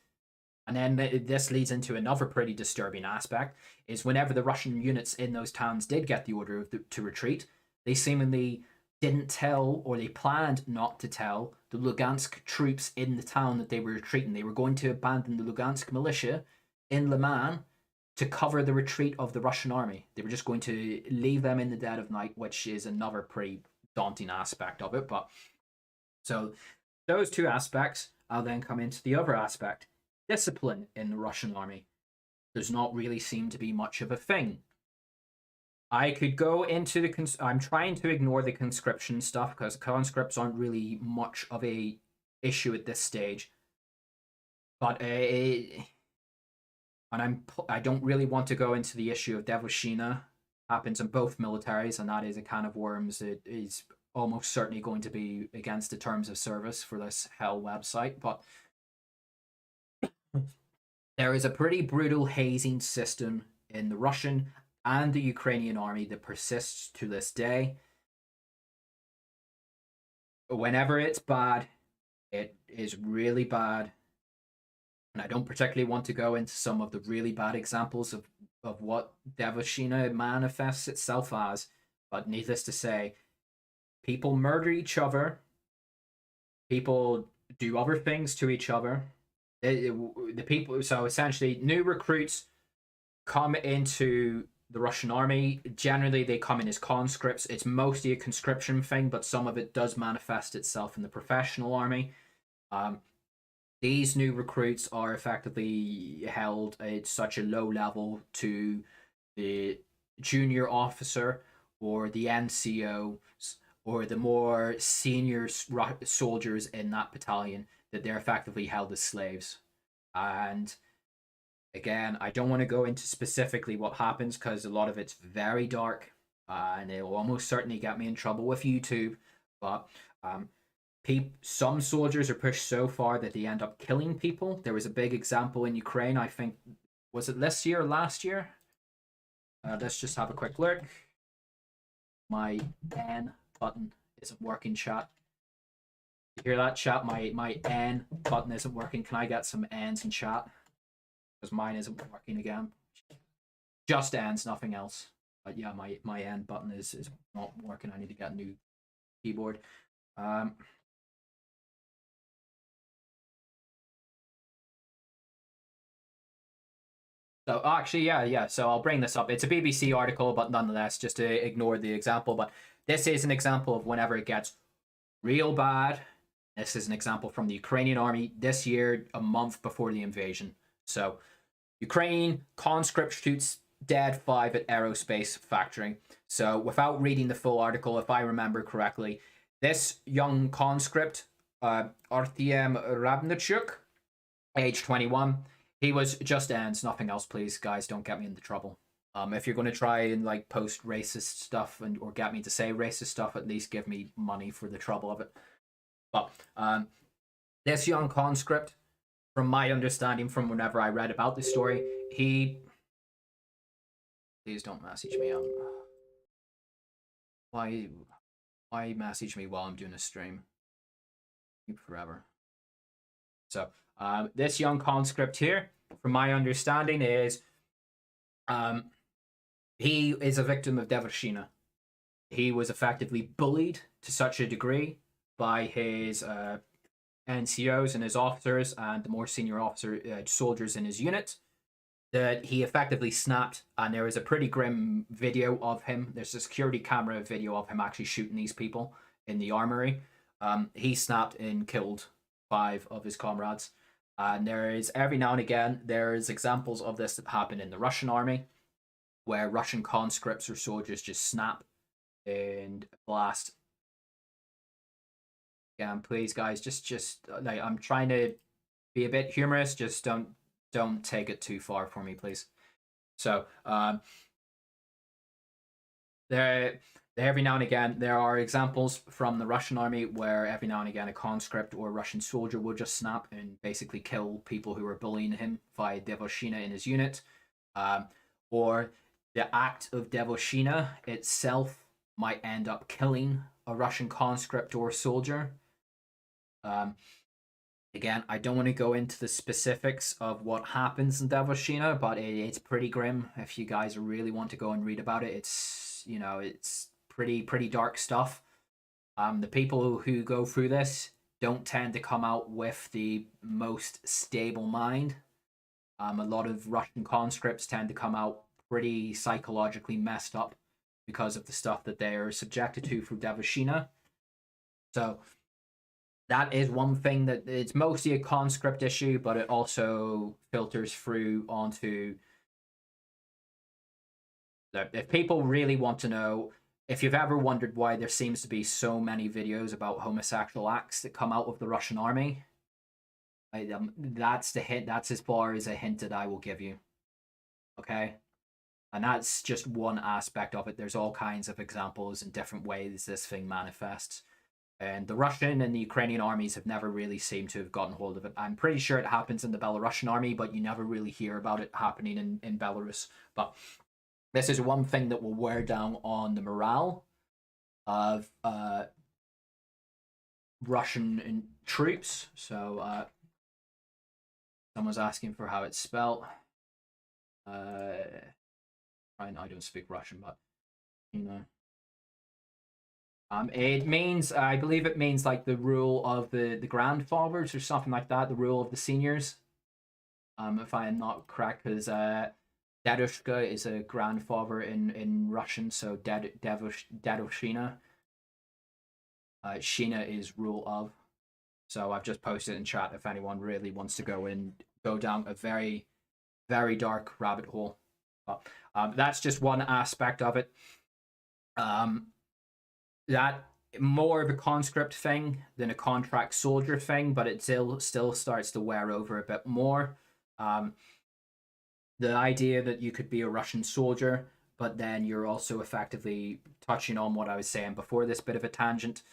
And then this leads into another pretty disturbing aspect, is whenever the Russian units in those towns did get the order to retreat, they seemingly didn't tell, or they planned not to tell, the Lugansk troops in the town that they were retreating. They were going to abandon the Lugansk militia in Liman to cover the retreat of the Russian army. They were just going to leave them in the dead of night, which is another pretty daunting aspect of it. But so those two aspects, I'll then come into the other aspect. Discipline in the Russian army does not really seem to be much of a thing. I could go into the I'm trying to ignore the conscription stuff because conscripts aren't really much of a issue at this stage. But I don't really want to go into the issue of Devoshina. Happens in both militaries, and that is a can of worms. It is almost certainly going to be against the terms of service for this hell website, but there is a pretty brutal hazing system in the Russian and the Ukrainian army that persists to this day. Whenever it's bad, it is really bad. And I don't particularly want to go into some of the really bad examples of what Devoshina manifests itself as, but needless to say, people murder each other, people do other things to each other. The people, so essentially, new recruits come into the Russian army. Generally, they come in as conscripts. It's mostly a conscription thing, but some of it does manifest itself in the professional army. These new recruits are effectively held at such a low level to the junior officer or the NCOs or the more senior soldiers in that battalion that they're effectively held as slaves. And again, I don't want to go into specifically what happens because a lot of it's very dark and it will almost certainly get me in trouble with YouTube. But some soldiers are pushed so far that they end up killing people. There was a big example in Ukraine, I think, was it this year or last year? Let's just have a quick look. My N button isn't working, chat. You hear that, chat? My N button isn't working. Can I get some N's in chat? Because mine isn't working again. Just N's, nothing else. But yeah, my N button is not working. I need to get a new keyboard. So actually, yeah. So I'll bring this up. It's a BBC article, but nonetheless, just to ignore the example. But this is an example of whenever it gets real bad. This is an example from the Ukrainian army this year, a month before the invasion. So Ukraine conscript shoots dead 5 at aerospace factory. So without reading the full article, if I remember correctly, this young conscript, Artyom Rabnichuk, age 21, he was just ends, nothing else, please, guys. Don't get me into trouble. If you're going to try and like post racist stuff or get me to say racist stuff, at least give me money for the trouble of it. But this young conscript, from my understanding, from whenever I read about the story, he... Please don't message me. Why message me while I'm doing a stream? Forever. So this young conscript here, from my understanding, is he is a victim of Devoshina. He was effectively bullied to such a degree by his NCOs and his officers and the more senior soldiers in his unit that he effectively snapped. And there is a pretty grim video of him. There's a security camera video of him actually shooting these people in the armory. He snapped and killed 5 of his comrades. And there is, every now and again, there's examples of this that happen in the Russian army, where Russian conscripts or soldiers just snap and blast. Again, please, guys, just like, I'm trying to be a bit humorous. Just don't take it too far for me, please. So there every now and again there are examples from the Russian army where every now and again a conscript or a Russian soldier will just snap and basically kill people who are bullying him via devoshina in his unit, or the act of devoshina itself might end up killing a Russian conscript or soldier. Again, I don't want to go into the specifics of what happens in devoshina, but it's pretty grim. If you guys really want to go and read about it, it's pretty dark stuff. The people who go through this don't tend to come out with the most stable mind. A lot of Russian conscripts tend to come out pretty psychologically messed up because of the stuff that they are subjected to through devoshina. So that is one thing that it's mostly a conscript issue, but it also filters through onto. If people really want to know, if you've ever wondered why there seems to be so many videos about homosexual acts that come out of the Russian army, that's the hint. That's as far as a hint that I will give you. Okay, and that's just one aspect of it. There's all kinds of examples and different ways this thing manifests. And the Russian and the Ukrainian armies have never really seemed to have gotten hold of it. I'm pretty sure it happens in the Belarusian army, but you never really hear about it happening in Belarus. But this is one thing that will wear down on the morale of Russian troops. So someone's asking for how it's spelled. I don't speak Russian, but you know. It means, I believe it means like the rule of the grandfathers or something like that, the rule of the seniors. If I am not correct, because Dedushka is a grandfather in Russian, so Dedushina. Shina is rule of. So I've just posted in chat if anyone really wants to go down a very, very dark rabbit hole. But that's just one aspect of it. That more of a conscript thing than a contract soldier thing, but it still starts to wear over a bit more. The idea that you could be a Russian soldier, but then you're also effectively touching on what I was saying before this bit of a tangent.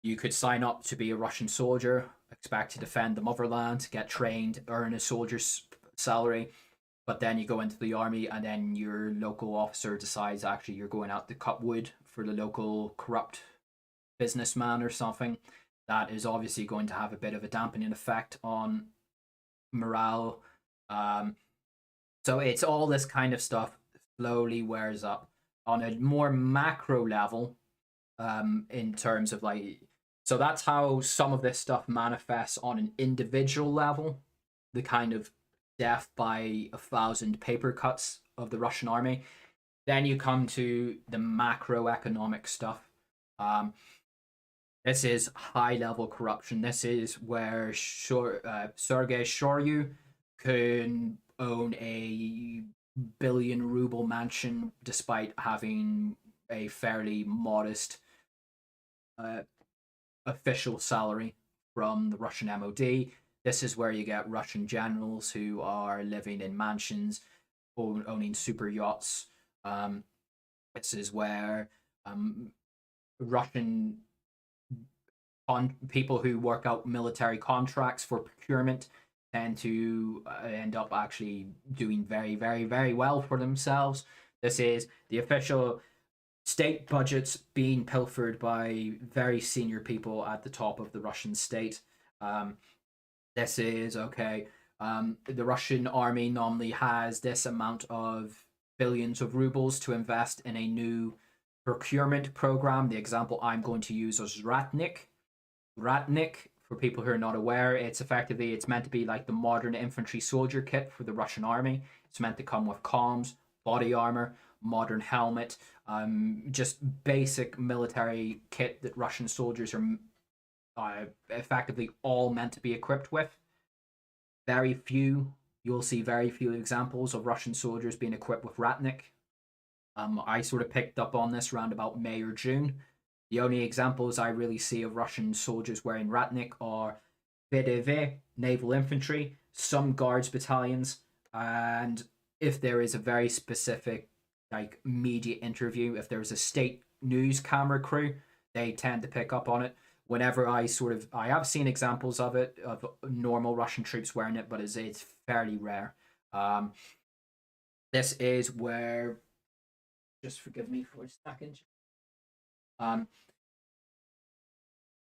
You could sign up to be a Russian soldier, expect to defend the motherland, get trained, earn a soldier's salary, but then you go into the army and then your local officer decides actually you're going out to cut wood for the local corrupt businessman or something. That is obviously going to have a bit of a dampening effect on morale. So it's all this kind of stuff slowly wears up on a more macro level, in terms of so that's how some of this stuff manifests on an individual level, the kind of death by 1,000 paper cuts of the Russian army. Then you come to the macroeconomic stuff. This is high-level corruption. This is where Sergei Shoigu can own a billion-ruble mansion despite having a fairly modest official salary from the Russian MOD. This is where you get Russian generals who are living in mansions, owning super yachts. This is where Russian people who work out military contracts for procurement tend to end up actually doing very, very, very well for themselves. This is the official state budgets being pilfered by very senior people at the top of the Russian state. This is okay. The Russian army normally has this amount of billions of rubles to invest in a new procurement program. The example I'm going to use is Ratnik. Ratnik, for people who are not aware, it's meant to be like the modern infantry soldier kit for the Russian army. It's meant to come with comms, body armor, modern helmet, just basic military kit that Russian soldiers are effectively all meant to be equipped with. You'll see very few examples of Russian soldiers being equipped with Ratnik. I sort of picked up on this around about May or June. The only examples I really see of Russian soldiers wearing Ratnik are VDV, naval infantry, some guards battalions, and if there is a very specific like media interview, if there's a state news camera crew, they tend to pick up on it. Whenever I have seen examples of it, of normal Russian troops wearing it, but it's fairly rare. This is where, just forgive me for a second.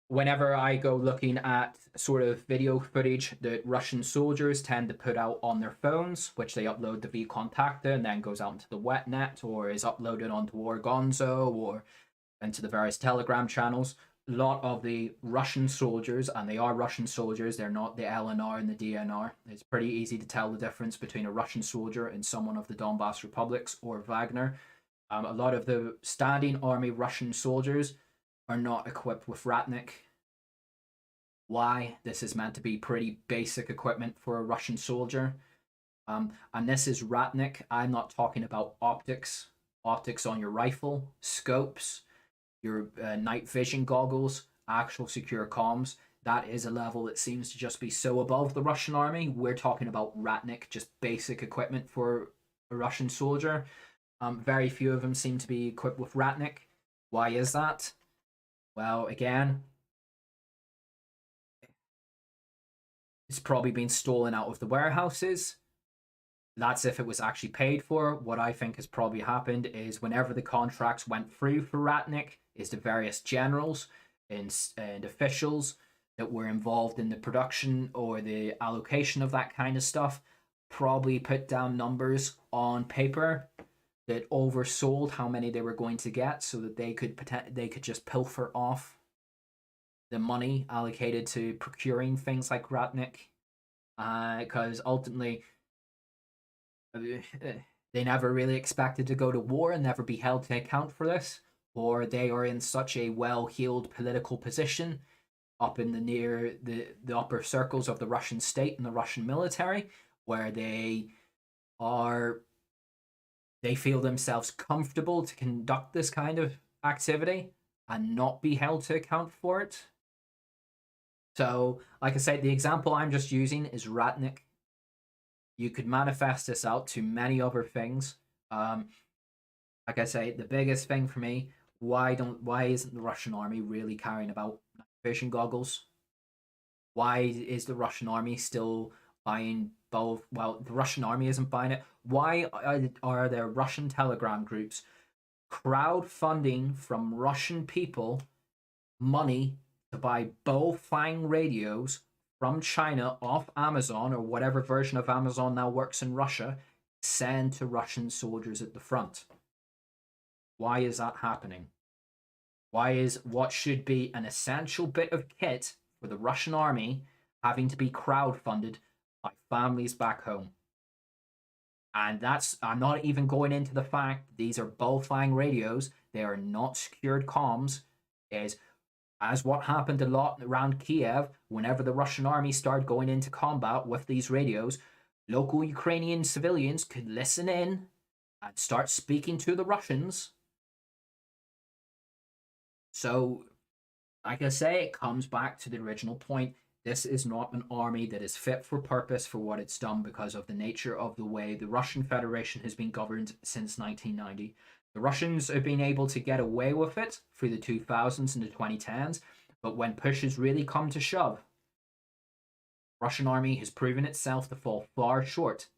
Whenever I go looking at sort of video footage that Russian soldiers tend to put out on their phones, which they upload to vKontakte and then goes out into the wet net or is uploaded onto Orgonzo or into the various Telegram channels, a lot of the Russian soldiers, and they are Russian soldiers, they're not the LNR and the DNR. It's pretty easy to tell the difference between a Russian soldier and someone of the Donbass republics or Wagner. A lot of the standing army Russian soldiers are not equipped with Ratnik. Why? This is meant to be pretty basic equipment for a Russian soldier. And this is Ratnik. I'm not talking about optics on your rifle, scopes, your night vision goggles, actual secure comms. That is a level that seems to just be so above the Russian army. We're talking about Ratnik, just basic equipment for a Russian soldier. Very few of them seem to be equipped with Ratnik. Why is that? Well, again, it's probably been stolen out of the warehouses. That's if it was actually paid for. What I think has probably happened is whenever the contracts went through for Ratnik, is the various generals and officials that were involved in the production or the allocation of that kind of stuff probably put down numbers on paper that oversold how many they were going to get, so that they could just pilfer off the money allocated to procuring things like Ratnik, because ultimately they never really expected to go to war and never be held to account for this, or they are in such a well-heeled political position up in the upper circles of the Russian state and the Russian military, where they feel themselves comfortable to conduct this kind of activity and not be held to account for it. So, like I said, the example I'm just using is Ratnik. You could manifest this out to many other things. Like I say, the biggest thing for me, why isn't the Russian army really carrying about vision goggles? Why is the Russian army still buying both? Well, the Russian army isn't buying it. Why are there Russian Telegram groups crowdfunding from Russian people money to buy Baofeng radios from China off Amazon or whatever version of Amazon now works in Russia, send to Russian soldiers at the front? Why is that happening? Why is what should be an essential bit of kit for the Russian army having to be crowdfunded by families back home? And I'm not even going into the fact these are Baofeng radios, they are not secured comms, as what happened a lot around Kiev, whenever the Russian army started going into combat with these radios, local Ukrainian civilians could listen in and start speaking to the Russians. So, like I say, it comes back to the original point. This is not an army that is fit for purpose for what it's done because of the nature of the way the Russian Federation has been governed since 1990. The Russians have been able to get away with it through the 2000s and the 2010s, but when push has really come to shove, the Russian army has proven itself to fall far short.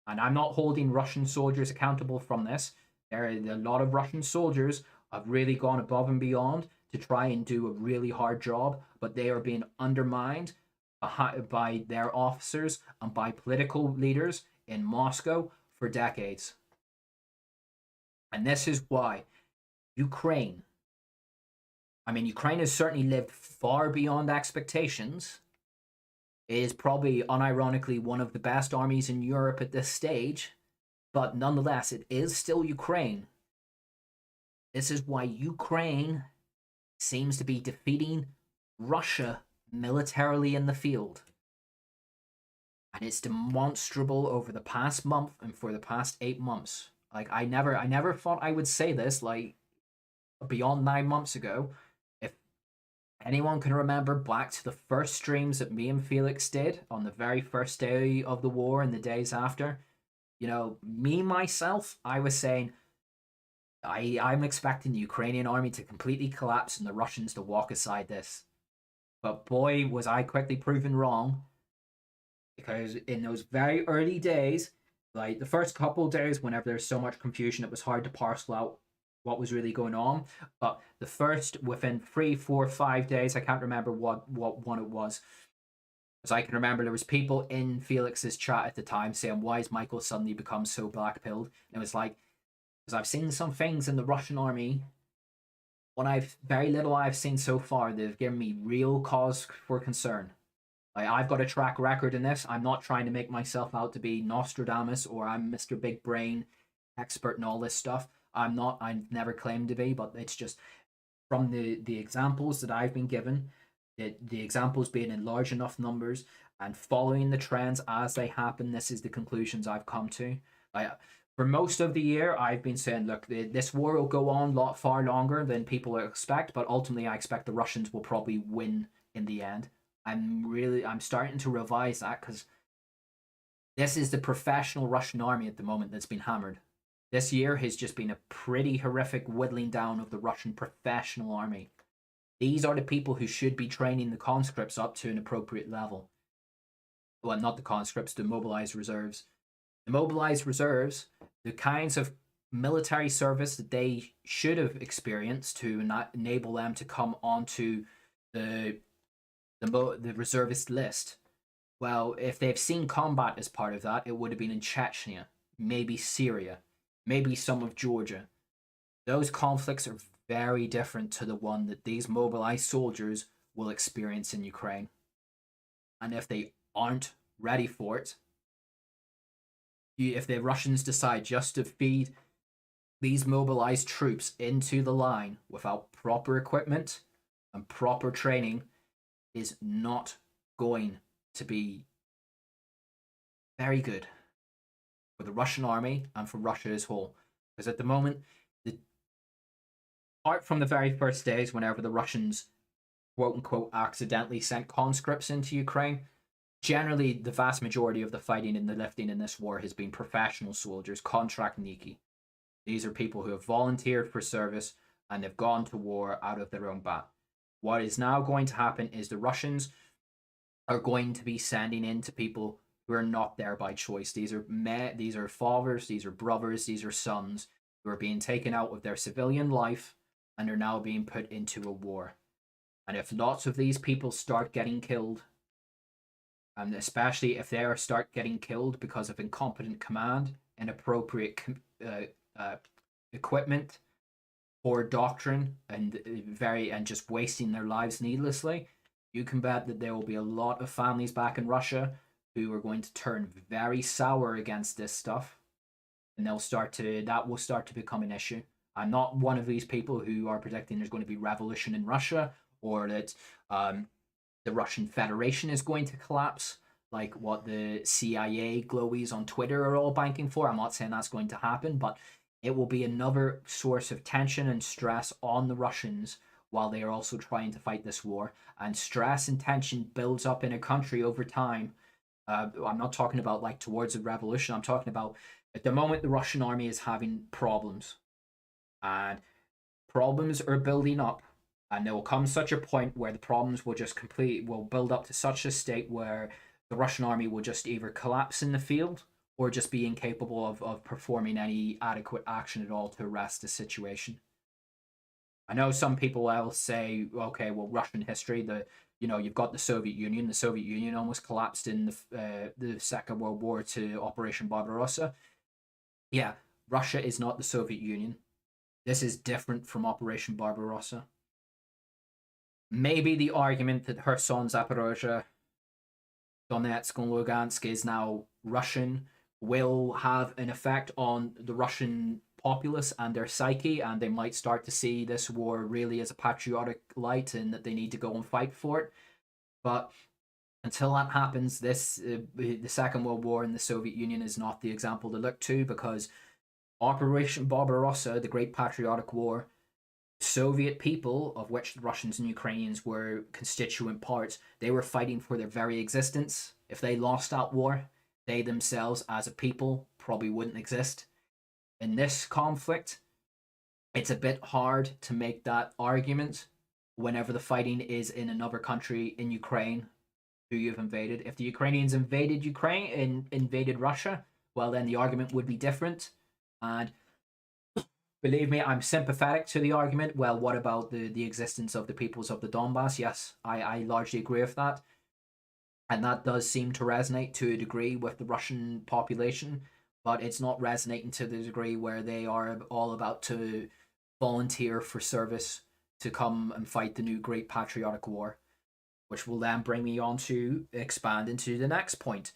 And I'm not holding Russian soldiers accountable from this. There are a lot of Russian soldiers have really gone above and beyond to try and do a really hard job, but they are being undermined by their officers and by political leaders in Moscow for decades. And this is why Ukraine has certainly lived far beyond expectations. It is probably unironically one of the best armies in Europe at this stage, but nonetheless, it is still Ukraine. This is why Ukraine seems to be defeating Russia militarily in the field. And it's demonstrable over the past month and for the past 8 months. Like, I never thought I would say this, like, beyond 9 months ago. If anyone can remember back to the first streams that me and Felix did on the very first day of the war and the days after, me myself, I was saying I'm expecting the Ukrainian army to completely collapse and the Russians to walk aside this. But boy, was I quickly proven wrong, because in those very early days, like the first couple of days, whenever there's so much confusion, it was hard to parcel out what was really going on. But the first, within 3, 4, 5 days, I can't remember what one it was. Because I can remember there was people in Felix's chat at the time saying, "Why has Michael suddenly become so black-pilled?" And it was like, because I've seen some things in the Russian army. Very little I've seen so far, they've given me real cause for concern. Like, I've got a track record in this. I'm not trying to make myself out to be Nostradamus or I'm Mr. Big Brain expert and all this stuff. I'm not. I've never claimed to be, but it's just from the examples that I've been given, the examples being in large enough numbers and following the trends as they happen, this is the conclusions I've come to. For most of the year, I've been saying, look, this war will go on far longer than people expect, but ultimately I expect the Russians will probably win in the end. I'm starting to revise that, because this is the professional Russian army at the moment that's been hammered. This year has just been a pretty horrific whittling down of the Russian professional army. These are the people who should be training the conscripts up to an appropriate level. Well, not the conscripts, the mobilized reserves. The mobilized reserves, the kinds of military service that they should have experienced to enable them to come onto the reservist list. Well, if they've seen combat as part of that, it would have been in Chechnya, maybe Syria, maybe some of Georgia. Those conflicts are very different to the one that these mobilized soldiers will experience in Ukraine. And if they aren't ready for it, if the Russians decide just to feed these mobilized troops into the line without proper equipment and proper training, is not going to be very good for the Russian army and for Russia as a whole. Because at the moment, apart from the very first days, whenever the Russians, quote unquote, accidentally sent conscripts into Ukraine, generally the vast majority of the fighting and the lifting in this war has been professional soldiers, contract Niki. These are people who have volunteered for service and they've gone to war out of their own bat. What is now going to happen is the Russians are going to be sending in to people who are not there by choice. These are these are fathers, these are brothers, these are sons who are being taken out of their civilian life and are now being put into a war. And if lots of these people start getting killed, and especially if they start getting killed because of incompetent command, inappropriate equipment, poor doctrine, and just wasting their lives needlessly, you can bet that there will be a lot of families back in Russia who are going to turn very sour against this stuff, and that will start to become an issue. I'm not one of these people who are predicting there's going to be revolution in Russia, or that the Russian Federation is going to collapse, like what the CIA glowies on Twitter are all banking for. I'm not saying that's going to happen, but it will be another source of tension and stress on the Russians while they are also trying to fight this war. And stress and tension builds up in a country over time. I'm not talking about like towards a revolution. I'm talking about at the moment the Russian army is having problems. And problems are building up. And there will come such a point where the problems will build up to such a state where the Russian army will just either collapse in the field or just be incapable of performing any adequate action at all to arrest the situation. I know some people will say, okay, well, Russian history, you've got the Soviet Union. The Soviet Union almost collapsed in the Second World War to Operation Barbarossa. Yeah, Russia is not the Soviet Union. This is different from Operation Barbarossa. Maybe the argument that Kherson, Zaporozhye, Donetsk, and Lugansk is now Russian will have an effect on the Russian populace and their psyche, and they might start to see this war really as a patriotic light and that they need to go and fight for it. But until that happens, the Second World War in the Soviet Union is not the example to look to, because Operation Barbarossa, the Great Patriotic War, Soviet people, of which the Russians and Ukrainians were constituent parts, they were fighting for their very existence. If they lost that war, they themselves as a people probably wouldn't exist. In this conflict, it's a bit hard to make that argument whenever the fighting is in another country in Ukraine who you've invaded. If the Ukrainians invaded Ukraine and invaded Russia, well, then the argument would be different. And believe me, I'm sympathetic to the argument. Well, what about the existence of the peoples of the Donbass? Yes, I largely agree with that. And that does seem to resonate to a degree with the Russian population, but it's not resonating to the degree where they are all about to volunteer for service to come and fight the new Great Patriotic War, which will then bring me on to expand into the next point.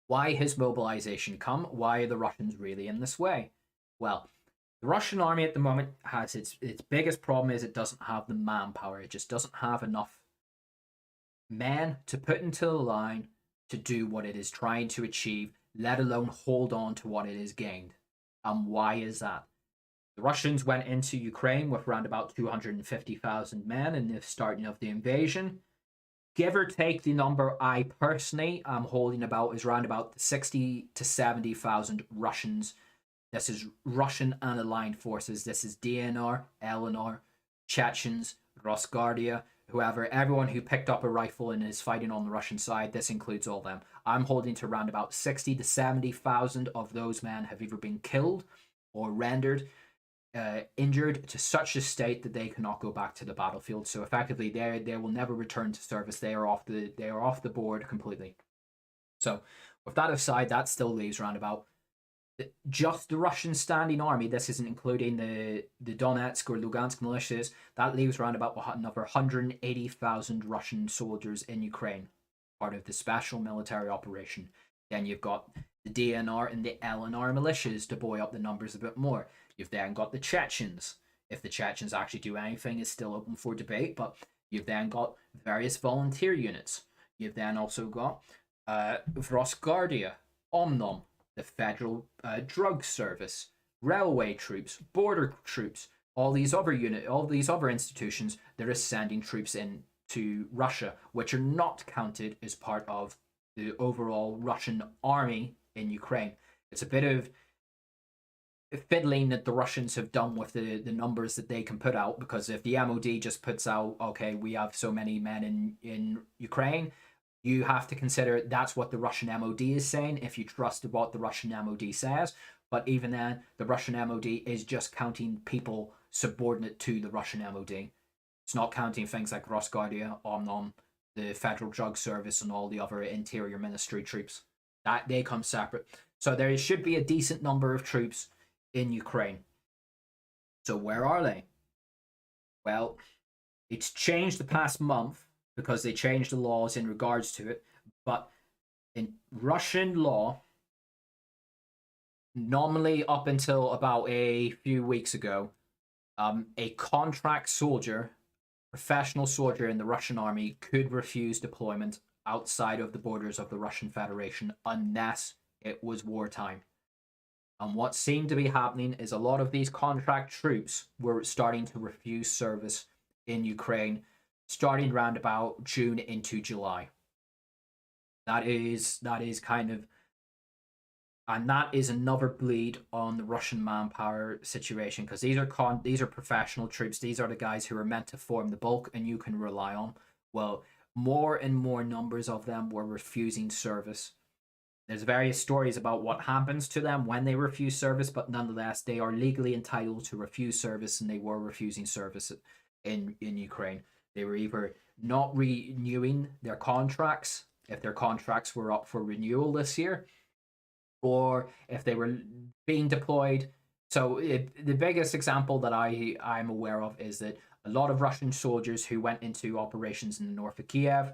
Why has mobilization come? Why are the Russians really in this way? Well, the Russian army at the moment has its biggest problem is it doesn't have the manpower. It just doesn't have enough men to put into the line to do what it is trying to achieve, let alone hold on to what it has gained. And why is that? The Russians went into Ukraine with around about 250,000 men in the starting of the invasion. Give or take the number I personally am holding about is around about 60 to 70,000 Russians. This is Russian and aligned forces. This is DNR, LNR, Chechens, Rosguardia, whoever, everyone who picked up a rifle and is fighting on the Russian side. This includes all of them. I'm holding to around about 60 to 70,000 of those men have either been killed or rendered injured to such a state that they cannot go back to the battlefield. So effectively, they will never return to service. They are off the board completely. So with that aside, that still leaves around about just the Russian standing army. This isn't including the Donetsk or Lugansk militias. That leaves around about another 180,000 Russian soldiers in Ukraine, part of the special military operation. Then you've got the DNR and the LNR militias to buoy up the numbers a bit more. You've then got the Chechens. If the Chechens actually do anything is still open for debate, but you've then got various volunteer units. You've then also got Rosguardia, Omnom, the Federal Drug Service, railway troops, border troops, all these other institutions that are sending troops in to Russia, which are not counted as part of the overall Russian army in Ukraine. It's a bit of fiddling that the Russians have done with the numbers that they can put out, because if the MOD just puts out, okay, we have so many men in Ukraine, you have to consider that's what the Russian MOD is saying if you trust what the Russian MOD says. But even then, the Russian MOD is just counting people subordinate to the Russian MOD. It's not counting things like Rosguardia, Omnom, the Federal Drug Service, and all the other interior ministry troops. That they come separate. So there should be a decent number of troops in Ukraine. So where are they? Well, it's changed the past month because they changed the laws in regards to it. But in Russian law, normally up until about a few weeks ago, a contract soldier, professional soldier in the Russian army could refuse deployment outside of the borders of the Russian Federation unless it was wartime. And what seemed to be happening is a lot of these contract troops were starting to refuse service in Ukraine, starting around about June into July. That is kind of, and that is another bleed on the Russian manpower situation, because these are professional troops. These are the guys who are meant to form the bulk and you can rely on. Well, more and more numbers of them were refusing service. There's various stories about what happens to them when they refuse service, but nonetheless, they are legally entitled to refuse service, and they were refusing service in Ukraine. They were either not renewing their contracts, if their contracts were up for renewal this year, or if they were being deployed. So the biggest example that I'm aware of is that a lot of Russian soldiers who went into operations in the north of Kiev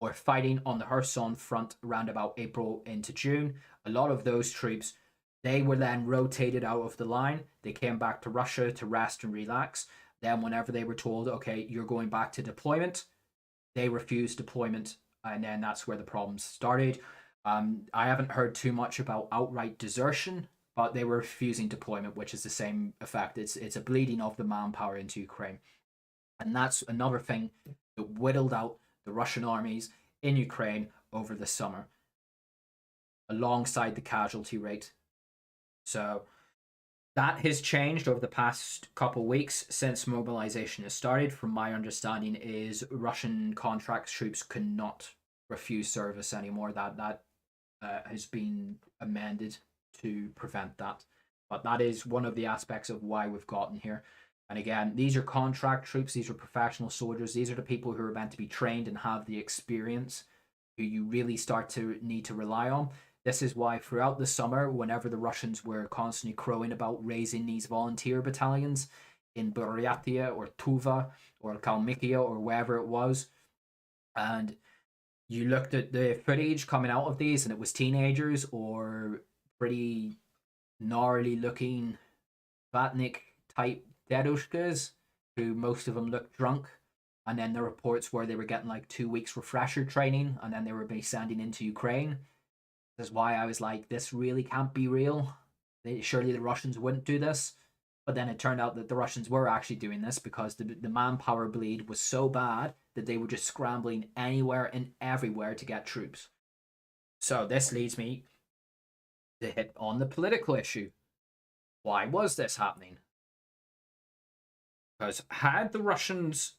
or fighting on the Kherson front around about April into June, a lot of those troops, they were then rotated out of the line. They came back to Russia to rest and relax. Then whenever they were told, okay, you're going back to deployment, they refused deployment, and then that's where the problems started. I haven't heard too much about outright desertion but they were refusing deployment, which is the same effect. It's a bleeding of the manpower into Ukraine. And that's another thing that whittled out the Russian armies in Ukraine over the summer, alongside the casualty rate. So that has changed over the past couple weeks since mobilization has started. From my understanding, is Russian contract troops cannot refuse service anymore. That has been amended to prevent that. But that is one of the aspects of why we've gotten here. And again, these are contract troops. These are professional soldiers. These are the people who are meant to be trained and have the experience, who you really start to need to rely on. This is why throughout the summer, whenever the Russians were constantly crowing about raising these volunteer battalions in Buryatia or Tuva or Kalmykia or wherever it was, and you looked at the footage coming out of these and it was teenagers or pretty gnarly looking Vatnik type dedushkas, who most of them looked drunk. And then the reports were they were getting like 2 weeks refresher training and then they were being sending into Ukraine. That's why I was like, this really can't be real. Surely the Russians wouldn't do this. But then it turned out that the Russians were actually doing this because the manpower bleed was so bad that they were just scrambling anywhere and everywhere to get troops. So this leads me to hit on the political issue. Why was this happening? Because had the Russians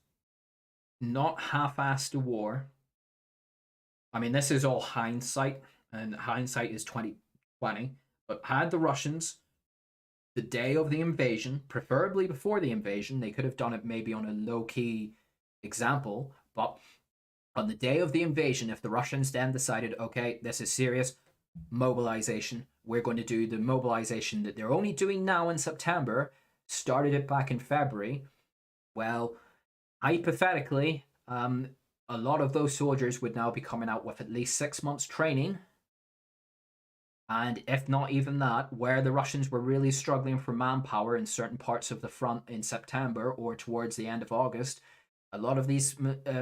not half-assed the war, I mean, this is all hindsight, and hindsight is 2020, but had the Russians, the day of the invasion, preferably before the invasion, they could have done it maybe on a low-key example, but on the day of the invasion, if the Russians then decided, okay, this is serious, mobilization, we're going to do the mobilization that they're only doing now in September, started it back in February, well, hypothetically, a lot of those soldiers would now be coming out with at least 6 months training. And if not even that, where the Russians were really struggling for manpower in certain parts of the front in September or towards the end of August, a lot of these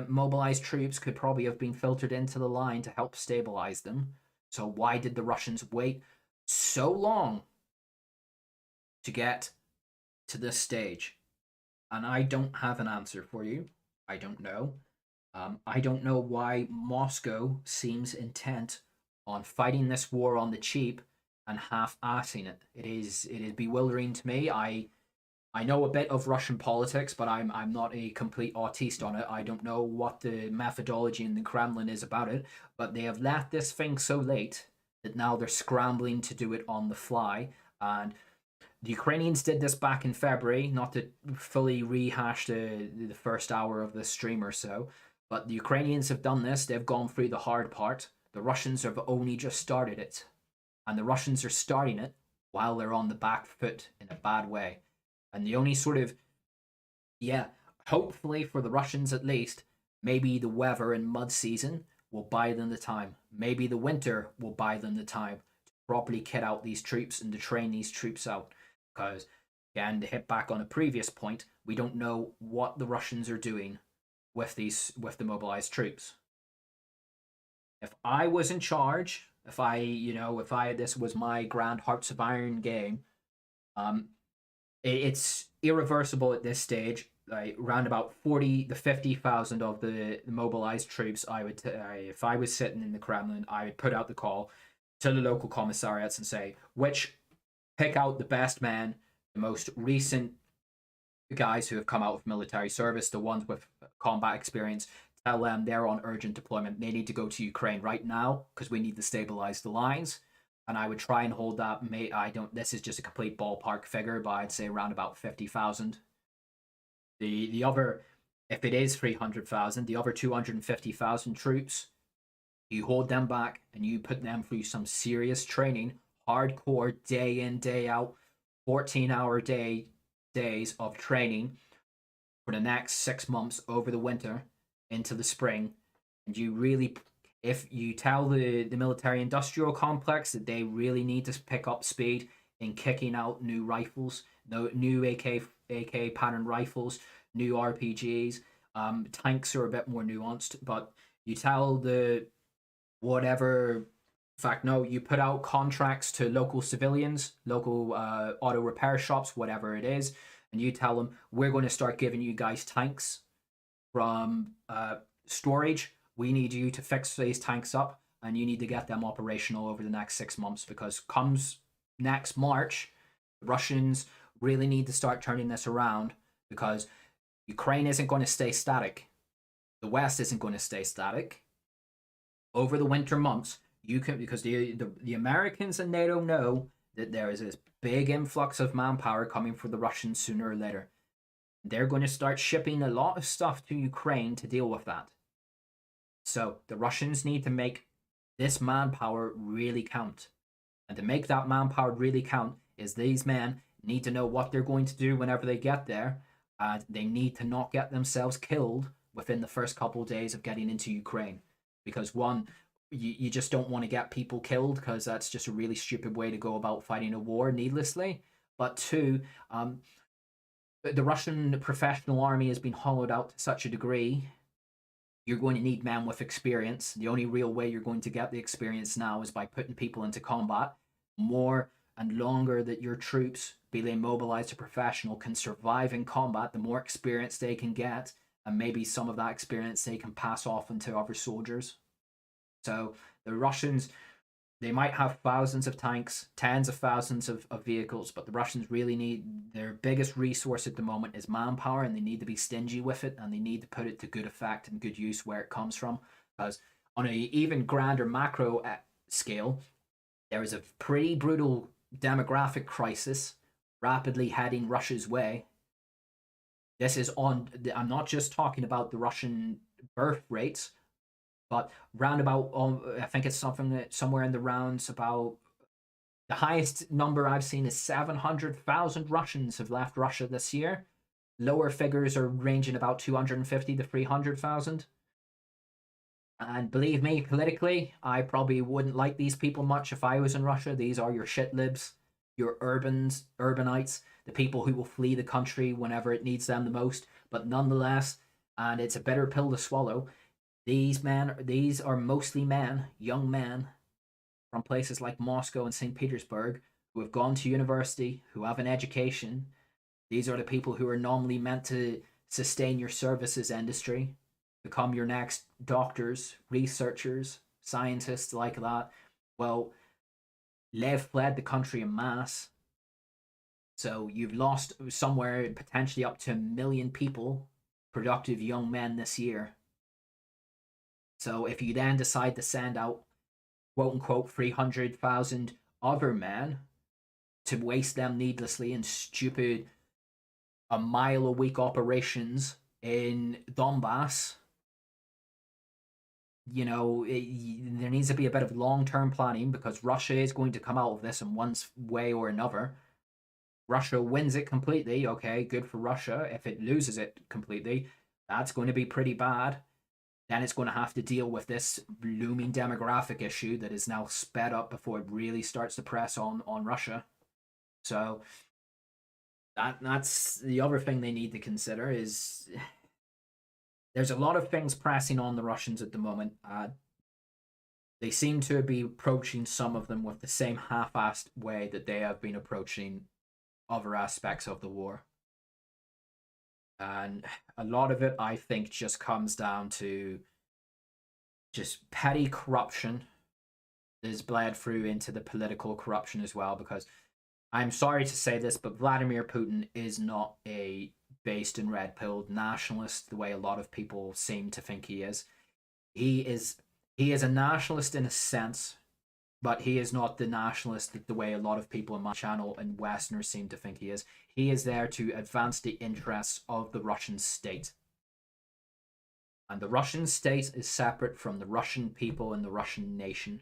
mobilized troops could probably have been filtered into the line to help stabilize them. So why did the Russians wait so long to get to this stage? And I don't have an answer for you. I don't know. I don't know why Moscow seems intent on fighting this war on the cheap and half-assing it. It is bewildering to me. I know a bit of Russian politics, but I'm not a complete autiste on it. I don't know what the methodology in the Kremlin is about it, but they have left this thing so late that now they're scrambling to do it on the fly. And the Ukrainians did this back in February, not to fully rehash the first hour of the stream or so, but the Ukrainians have done this. They've gone through the hard part. The Russians have only just started it. And the Russians are starting it while they're on the back foot in a bad way. And the only sort of, hopefully for the Russians at least, maybe the weather and mud season will buy them the time. Maybe the winter will buy them the time to properly kit out these troops and to train these troops out. Because, again, to hit back on a previous point, we don't know what the Russians are doing with the mobilized troops. If I was in charge, if this was my Grand Hearts of Iron game, it's irreversible at this stage. Like around about 50,000 of the mobilized troops, if I was sitting in the Kremlin, I would put out the call to the local commissariats and say, pick out the best men, the most recent guys who have come out of military service, the ones with combat experience. Tell them they're on urgent deployment. They need to go to Ukraine right now because we need to stabilize the lines. And I would try and hold that. This is just a complete ballpark figure, but I'd say around about 50,000. The other, if it is 300,000, the other 250,000 troops, you hold them back and you put them through some serious training, hardcore day in, day out, 14-hour days of training for the next 6 months over the winter into the spring. And you really, if you tell the military industrial complex that they really need to pick up speed in kicking out new rifles, new AK pattern rifles, new RPGs, tanks are a bit more nuanced, but you tell the whatever fact, no, you put out contracts to local civilians, local auto repair shops, whatever it is, and you tell them, we're going to start giving you guys tanks from storage. We need you to fix these tanks up, and you need to get them operational over the next 6 months, because comes next March, the Russians really need to start turning this around, because Ukraine isn't going to stay static. The West isn't going to stay static. Over the winter months, you can, because the Americans and NATO know that there is this big influx of manpower coming for the Russians sooner or later. They're going to start shipping a lot of stuff to Ukraine to deal with that. So the Russians need to make this manpower really count. And to make that manpower really count is these men need to know what they're going to do whenever they get there. And they need to not get themselves killed within the first couple of days of getting into Ukraine. Because one, you just don't want to get people killed, because that's just a really stupid way to go about fighting a war needlessly. But two, the Russian professional army has been hollowed out to such a degree. You're going to need men with experience. The only real way you're going to get the experience now is by putting people into combat. More and longer that your troops, be they mobilized or professional, can survive in combat, the more experience they can get, and maybe some of that experience they can pass off into other soldiers. So the Russians, they might have thousands of tanks, tens of thousands of vehicles, but the Russians really need, their biggest resource at the moment is manpower, and they need to be stingy with it, and they need to put it to good effect and good use where it comes from. Because on an even grander macro scale, there is a pretty brutal demographic crisis rapidly heading Russia's way. This is on, I'm not just talking about the Russian birth rates, but round about, I think it's something that somewhere in the rounds about, the highest number I've seen is 700,000 Russians have left Russia this year. Lower figures are ranging about 250 to 300,000. And believe me, politically, I probably wouldn't like these people much if I was in Russia. These are your shit libs, your urbanites, the people who will flee the country whenever it needs them the most. But nonetheless, and it's a bitter pill to swallow, these are mostly men, young men, from places like Moscow and St. Petersburg, who have gone to university, who have an education. These are the people who are normally meant to sustain your services industry, become your next doctors, researchers, scientists like that. Well, they've fled the country en masse. So you've lost somewhere potentially up to 1 million people, productive young men this year. So if you then decide to send out, quote unquote, 300,000 other men to waste them needlessly in stupid a mile a week operations in Donbass, you know, there needs to be a bit of long-term planning, because Russia is going to come out of this in one way or another. Russia wins it completely, okay, good for Russia. If it loses it completely, that's going to be pretty bad. Then it's going to have to deal with this looming demographic issue that is now sped up before it really starts to press on Russia. So that's the other thing they need to consider is there's a lot of things pressing on the Russians at the moment. They seem to be approaching some of them with the same half-assed way that they have been approaching other aspects of the war. And a lot of it, I think, just comes down to just petty corruption that is bled through into the political corruption as well, because I'm sorry to say this, but Vladimir Putin is not a based and red-pilled nationalist the way a lot of people seem to think he is. He is a nationalist in a sense, but he is not the nationalist the way a lot of people in my channel and Westerners seem to think he is. He is there to advance the interests of the Russian state. And the Russian state is separate from the Russian people and the Russian nation.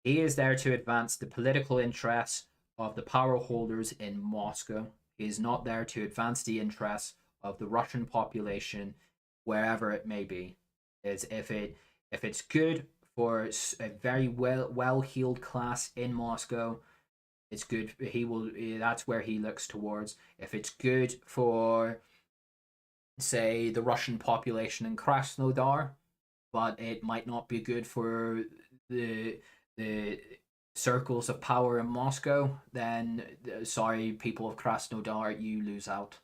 He is there to advance the political interests of the power holders in Moscow. He is not there to advance the interests of the Russian population, wherever it may be. If it's good for a very well-heeled class in Moscow, it's good. That's where he looks towards. If it's good for, say, the Russian population in Krasnodar, but it might not be good for the the circles of power in Moscow, then sorry, people of Krasnodar, you lose out.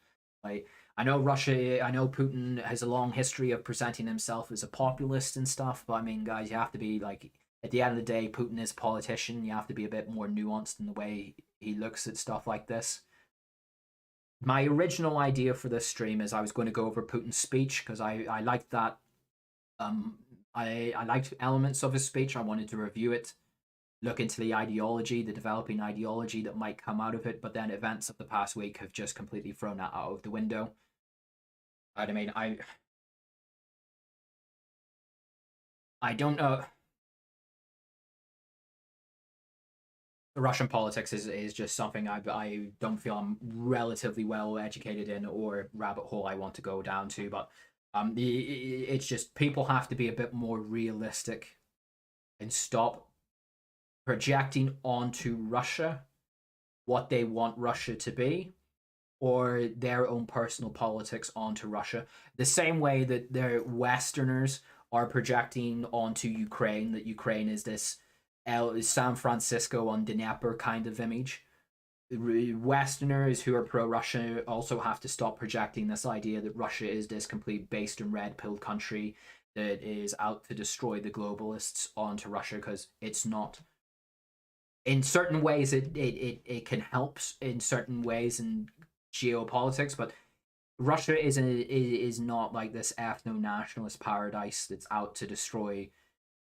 Like, I know Russia, I know Putin has a long history of presenting himself as a populist and stuff, but I mean, guys, you have to be like, at the end of the day, Putin is a politician. You have to be a bit more nuanced in the way he looks at stuff like this. My original idea for this stream is I was going to go over Putin's speech because I liked that. I liked elements of his speech. I wanted to review it, look into the ideology, the developing ideology that might come out of it. But then events of the past week have just completely thrown that out of the window. I mean, I don't know. Russian politics is just something I don't feel I'm relatively well educated in, or rabbit hole I want to go down to. But it's just people have to be a bit more realistic and stop projecting onto Russia what they want Russia to be, or their own personal politics onto Russia. The same way that the Westerners are projecting onto Ukraine that Ukraine is this San Francisco on Dnieper kind of image. Westerners who are pro-Russia also have to stop projecting this idea that Russia is this complete based and red-pilled country that is out to destroy the globalists onto Russia, because it's not. In certain ways, it can help in certain ways in geopolitics, but Russia is not like this ethno-nationalist paradise that's out to destroy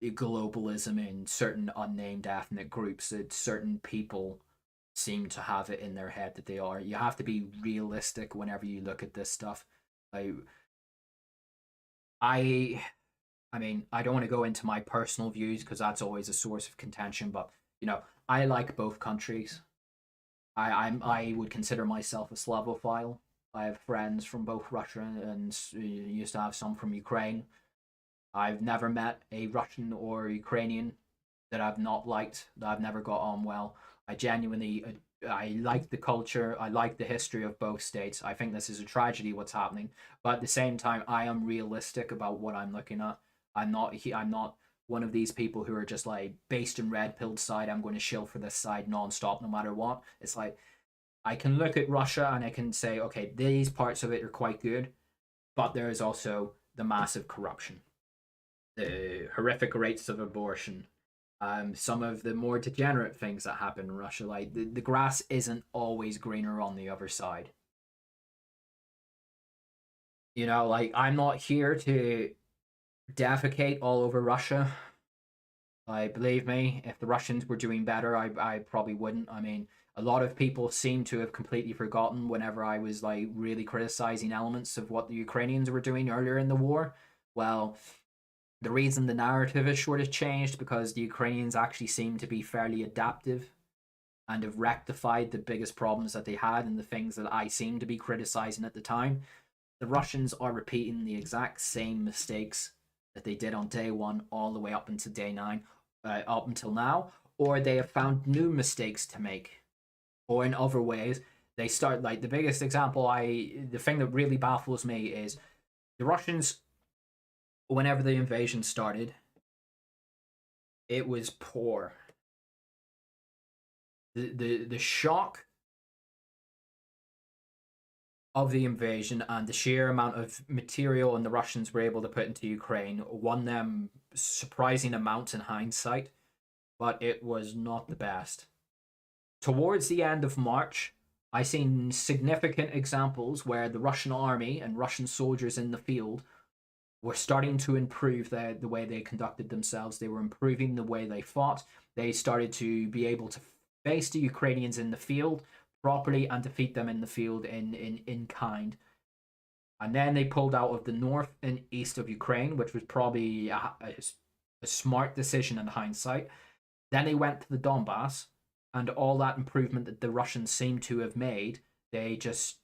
globalism in certain unnamed ethnic groups that certain people seem to have it in their head that they are. You have to be realistic whenever you look at this stuff. Like, I mean, I don't want to go into my personal views because that's always a source of contention, but you know, I like both countries. I would consider myself a Slavophile. I have friends from both Russia and used to have some from Ukraine. I've never met a Russian or Ukrainian that I've not liked, that I've never got on well. I genuinely, I like the culture, I like the history of both states. I think this is a tragedy what's happening, but at the same time, I am realistic about what I'm looking at. I'm not one of these people who are just like based in red-pilled side. I'm going to shill for this side non-stop no matter what. It's like, I can look at Russia and I can say, okay, these parts of it are quite good, but there is also the massive corruption, the horrific rates of abortion, some of the more degenerate things that happen in Russia. Like the grass isn't always greener on the other side. You know, like, I'm not here to defecate all over Russia. Like, believe me, if the Russians were doing better, I probably wouldn't. I mean, a lot of people seem to have completely forgotten whenever I was like really criticizing elements of what the Ukrainians were doing earlier in the war. Well, the reason the narrative is sort of changed because the Ukrainians actually seem to be fairly adaptive and have rectified the biggest problems that they had and the things that I seemed to be criticizing at the time. The Russians are repeating the exact same mistakes that they did on day one all the way up until day 9, up until now, or they have found new mistakes to make. Or in other ways, they start, like, the biggest example, the thing that really baffles me is the Russians, whenever the invasion started, it was poor. The shock of the invasion and the sheer amount of material and the Russians were able to put into Ukraine won them surprising amounts in hindsight, but it was not the best. Towards the end of March, I seen significant examples where the Russian army and Russian soldiers in the field were starting to improve the way they conducted themselves. They were improving the way they fought. They started to be able to face the Ukrainians in the field properly and defeat them in the field in kind. And then they pulled out of the north and east of Ukraine, which was probably a smart decision in hindsight. Then they went to the Donbass, and all that improvement that the Russians seem to have made, they just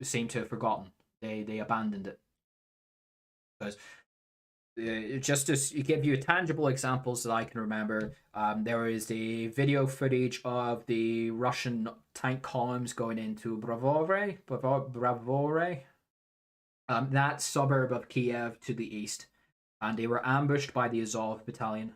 seem to have forgotten. They abandoned it. Because just to give you tangible examples that I can remember, there is the video footage of the Russian tank columns going into Bravore, that suburb of Kiev to the east, and they were ambushed by the Azov battalion.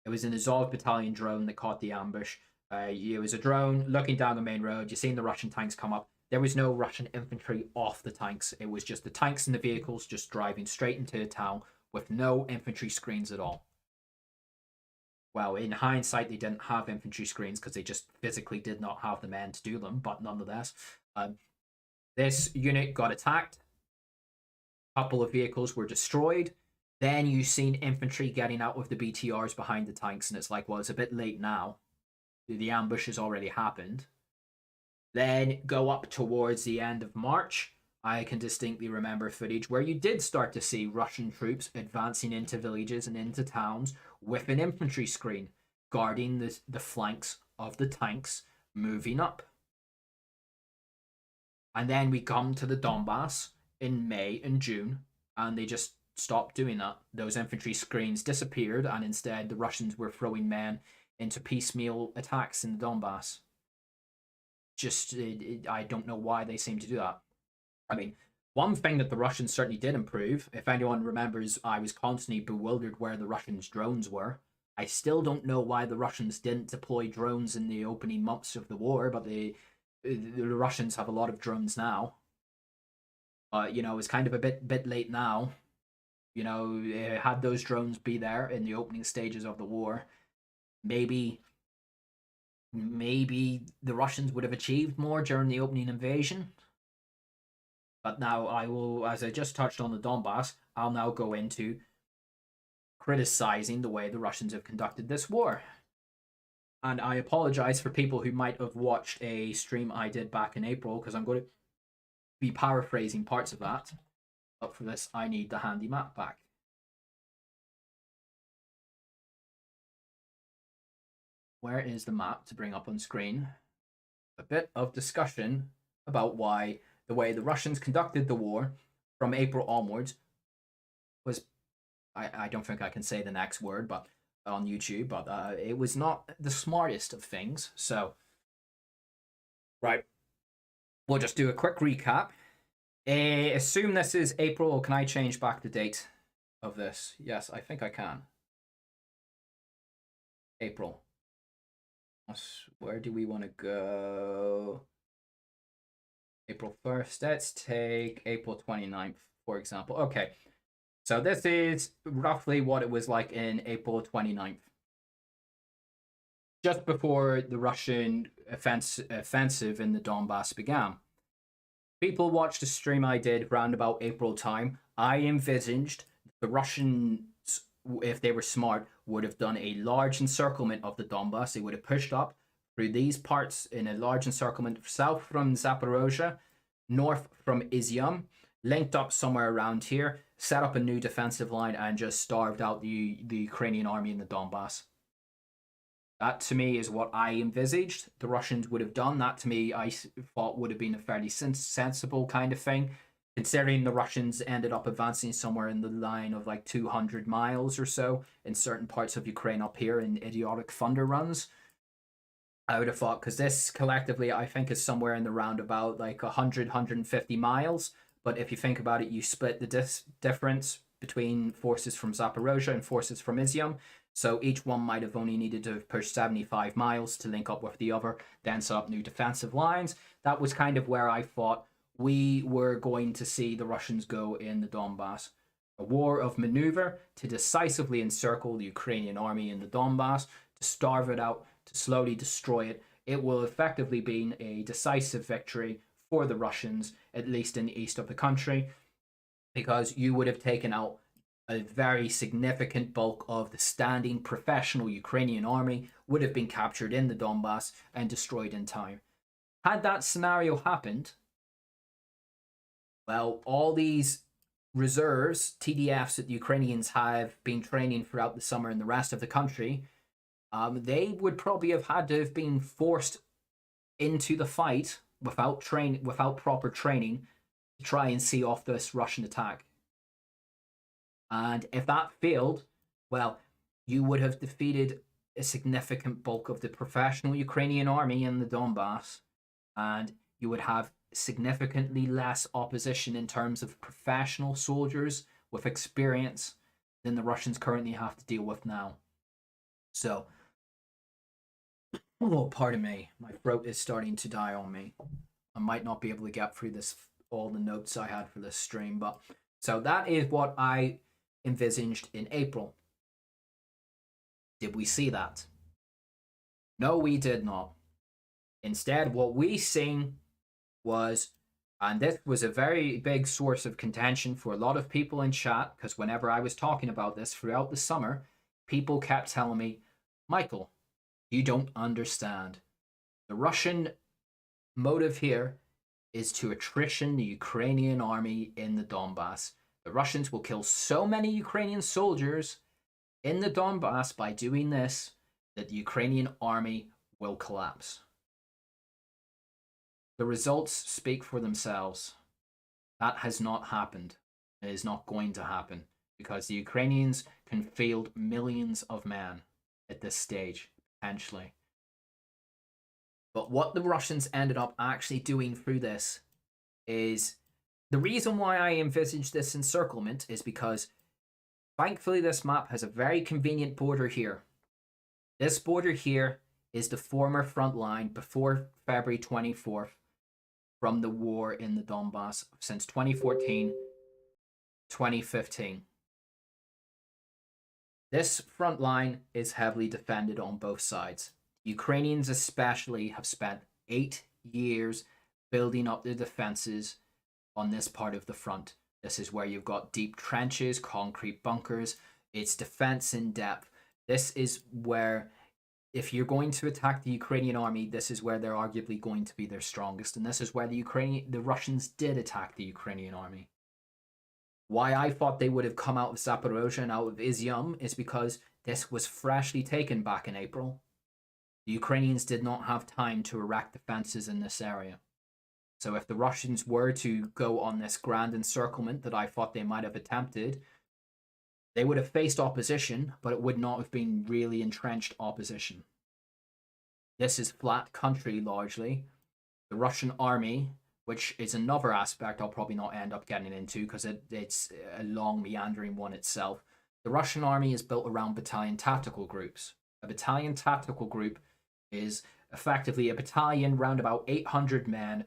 It was an Azov battalion drone that caught the ambush. It was a drone looking down the main road. You seen the Russian tanks come up. There was no Russian infantry off the tanks. It was just the tanks and the vehicles just driving straight into the town with no infantry screens at all. Well, in hindsight, they didn't have infantry screens because they just physically did not have the men to do them, but nonetheless, this unit got attacked. A couple of vehicles were destroyed. Then you've seen infantry getting out with the BTRs behind the tanks, and it's like, well, it's a bit late now. The ambush has already happened. Then go up towards the end of March. I can distinctly remember footage where you did start to see Russian troops advancing into villages and into towns with an infantry screen, guarding the flanks of the tanks moving up. And then we come to the Donbass in May and June, and they just stopped doing that. Those infantry screens disappeared, and instead the Russians were throwing men into piecemeal attacks in the Donbass. I don't know why they seem to do that. I mean, one thing that the Russians certainly did improve, if anyone remembers, I was constantly bewildered where the Russians' drones were. I still don't know why the Russians didn't deploy drones in the opening months of the war, but the Russians have a lot of drones now. It's kind of a bit late now. Had those drones be there in the opening stages of the war, maybe the Russians would have achieved more during the opening invasion. But now I will, as I just touched on the Donbass, I'll now go into criticizing the way the Russians have conducted this war. And I apologize for people who might have watched a stream I did back in April, because I'm going to be paraphrasing parts of that. But for this, I need the handy map back. Where is the map to bring up on screen? A bit of discussion about why the way the Russians conducted the war from April onwards was, I don't think I can say the next word, but on YouTube, but it was not the smartest of things. So, right, we'll just do a quick recap. Assume this is April, or can I change back the date of this? Yes, I think I can. April. Where do we want to go? April 1st. Let's take April 29th, for example. Okay, so this is roughly what it was like in April 29th. Just before the Russian offensive in the Donbass began. People watched a stream I did around about April time. I envisaged the Russians, if they were smart, would have done a large encirclement of the Donbass. They would have pushed up through these parts in a large encirclement, south from Zaporozhye, north from Izium, linked up somewhere around here, set up a new defensive line, and just starved out the Ukrainian army in the Donbass. That, to me, is what I envisaged the Russians would have done. That, to me, I thought would have been a fairly sensible kind of thing, considering the Russians ended up advancing somewhere in the line of like 200 miles or so in certain parts of Ukraine up here in idiotic thunder runs. I would have thought, because this collectively, I think, is somewhere in the round about like 100, 150 miles. But if you think about it, you split the difference between forces from Zaporozhye and forces from Izium. So each one might have only needed to push 75 miles to link up with the other, then set up new defensive lines. That was kind of where I thought we were going to see the Russians go in the Donbass. A war of maneuver to decisively encircle the Ukrainian army in the Donbass, to starve it out, to slowly destroy it. It will effectively be a decisive victory for the Russians, at least in the east of the country, because you would have taken out a very significant bulk of the standing professional Ukrainian army would have been captured in the Donbass and destroyed in time. Had that scenario happened, well, all these reserves, TDFs that the Ukrainians have been training throughout the summer in the rest of the country, they would probably have had to have been forced into the fight without proper training to try and see off this Russian attack. And if that failed, well, you would have defeated a significant bulk of the professional Ukrainian army in the Donbass, and you would have significantly less opposition in terms of professional soldiers with experience than the Russians currently have to deal with now. So, oh, pardon me, my throat is starting to die on me. I might not be able to get through this all the notes I had for this stream, but so that is what I envisaged in April. Did we see that? No, we did not. Instead, what we seen was, and this was a very big source of contention for a lot of people in chat, because whenever I was talking about this throughout the summer, people kept telling me, Michael, you don't understand. The Russian motive here is to attrition the Ukrainian army in the Donbass. The Russians will kill so many Ukrainian soldiers in the Donbass by doing this that the Ukrainian army will collapse. The results speak for themselves. That has not happened. It is not going to happen because the Ukrainians can field millions of men at this stage, potentially. But what the Russians ended up actually doing through this is the reason why I envisaged this encirclement is because thankfully this map has a very convenient border here. This border here is the former front line before February 24th from the war in the Donbass since 2014, 2015. This front line is heavily defended on both sides. Ukrainians especially have spent 8 years building up the defenses on this part of the front. This is where you've got deep trenches, concrete bunkers. It's defense in depth. This is where, if you're going to attack the Ukrainian army, this is where they're arguably going to be their strongest. And this is where the Russians did attack the Ukrainian army. Why I thought they would have come out of Zaporozhye and out of Izium is because this was freshly taken back in April. The Ukrainians did not have time to erect defenses in this area. So if the Russians were to go on this grand encirclement that I thought they might have attempted, they would have faced opposition, but it would not have been really entrenched opposition. This is flat country largely. The Russian army, which is another aspect I'll probably not end up getting into because it's a long meandering one itself. The Russian army is built around battalion tactical groups. A battalion tactical group is effectively a battalion round about 800 men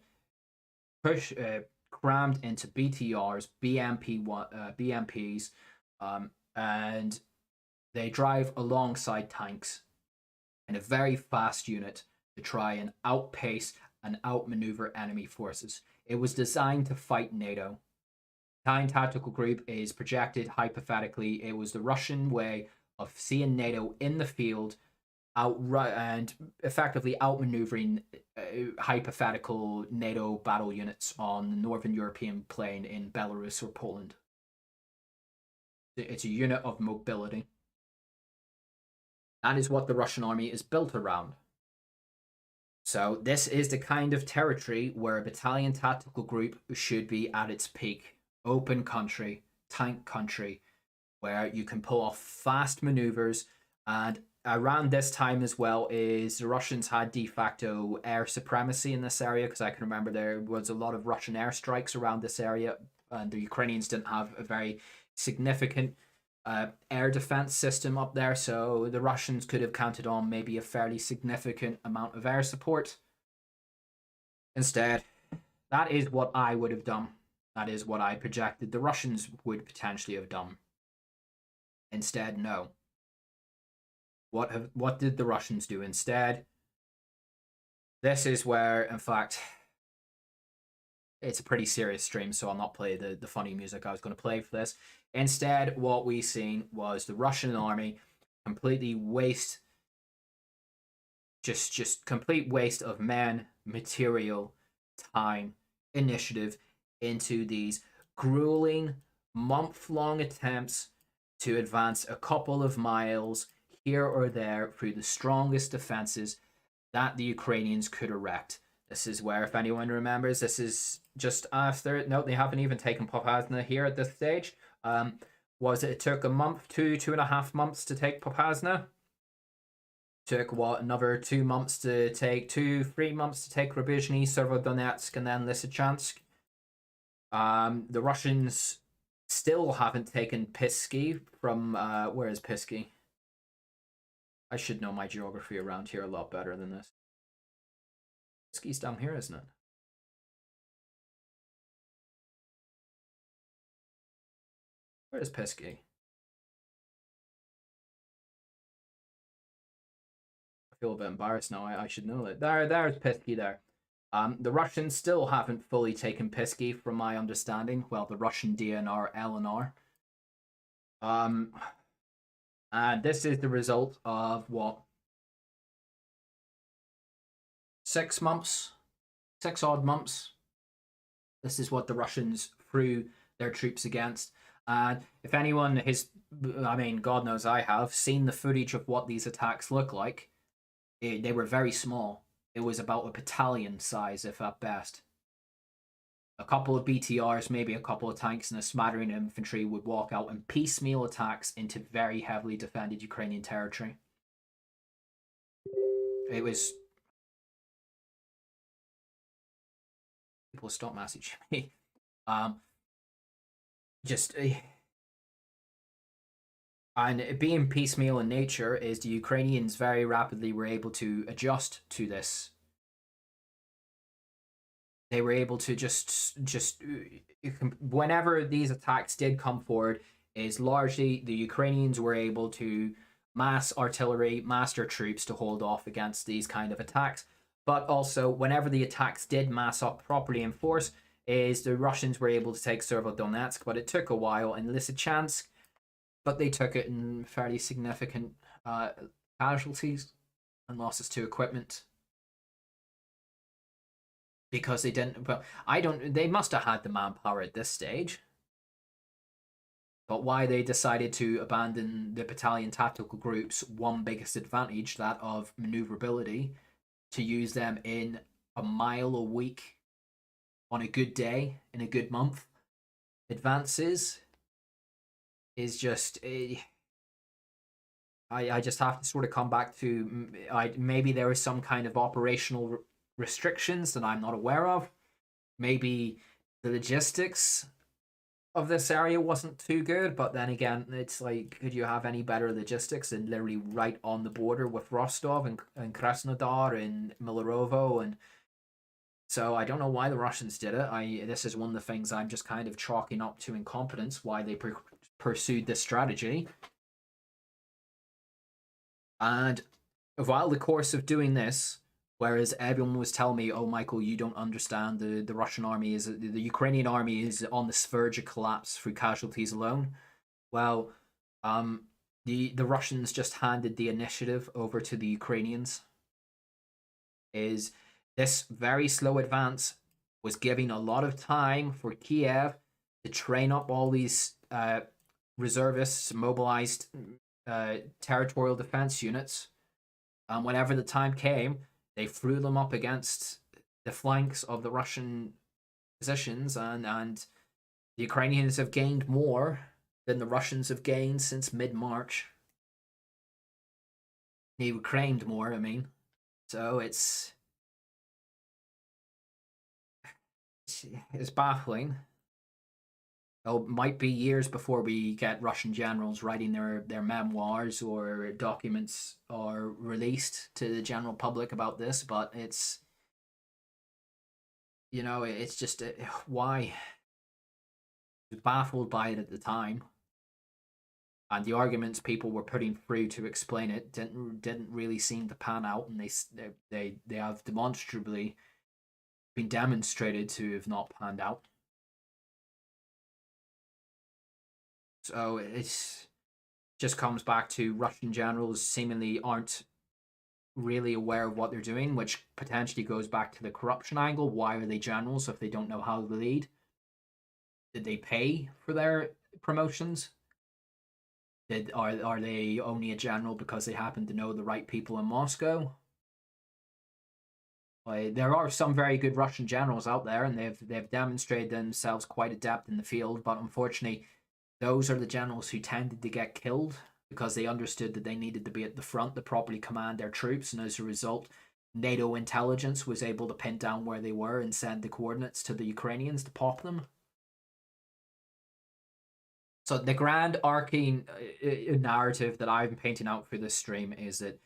crammed into BTRs, BMPs, and they drive alongside tanks in a very fast unit to try and outpace and outmaneuver enemy forces. It was designed to fight NATO. Battalion Tactical Group is projected hypothetically. It was the Russian way of seeing NATO in the field outright and effectively outmaneuvering hypothetical NATO battle units on the Northern European plain in Belarus or Poland. It's a unit of mobility. That is what the Russian army is built around. So this is the kind of territory where a battalion tactical group should be at its peak. Open country, tank country, where you can pull off fast maneuvers. And around this time as well is the Russians had de facto air supremacy in this area, because I can remember there was a lot of Russian airstrikes around this area, and the Ukrainians didn't have a very significant air defense system up there, so the Russians could have counted on maybe a fairly significant amount of air support. Instead, that is what I would have done. That is what I projected the Russians would potentially have done. Instead, no. What did the Russians do instead? This is where, in fact, it's a pretty serious stream, so I'll not play the funny music I was going to play for this. Instead, what we seen was the Russian army completely waste, just complete waste of men, material, time, initiative into these grueling, month-long attempts to advance a couple of miles here or there through the strongest defenses that the Ukrainians could erect. This is where, if anyone remembers, this is just after, no, they haven't even taken Popasna here at this stage. It took a month, 2.5 months to take Popasna. Took another 2 months to take, 3 months to take Rubizhny, Severodonetsk, and then Lysychansk. The Russians still haven't taken Pisky from, where is Pisky? I should know my geography around here a lot better than this. Ski's down here, isn't it? Where is Pisky? I feel a bit embarrassed now. I should know that. There's Pisky there. The Russians still haven't fully taken Pisky, from my understanding. Well, the Russian DNR, LNR. And this is the result of what? 6 months? 6 odd months? This is what the Russians threw their troops against. And if anyone has, I mean, God knows I have, seen the footage of what these attacks look like, they were very small. It was about a battalion size, if at best. A couple of BTRs, maybe a couple of tanks, and a smattering of infantry would walk out and piecemeal attacks into very heavily defended Ukrainian territory. It was... People stop messaging me. And being piecemeal in nature is the Ukrainians very rapidly were able to adjust to this. They were able to just whenever these attacks did come forward, is largely the Ukrainians were able to mass artillery, mass their troops to hold off against these kind of attacks. But also, whenever the attacks did mass up properly in force, is the Russians were able to take Severodonetsk, but it took a while, and Lysychansk, but they took it in fairly significant casualties and losses to equipment. Because they didn't, well, they must have had the manpower at this stage. But why they decided to abandon the battalion tactical groups' one biggest advantage, that of maneuverability, to use them in a mile a week on a good day, in a good month, advances, is just... I just have to sort of come back to... maybe there was some kind of operational restrictions that I'm not aware of. Maybe the logistics of this area wasn't too good, but then again, it's like, could you have any better logistics than literally right on the border with Rostov and Krasnodar and Milarovo? And so I don't know why the Russians did it. This is one of the things I'm just kind of chalking up to incompetence, why they pursued this strategy. And while the course of doing this, whereas everyone was telling me, "Oh, Michael, you don't understand. The Russian army is the Ukrainian army is on the verge of collapse through casualties alone." Well, the Russians just handed the initiative over to the Ukrainians. Is this very slow advance was giving a lot of time for Kiev to train up all these reservists, mobilized territorial defense units, and whenever the time came, they threw them up against the flanks of the Russian positions, and the Ukrainians have gained more than the Russians have gained since mid-March. They Ukrained more, I mean. So it's baffling. It might be years before we get Russian generals writing their memoirs or documents or released to the general public about this, but it's, you know, it's just, why? I was baffled by it at the time. And the arguments people were putting through to explain it didn't really seem to pan out, and they have demonstrably been demonstrated to have not panned out. So it just comes back to Russian generals seemingly aren't really aware of what they're doing, which potentially goes back to the corruption angle. Why are they generals if they don't know how to lead? Did they pay for their promotions? Are they only a general because they happen to know the right people in Moscow? There are some very good Russian generals out there, and they've demonstrated themselves quite adept in the field, but unfortunately, those are the generals who tended to get killed because they understood that they needed to be at the front to properly command their troops, and as a result, NATO intelligence was able to pin down where they were and send the coordinates to the Ukrainians to pop them. So the grand arcing narrative that I'm painting out for this stream is that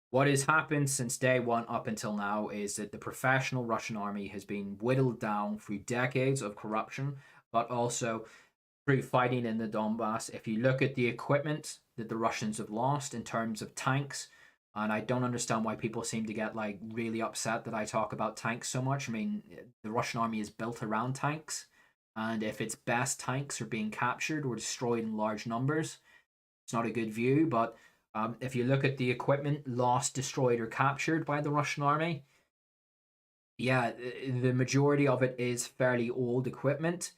what has happened since day one up until now is that the professional Russian army has been whittled down through decades of corruption, but also through fighting in the Donbass. If you look at the equipment that the Russians have lost in terms of tanks, and I don't understand why people seem to get like really upset that I talk about tanks so much. I mean, the Russian army is built around tanks, and if its best tanks are being captured or destroyed in large numbers, it's not a good view. But if you look at the equipment lost, destroyed, or captured by the Russian army, yeah, the majority of it is fairly old equipment.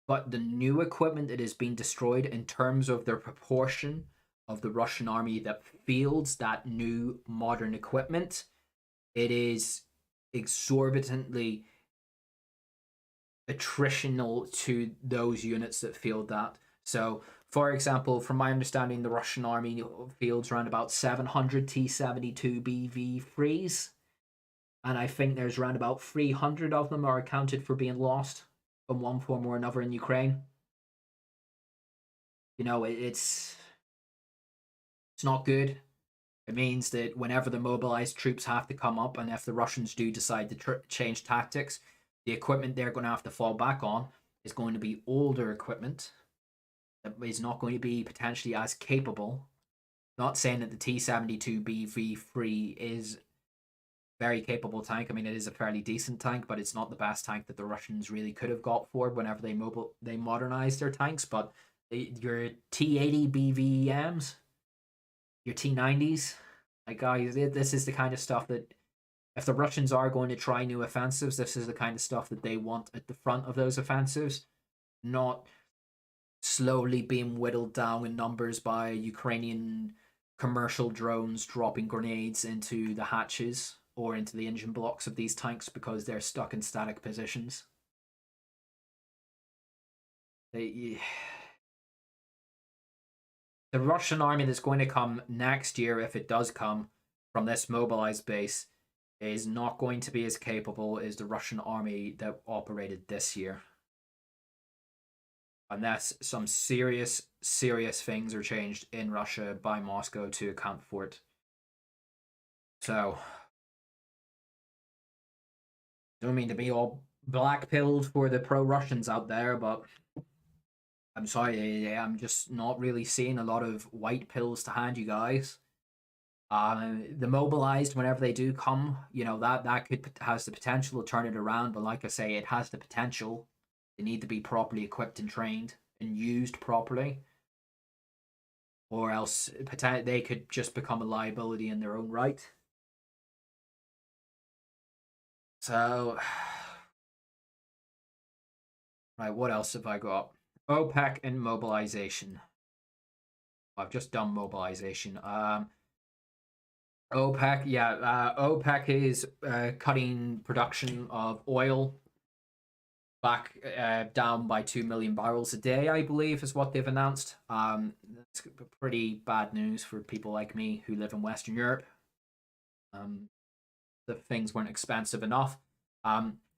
But the new equipment that is being destroyed, in terms of their proportion of the Russian army that fields that new modern equipment, it is exorbitantly attritional to those units that field that. So, for example, from my understanding, the Russian army fields around about 700 T-72BV3s, and I think there's around about 300 of them are accounted for being lost in one form or another in Ukraine. You know, it's not good. It means that whenever the mobilized troops have to come up, and if the Russians do decide to change tactics, the equipment they're going to have to fall back on is going to be older equipment that is not going to be potentially as capable. Not saying that the T-72BV3 is very capable tank. I mean, it is a fairly decent tank, but it's not the best tank that the Russians really could have got for whenever they modernized their tanks. But your T-80 BVEMs, your T-90s, like guys, this is the kind of stuff that if the Russians are going to try new offensives, this is the kind of stuff that they want at the front of those offensives, not slowly being whittled down in numbers by Ukrainian commercial drones dropping grenades into the hatches or into the engine blocks of these tanks because they're stuck in static positions. The Russian army that's going to come next year, if it does come from this mobilized base, is not going to be as capable as the Russian army that operated this year. Unless some serious things are changed in Russia by Moscow to account for it. So, don't mean to be all black-pilled for the pro-Russians out there, but I'm sorry, I'm just not really seeing a lot of white pills to hand you guys. The mobilized, whenever they do come, you know, that has the potential to turn it around, but like I say, it has the potential. They need to be properly equipped and trained and used properly, or else they could just become a liability in their own right. So, right, what else have I got? OPEC and mobilization. I've just done mobilization. OPEC, yeah, OPEC is cutting production of oil back down by 2 million barrels a day, I believe, is what they've announced. That's pretty bad news for people like me who live in Western Europe. The things weren't expensive enough.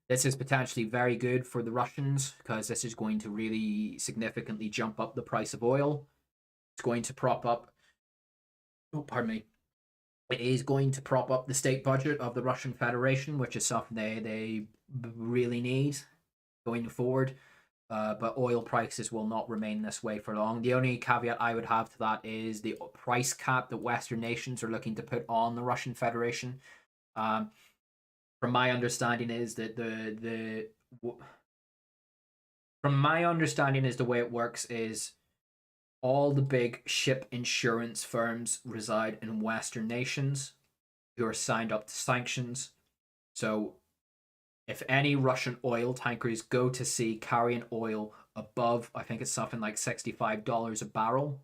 This is potentially very good for the Russians because this is going to really significantly jump up the price of oil. It's going to prop up. Oh, pardon me. It is going to prop up the state budget of the Russian Federation, which is something they really need going forward. But oil prices will not remain this way for long. The only caveat I would have to that is the price cap that Western nations are looking to put on the Russian Federation. From my understanding is that the way it works is all the big ship insurance firms reside in Western nations who are signed up to sanctions. So if any Russian oil tankers go to sea carrying oil above, I think it's something like $65 a barrel,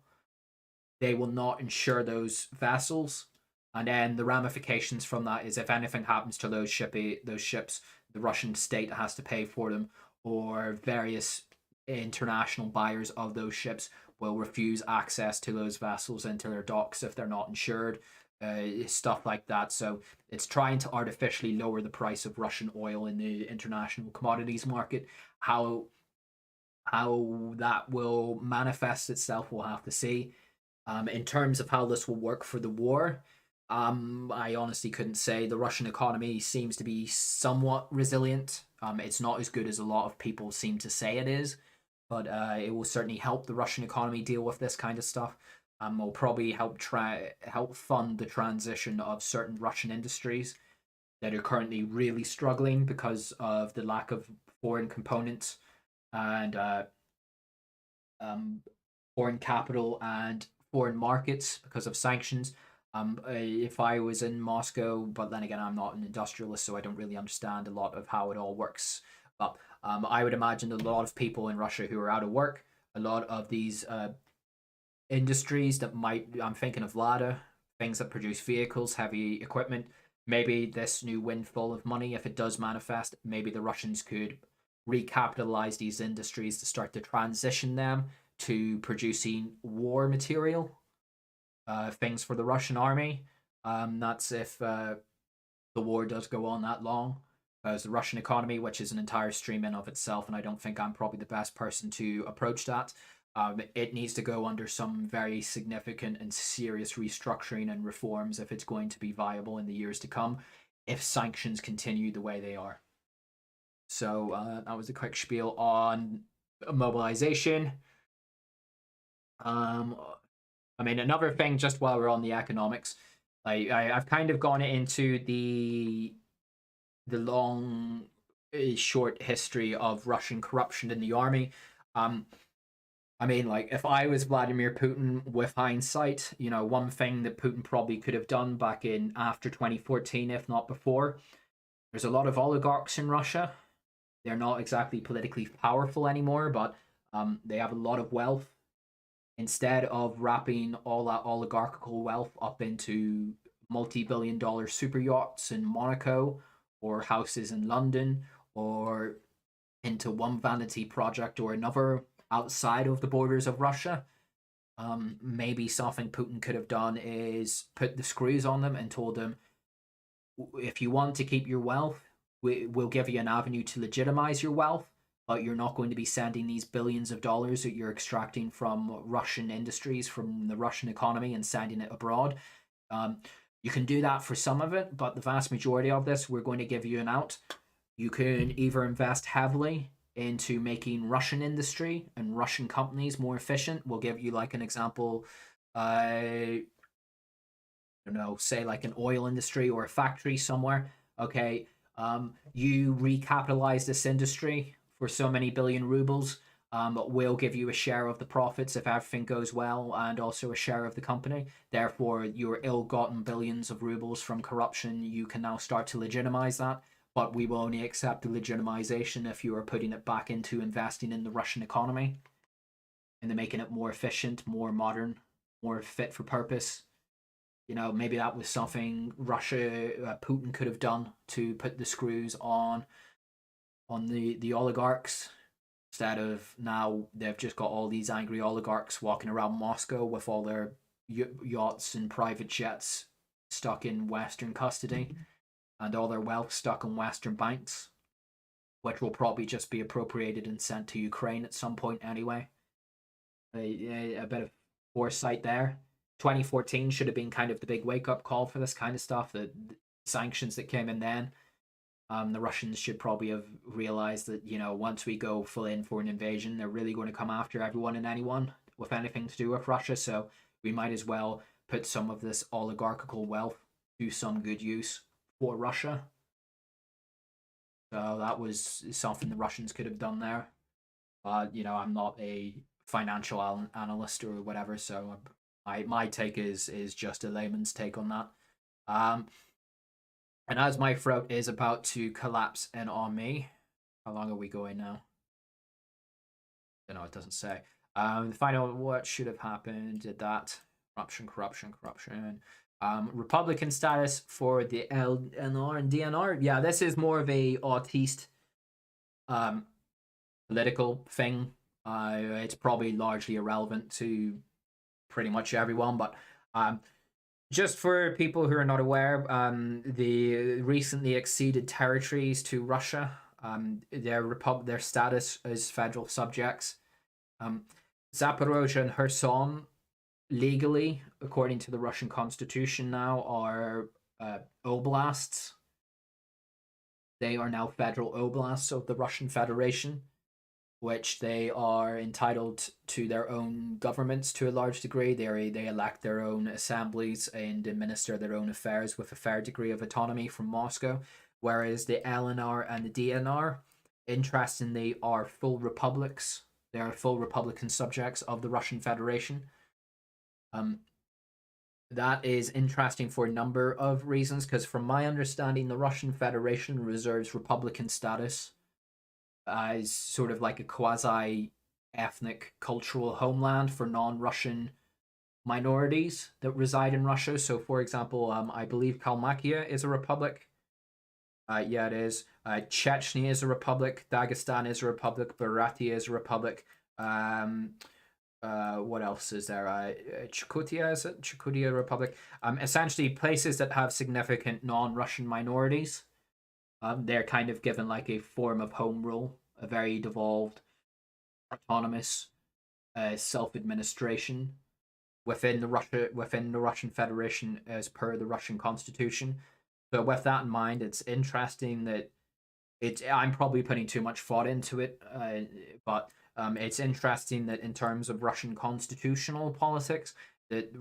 they will not insure those vessels. And then the ramifications from that is if anything happens to those ships, the Russian state has to pay for them, or various international buyers of those ships will refuse access to those vessels into their docks if they're not insured, stuff like that. So it's trying to artificially lower the price of Russian oil in the international commodities market. How How that will manifest itself, we'll have to see. In terms of how this will work for the war, I honestly couldn't say. The Russian economy seems to be somewhat resilient. It's not as good as a lot of people seem to say it is, but it will certainly help the Russian economy deal with this kind of stuff. Will probably help fund the transition of certain Russian industries that are currently really struggling because of the lack of foreign components and um, foreign capital and foreign markets because of sanctions. If I was in Moscow, but then again, I'm not an industrialist, so I don't really understand a lot of how it all works. But I would imagine a lot of people in Russia who are out of work, a lot of these industries that might, I'm thinking of Lada, things that produce vehicles, heavy equipment. Maybe this new windfall of money, if it does manifest, maybe the Russians could recapitalize these industries to start to transition them to producing war material, things for the Russian army. That's if the war does go on that long. As the Russian economy, which is an entire stream in of itself, and I don't think I'm probably the best person to approach that. It needs to go under some very significant and serious restructuring and reforms if it's going to be viable in the years to come, if sanctions continue the way they are. So that was a quick spiel on mobilization. I mean, another thing, just while we're on the economics, I've kind of gone into the long, short history of Russian corruption in the army. I mean, like, if I was Vladimir Putin, with hindsight, you know, one thing that Putin probably could have done back in after 2014, if not before, there's a lot of oligarchs in Russia. They're not exactly politically powerful anymore, but they have a lot of wealth. Instead of wrapping all that oligarchical wealth up into multi-billion-dollar super yachts in Monaco or houses in London or into one vanity project or another outside of the borders of Russia, maybe something Putin could have done is put the screws on them and told them, if you want to keep your wealth, we'll give you an avenue to legitimize your wealth, but you're not going to be sending these billions of dollars that you're extracting from Russian industries, from the Russian economy, and sending it abroad. You can do that for some of it, but the vast majority of this, we're going to give you an out. You can either invest heavily into making Russian industry and Russian companies more efficient. We'll give you like an example, I don't know, say like an oil industry or a factory somewhere. Okay, you recapitalize this industry for so many billion rubles. We'll give you a share of the profits if everything goes well, and also a share of the company. Therefore, your ill-gotten billions of rubles from corruption, you can now start to legitimize that. But we will only accept the legitimization if you are putting it back into investing in the Russian economy and making it more efficient, more modern, more fit for purpose. You know, maybe that was something Putin could have done to put the screws on the oligarchs. Instead of now, they've just got all these angry oligarchs walking around Moscow with all their yachts and private jets stuck in Western custody, and all their wealth stuck in Western banks, which will probably just be appropriated and sent to Ukraine at some point anyway. A bit of foresight there. 2014 should have been kind of the big wake-up call for this kind of stuff, the sanctions that came in then. The Russians should probably have realized that, you know, once we go full in for an invasion, they're really going to come after everyone and anyone with anything to do with Russia, so we might as well put some of this oligarchical wealth to some good use for Russia. So that was something the Russians could have done there. You know, I'm not a financial analyst or whatever, so my take is just a layman's take on that. And as my throat is about to collapse in on me, how long are we going now? I don't know, it doesn't say. The final, what should have happened, did that. Corruption. Republican status for the LNR and DNR. Yeah, this is more of a autiste political thing. It's probably largely irrelevant to pretty much everyone, but just for people who are not aware, the recently acceded territories to Russia Their status as federal subjects. Zaporozhye and Kherson, legally, according to the Russian constitution, now are oblasts. They are now federal oblasts of the Russian Federation, which they are entitled to their own governments to a large degree. They elect their own assemblies and administer their own affairs with a fair degree of autonomy from Moscow. Whereas the LNR and the DNR, interestingly, are full republics. They are full republican subjects of the Russian Federation. That is interesting for a number of reasons, because from my understanding, the Russian Federation reserves republican status as sort of like a quasi-ethnic cultural homeland for non-Russian minorities that reside in Russia. So, for example, I believe Kalmykia is a republic. Yeah, it is. Chechnya is a republic. Dagestan is a republic. Buryatia is a republic. What else is there? Chukotia, is it? Chukotia Republic. Essentially, places that have significant non-Russian minorities. They're kind of given like a form of home rule, a very devolved, autonomous self-administration within the Russian Federation as per the Russian Constitution. So with that in mind, it's interesting that I'm probably putting too much thought into it, but it's interesting that in terms of Russian constitutional politics, that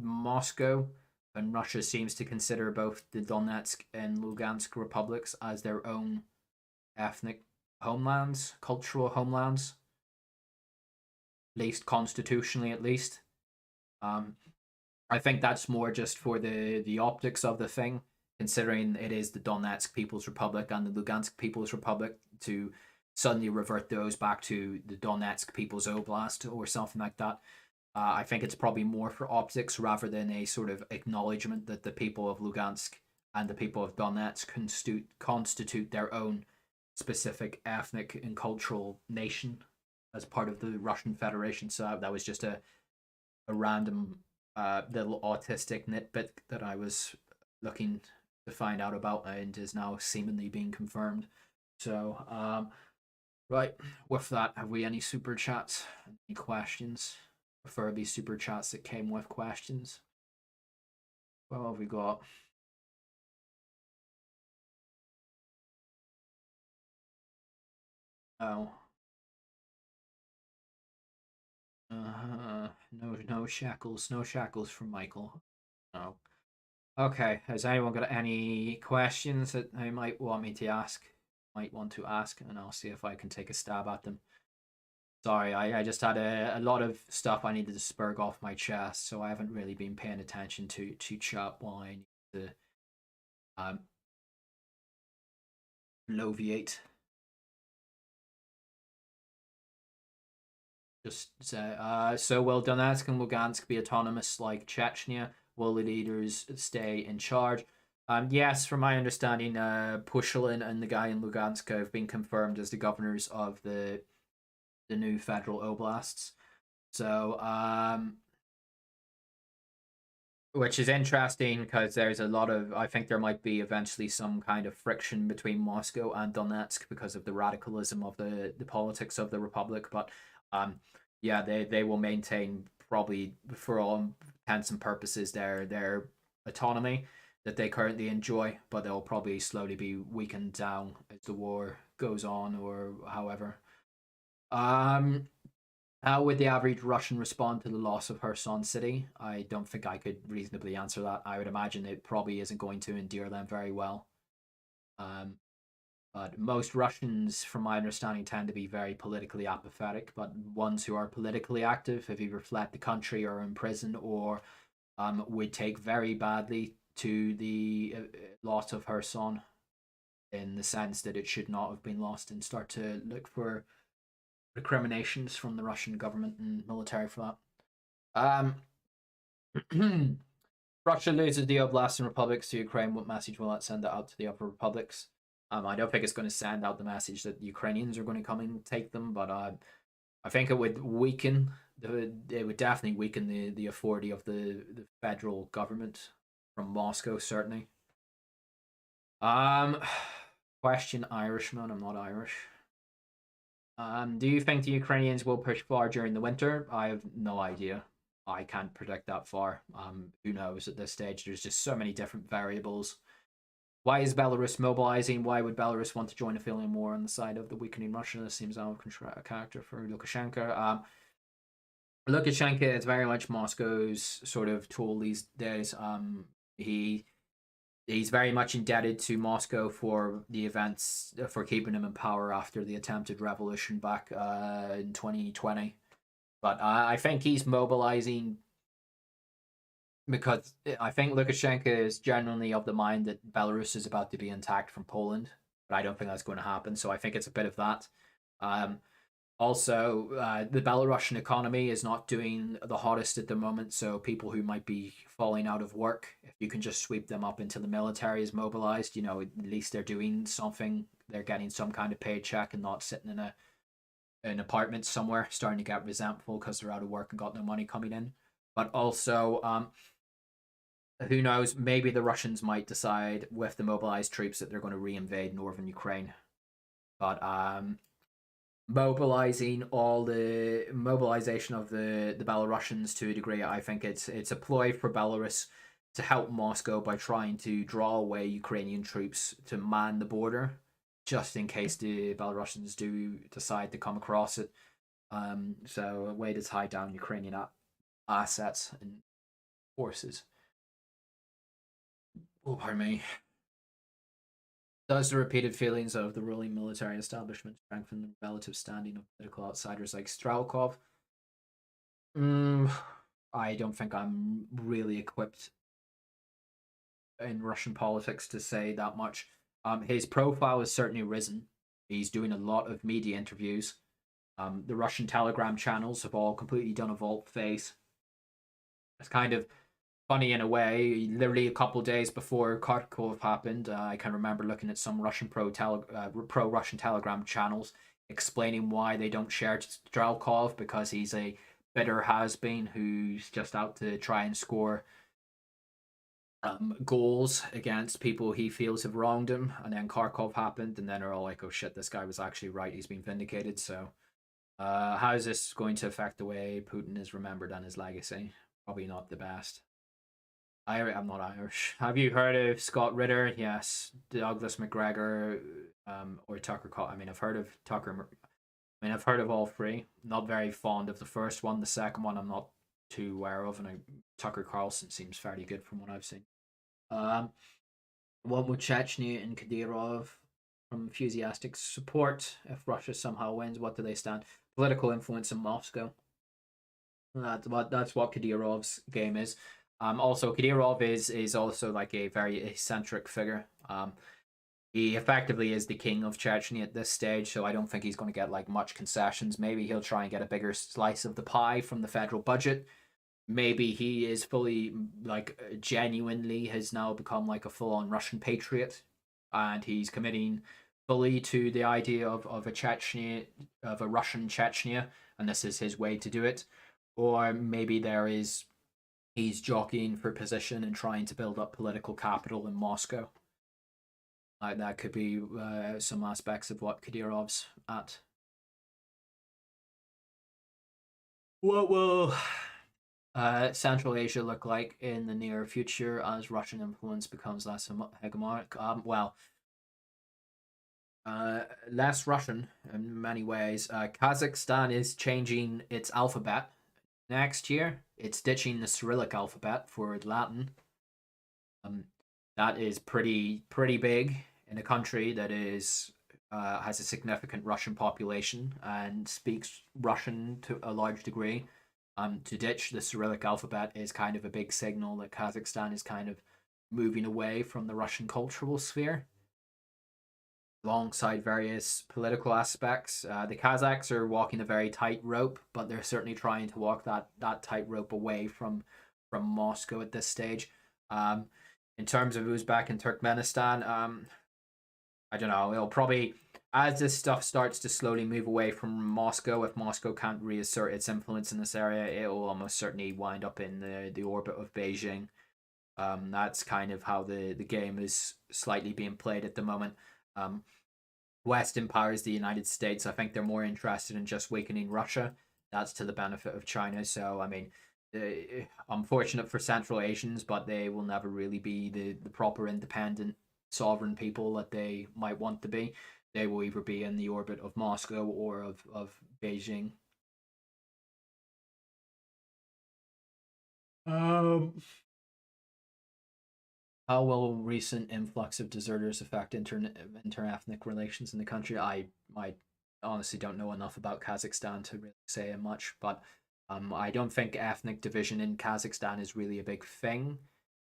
Moscow and Russia seems to consider both the Donetsk and Lugansk republics as their own ethnic homelands, cultural homelands, at least constitutionally, at least. I think that's more just for the optics of the thing, considering it is the Donetsk People's Republic and the Lugansk People's Republic, to suddenly revert those back to the Donetsk People's Oblast or something like that. I think it's probably more for optics rather than a sort of acknowledgement that the people of Lugansk and the people of Donetsk constitute their own specific ethnic and cultural nation as part of the Russian Federation. So that was just a random little autistic nitbit that I was looking to find out about and is now seemingly being confirmed. So, right, with that, have we any super chats? Any questions? Preferably super chats that came with questions. What have we got? Oh. No shackles. No shackles from Michael. No. Okay, has anyone got any questions that they might want me to ask? Might want to ask, and I'll see if I can take a stab at them. Sorry, I just had a lot of stuff I needed to spurg off my chest, so I haven't really been paying attention to chat while I need to bloviate. Just say, so will Donetsk and Lugansk be autonomous like Chechnya? Will the leaders stay in charge? Yes, from my understanding, Pushilin and the guy in Lugansk have been confirmed as the governors of the new federal oblasts. So, which is interesting because there's a lot of, I think there might be eventually some kind of friction between Moscow and Donetsk because of the radicalism of the politics of the republic. But yeah, they will maintain, probably for all intents and purposes, their autonomy that they currently enjoy, but they'll probably slowly be weakened down as the war goes on, or however. How would the average Russian respond to the loss of Kherson City? I don't think I could reasonably answer that. I would imagine it probably isn't going to endear them very well. But most Russians, from my understanding, tend to be very politically apathetic. But ones who are politically active have either fled the country or are in prison, or would take very badly to the loss of Kherson, in the sense that it should not have been lost, and start to look for recriminations from the Russian government and military for that. Russia loses the Oblasts and Republics to Ukraine. What message will that send out to the other republics? I don't think it's going to send out the message that the Ukrainians are going to come and take them, but I think it would weaken it would definitely weaken the authority of the federal government from Moscow, certainly. What Question Irishman, I'm not Irish. Do you think the Ukrainians will push far during the winter? I have no idea. I can't predict that far. Who knows at this stage? There's just so many different variables. Why is Belarus mobilizing? Why would Belarus want to join a feeling war on the side of the weakening Russia? This seems out of character for Lukashenko. Lukashenko is very much Moscow's sort of tool these days. He's very much indebted to Moscow for the events for keeping him in power after the attempted revolution back in 2020. But I think he's mobilizing because I think Lukashenko is genuinely of the mind that Belarus is about to be intact from Poland, but I don't think that's going to happen. So I think it's a bit of that. Also, the Belarusian economy is not doing the hottest at the moment, so people who might be falling out of work, if you can just sweep them up into the military is mobilized, at least they're doing something. They're getting some kind of paycheck and not sitting in an apartment somewhere starting to get resentful because they're out of work and got no money coming in. But also, who knows, maybe the Russians might decide with the mobilized troops that they're going to reinvade northern Ukraine. But mobilization of the Belarusians to a degree, I think it's a ploy for Belarus to help Moscow by trying to draw away Ukrainian troops to man the border, just in case the Belarusians do decide to come across it. So a way to tie down Ukrainian assets and forces. Oh, pardon me. Does the repeated feelings of the ruling military establishment strengthen the relative standing of political outsiders like Strelkov? I don't think I'm really equipped in Russian politics to say that much. His profile has certainly risen. He's doing a lot of media interviews. The Russian Telegram channels have all completely done a vault face. It's kind of funny in a way. Literally a couple of days before Kharkov happened, I can remember looking at some Russian pro-Russian Telegram channels explaining why they don't share Strelkov, because he's a bitter has-been who's just out to try and score goals against people he feels have wronged him. And then Kharkov happened, and then they're all like, oh shit, this guy was actually right, he's been vindicated. So how is this going to affect the way Putin is remembered and his legacy? Probably not the best. I'm not Irish. Have you heard of Scott Ritter? Yes. Douglas McGregor, or Tucker Carlson. I mean, I've heard of Tucker. I've heard of all three. Not very fond of the first one. The second one, I'm not too aware of, and Tucker Carlson seems fairly good from what I've seen. What would Chechnya and Kadyrov from enthusiastic support if Russia somehow wins? What do they stand? Political influence in Moscow. That's what Kadyrov's game is. Also, Kadyrov is also like a very eccentric figure. He effectively is the king of Chechnya at this stage, so I don't think he's going to get like much concessions. Maybe he'll try and get a bigger slice of the pie from the federal budget. Maybe he is fully, like, genuinely has now become like a full-on Russian patriot, and he's committing fully to the idea of a Chechnya, of a Russian Chechnya, and this is his way to do it. Or maybe he's jockeying for position and trying to build up political capital in Moscow. That could be some aspects of what Kadyrov's at. What will Central Asia look like in the near future as Russian influence becomes less hegemonic? Less Russian in many ways. Kazakhstan is changing its alphabet. Next year, it's ditching the Cyrillic alphabet for Latin. That is pretty big in a country that has a significant Russian population and speaks Russian to a large degree. To ditch the Cyrillic alphabet is kind of a big signal that Kazakhstan is kind of moving away from the Russian cultural sphere, alongside various political aspects. The Kazakhs are walking a very tight rope, but they're certainly trying to walk that tight rope away from Moscow at this stage. In terms of Uzbek and Turkmenistan, I don't know. It'll probably, as this stuff starts to slowly move away from Moscow, if Moscow can't reassert its influence in this area, it will almost certainly wind up in the orbit of Beijing. That's kind of how the game is slightly being played at the moment. Western powers, the United States, I think they're more interested in just weakening Russia. That's to the benefit of China. So, I mean, unfortunate for Central Asians, but they will never really be the proper independent sovereign people that they might want to be. They will either be in the orbit of Moscow or of Beijing. How will recent influx of deserters affect interethnic relations in the country? I honestly don't know enough about Kazakhstan to really say much, but I don't think ethnic division in Kazakhstan is really a big thing.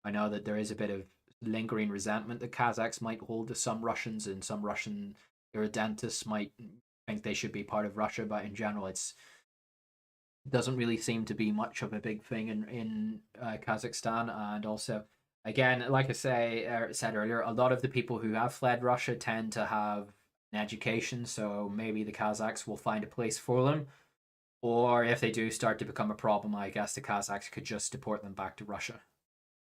I know that there is a bit of lingering resentment that Kazakhs might hold to some Russians, and some Russian irredentists might think they should be part of Russia, but in general, it doesn't really seem to be much of a big thing in Kazakhstan. And also, again, like I said earlier, a lot of the people who have fled Russia tend to have an education, so maybe the Kazakhs will find a place for them. Or if they do start to become a problem, I guess the Kazakhs could just deport them back to Russia.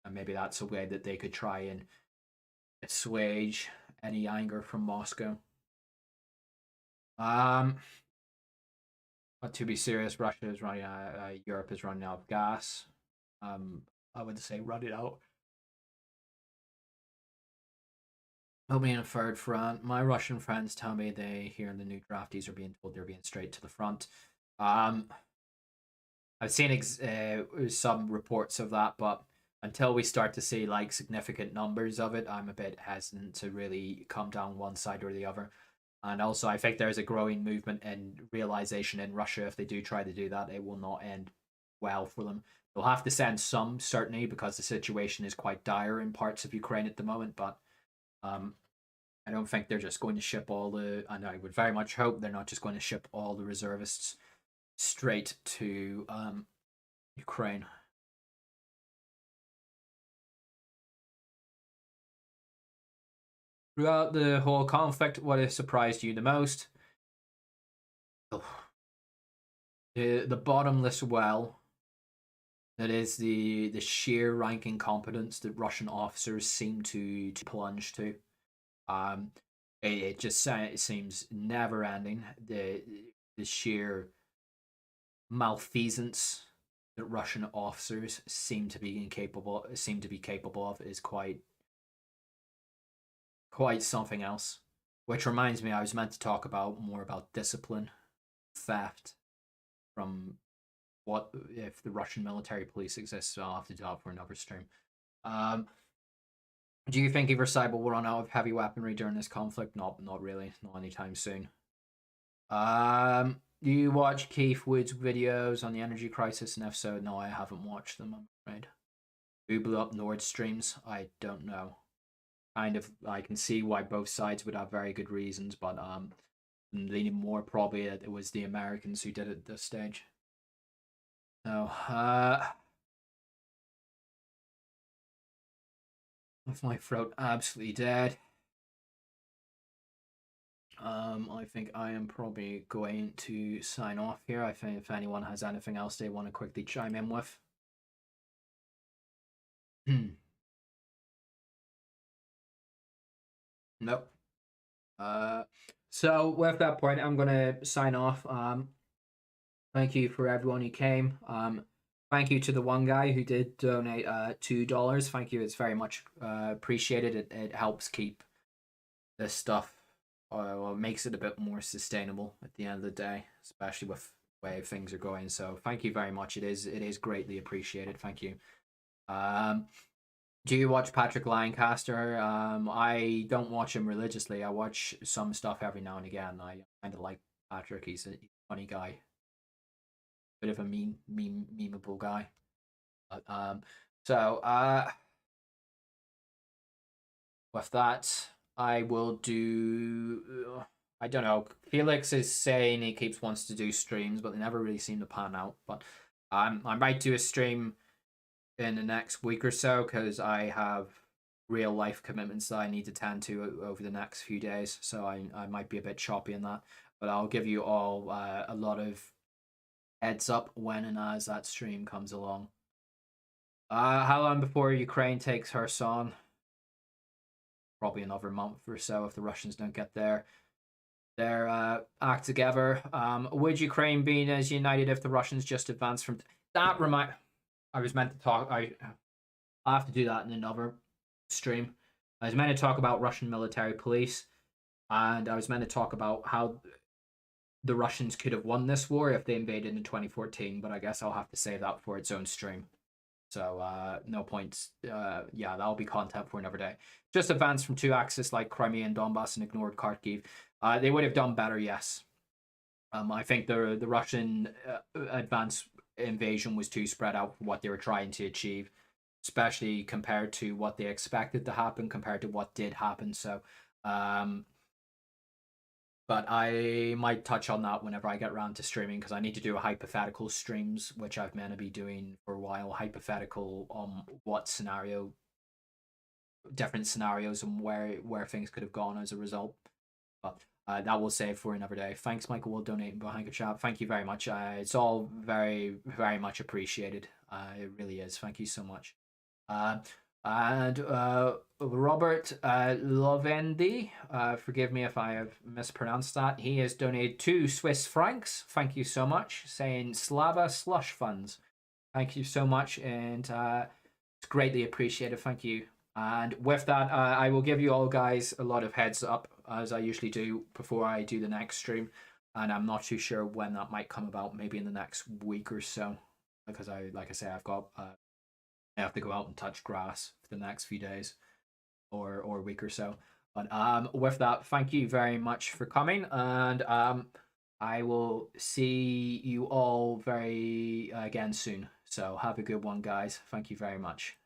And maybe that's a way that they could try and assuage any anger from Moscow. But to be serious, Russia is running out, Europe is running out of gas. I would say run it out. Only in a third front. My Russian friends tell me they hear the new draftees are being told they're being straight to the front. I've seen some reports of that, but until we start to see like significant numbers of it, I'm a bit hesitant to really come down one side or the other. And also, I think there's a growing movement and realization in Russia, if they do try to do that, it will not end well for them. They'll have to send some, certainly, because the situation is quite dire in parts of Ukraine at the moment, but I don't think they're just going to ship all the, and I would very much hope they're not just going to ship all the reservists straight to Ukraine. Throughout the whole conflict, what has surprised you the most? Oh. The bottomless well that is the sheer rank incompetence that Russian officers seem to plunge to. It just it seems never ending. The sheer malfeasance that Russian officers seem to be capable of is quite something else. Which reminds me, I was meant to talk more about discipline, theft, from what if the Russian military police exists. I'll have to do that for another stream. Do you think either side will run out of heavy weaponry during this conflict? Not really. Not anytime soon. Do you watch Keith Wood's videos on the energy crisis? And if so, no, I haven't watched them, I'm afraid. Who blew up Nord Streams? I don't know. Kind of, I can see why both sides would have very good reasons, but I'm leaning more probably that it was the Americans who did it at this stage. So, with my throat absolutely dead, I think I am probably going to sign off here. I think if anyone has anything else they want to quickly chime in with. Nope. So with that point, I'm gonna sign off. Thank you for everyone who came. Thank you to the one guy who did donate $2. Thank you. It's very much appreciated. It helps keep this stuff, well, makes it a bit more sustainable at the end of the day, especially with the way things are going. So thank you very much. It is greatly appreciated. Thank you. Do you watch Patrick Lancaster? I don't watch him religiously. I watch some stuff every now and again. I kind of like Patrick. He's a funny guy. Bit of a memeable guy. So with that, I will do. I don't know. Felix is saying he wants to do streams, but they never really seem to pan out. But I might do a stream in the next week or so because I have real life commitments that I need to tend to over the next few days. So I might be a bit choppy in that, but I'll give you all a lot of heads up when and as that stream comes along. How long before Ukraine takes Kherson? probably another month or so if the Russians don't get their act together. Would Ukraine be as united if the Russians just advanced from that? I was meant to talk. I have to do that in another stream. I was meant to talk about Russian military police, and I was meant to talk about how the Russians could have won this war if they invaded in 2014. But I guess I'll have to save that for its own stream. So no points. Yeah, that'll be content for another day. Just advanced from 2 axes like Crimea and Donbass and ignored Kharkiv. They would have done better, yes. I think the Russian advance invasion was too spread out for what they were trying to achieve, especially compared to what they expected to happen, compared to what did happen. So, but I might touch on that whenever I get around to streaming, because I need to do a hypothetical streams, which I've meant to be doing for a while. Hypothetical on what scenario, different scenarios, and where things could have gone as a result. But that will save for another day. Thanks, Michael, will donating behind the chat. Thank you very much. It's all very, very much appreciated. It really is. Thank you so much. And Robert Lovendi, forgive me if I have mispronounced that. He has donated 2 Swiss francs. Thank you so much. Saying Slava Slush Funds. Thank you so much, and it's greatly appreciated. Thank you. And with that, I will give you all guys a lot of heads up, as I usually do before I do the next stream. And I'm not too sure when that might come about, maybe in the next week or so, because like I say, I've got I have to go out and touch grass for the next few days or week or so. But with that, thank you very much for coming, and I will see you all very again soon. So have a good one, guys. Thank you very much.